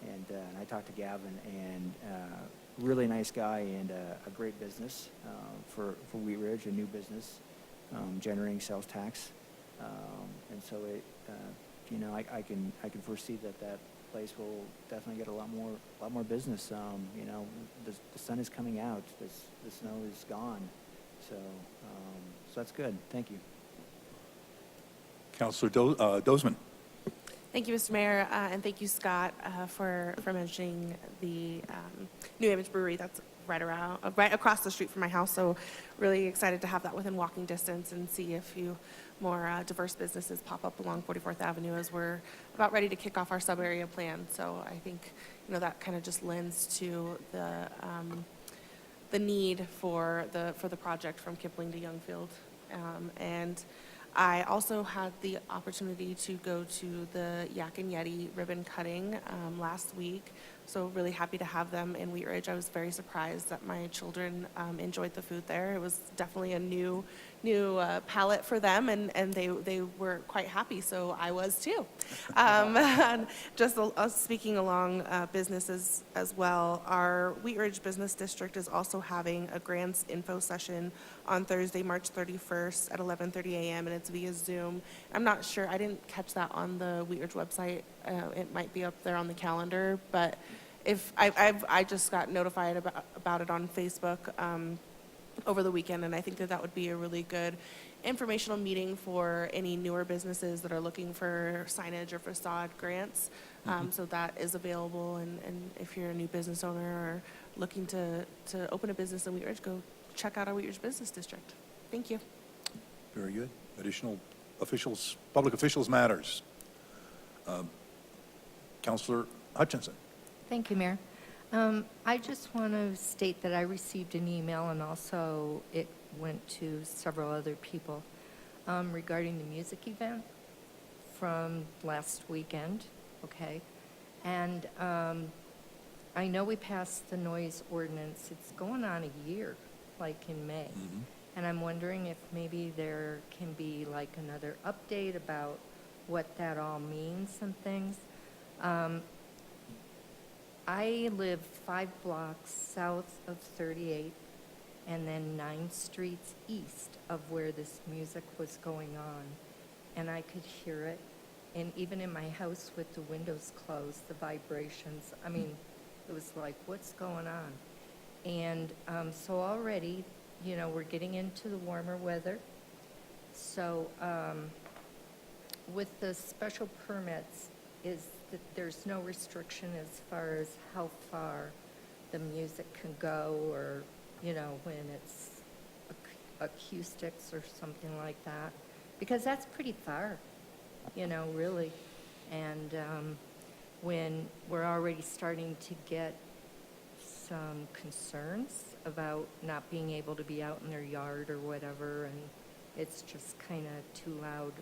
And I talked to Gavin, and really nice guy, and a great business for Wheat Ridge, a new business. Generating sales tax, and so I can foresee that place will definitely get a lot more business. The sun is coming out, the snow is gone, so that's good. Thank you. Councilor Dozeman. Thank you, Mr. Mayor, and thank you, Scott, for mentioning the New Image Brewery. That's right across the street from my house. So really excited to have that within walking distance and see a few more diverse businesses pop up along 44th Avenue as we're about ready to kick off our sub-area plan. So I think, that kind of just lends to the need for the project from Kipling to Youngfield. And I also had the opportunity to go to the Yak and Yeti ribbon cutting last week. So really happy to have them in Wheat Ridge. I was very surprised that my children enjoyed the food there. It was definitely a new palate for them, and they were quite happy, so I was too. And just speaking along businesses as well, our Wheat Ridge Business District is also having a grants info session on Thursday, March 31st at 11:30 a.m., and it's via Zoom. I'm not sure, I didn't catch that on the Wheat Ridge website. It might be up there on the calendar, but if I just got notified about it on Facebook. over the weekend, and I think that that would be a really good informational meeting for any newer businesses that are looking for signage or facade grants. So that is available, and if you're a new business owner or looking to open a business in Wheat Ridge, go check out our Wheat Ridge Business District. Thank you. Very good. Additional officials, public officials matters. Councilor Hutchinson. Thank you, Mayor. I just want to state that I received an email, and also it went to several other people regarding the music event from last weekend, okay? And I know we passed the noise ordinance. It's going on a year, like in May. And I'm wondering if maybe there can be like another update about what that all means and things. I live 5 blocks south of 38th and then 9 streets east of where this music was going on. And I could hear it. And even in my house with the windows closed, the vibrations, I mean, it was like, what's going on? And so already, you know, we're getting into the warmer weather. So with the special permits, is that there's no restriction as far as how far the music can go, or, you know, when it's acoustics or something like that? Because that's pretty far, you know, really. And when we're already starting to get some concerns about not being able to be out in their yard or whatever, and it's just kind of too loud.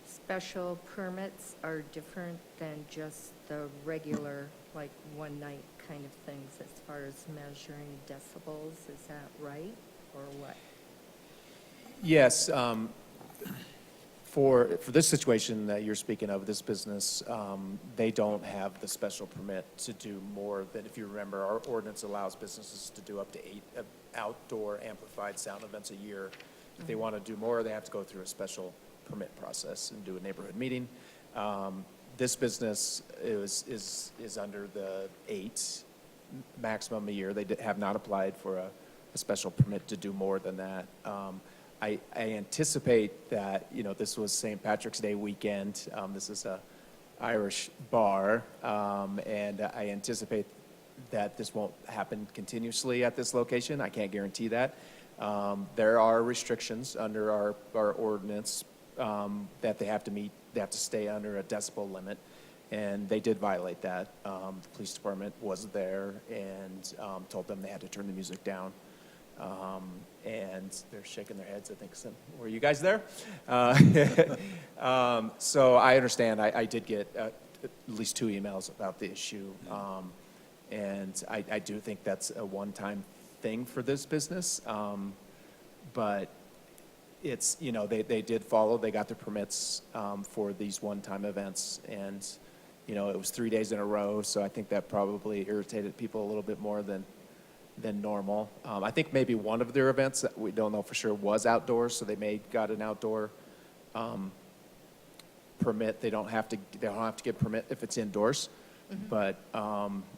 Special permits are different than just the regular, like, one-night kind of things as far as measuring decibels. Is that right, or what? Yes, for this situation that you're speaking of, this business, they don't have the special permit to do more than, if you remember, our ordinance allows businesses to do up to 8 outdoor amplified sound events a year. If they want to do more, they have to go through a special permit process and do a neighborhood meeting. This business is under the 8 maximum a year. They have not applied for a special permit to do more than that. I anticipate that, you know, this was St. Patrick's Day weekend. This is a Irish bar, and I anticipate that this won't happen continuously at this location. I can't guarantee that. There are restrictions under our ordinance that they have to meet. They have to stay under a decibel limit, and they did violate that. The police department was there and told them they had to turn the music down. And they're shaking their heads, I think. Were you guys there? So I understand. I did get at least 2 emails about the issue. And I do think that's a one-time thing for this business. But it's, you know, they did follow. They got their permits for these one-time events. And, you know, it was 3 days in a row. So I think that probably irritated people a little bit more than normal. I think maybe one of their events that we don't know for sure was outdoors, so they got an outdoor permit. They don't have to get permit if it's indoors, but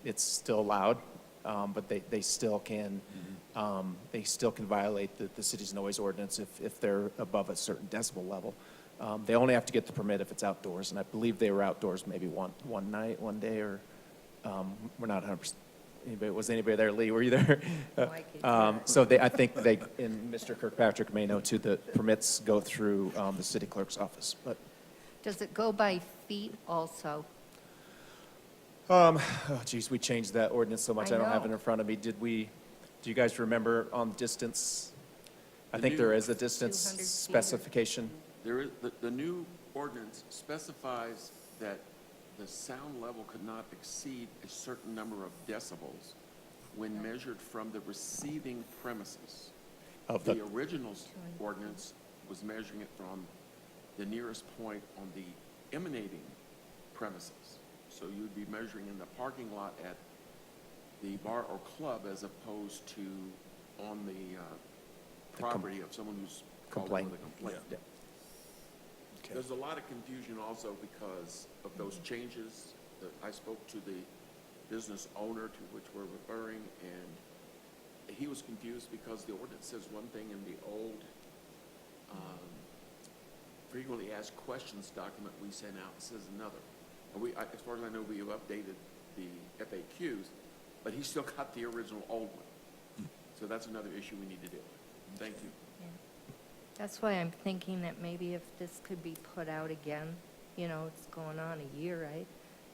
it's still allowed. But they still can violate the city's noise ordinance if they're above a certain decibel level. They only have to get the permit if it's outdoors, and I believe they were outdoors maybe one night, one day, or we're not 100%. Was anybody there? Lee, were you there? So I think and Mr. Kirkpatrick may know too, the permits go through the city clerk's office. But Does it go by feet also? oh geez, we changed that ordinance so much. I don't have it know. in front of me. Do you guys remember on distance? I think new- there is a distance 200 feet. specification. There is, the new ordinance specifies that the sound level could not exceed a certain number of decibels when measured from the receiving premises. Of The original ordinance was measuring it from the nearest point on the emanating premises. So you'd be measuring in the parking lot at the bar or club as opposed to on the property of someone who's called in with a complaint. Yeah. There's a lot of confusion also because of those changes. I spoke to the business owner to which we're referring, and he was confused because the ordinance says one thing in the old frequently asked questions document we sent out says another. And as far as I know, we have updated the FAQs, but he still got the original old one. So that's another issue we need to deal with. Thank you. Yeah. That's why I'm thinking that maybe if this could be put out again, it's going on a year, right?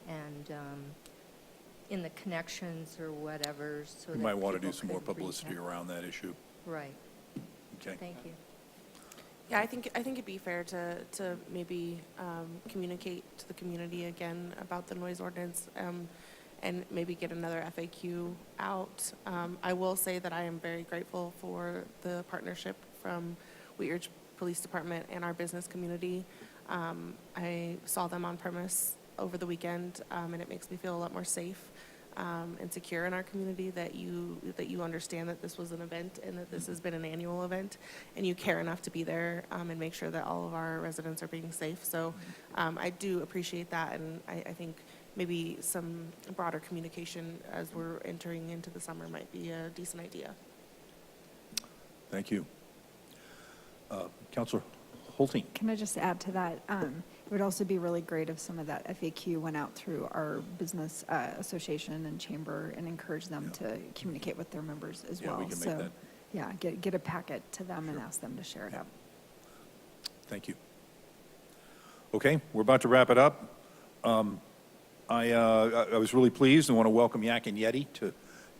And in the connections or whatever, so that We might want to do people some more could read publicity that. around that issue. Right. Okay. Thank you. Yeah, I think it'd be fair to maybe communicate to the community again about the noise ordinance, and maybe get another FAQ out. I will say that I am very grateful for the partnership from Wheat Ridge Police Department and our business community. I saw them on premise over the weekend, and it makes me feel a lot more safe and secure in our community that you understand that this was an event and that this has been an annual event, and you care enough to be there and make sure that all of our residents are being safe. So I do appreciate that, and I think maybe some broader communication as we're entering into the summer might be a decent idea. Thank you. Councilor Holting. Can I just add to that? It would also be really great if some of that FAQ went out through our business association and chamber and encourage them to communicate with their members as well. Yeah, we can make that. Yeah, get a packet to them and ask them to share it out. Thank you. Okay, we're about to wrap it up. I was really pleased and want to welcome Yak and Yeti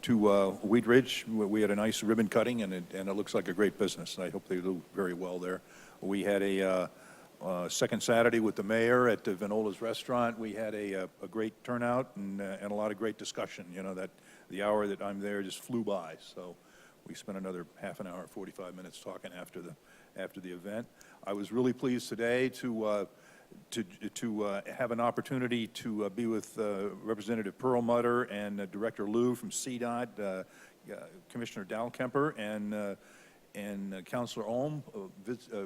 to Wheat Ridge. We had a nice ribbon cutting, and it looks like a great business. I hope they do very well there. We had a second Saturday with the mayor at Vinola's restaurant. We had a great turnout and a lot of great discussion. That the hour that I'm there just flew by. So we spent another half an hour, 45 minutes talking after the event. I was really pleased today to have an opportunity to be with Representative Perlmutter and Director Liu from CDOT, Commissioner Dalkemper, and Councilor Ohm.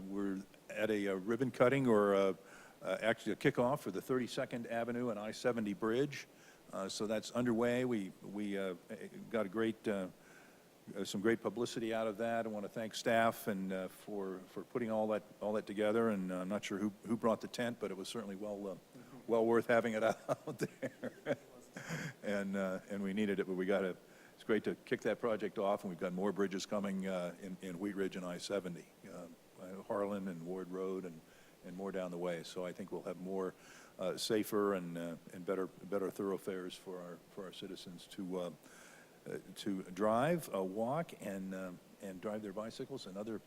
We're at a ribbon cutting, or actually a kickoff for the 32nd Avenue and I-70 bridge. So that's underway. We got a great some great publicity out of that. I want to thank staff and for putting all that together. And I'm not sure who brought the tent, but it was certainly well worth having it out there. And we needed it, but it's great to kick that project off, and we've got more bridges coming in Wheat Ridge and I-70, Harlan and Ward Road, and more down the way. So I think we'll have more safer and better thoroughfares for our citizens to drive, walk, and drive their bicycles and other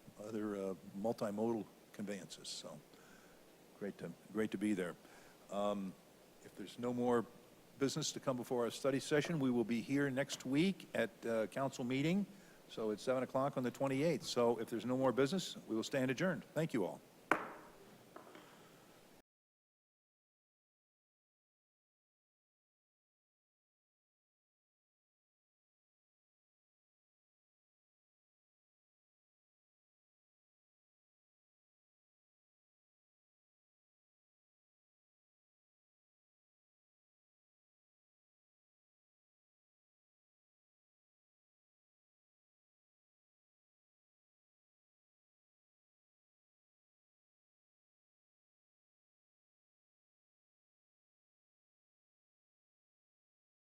multimodal conveyances. So great to be there. If there's no more business to come before our study session, we will be here next week at council meeting. So it's 7 o'clock on the 28th. So if there's no more business, we will stand adjourned. Thank you all.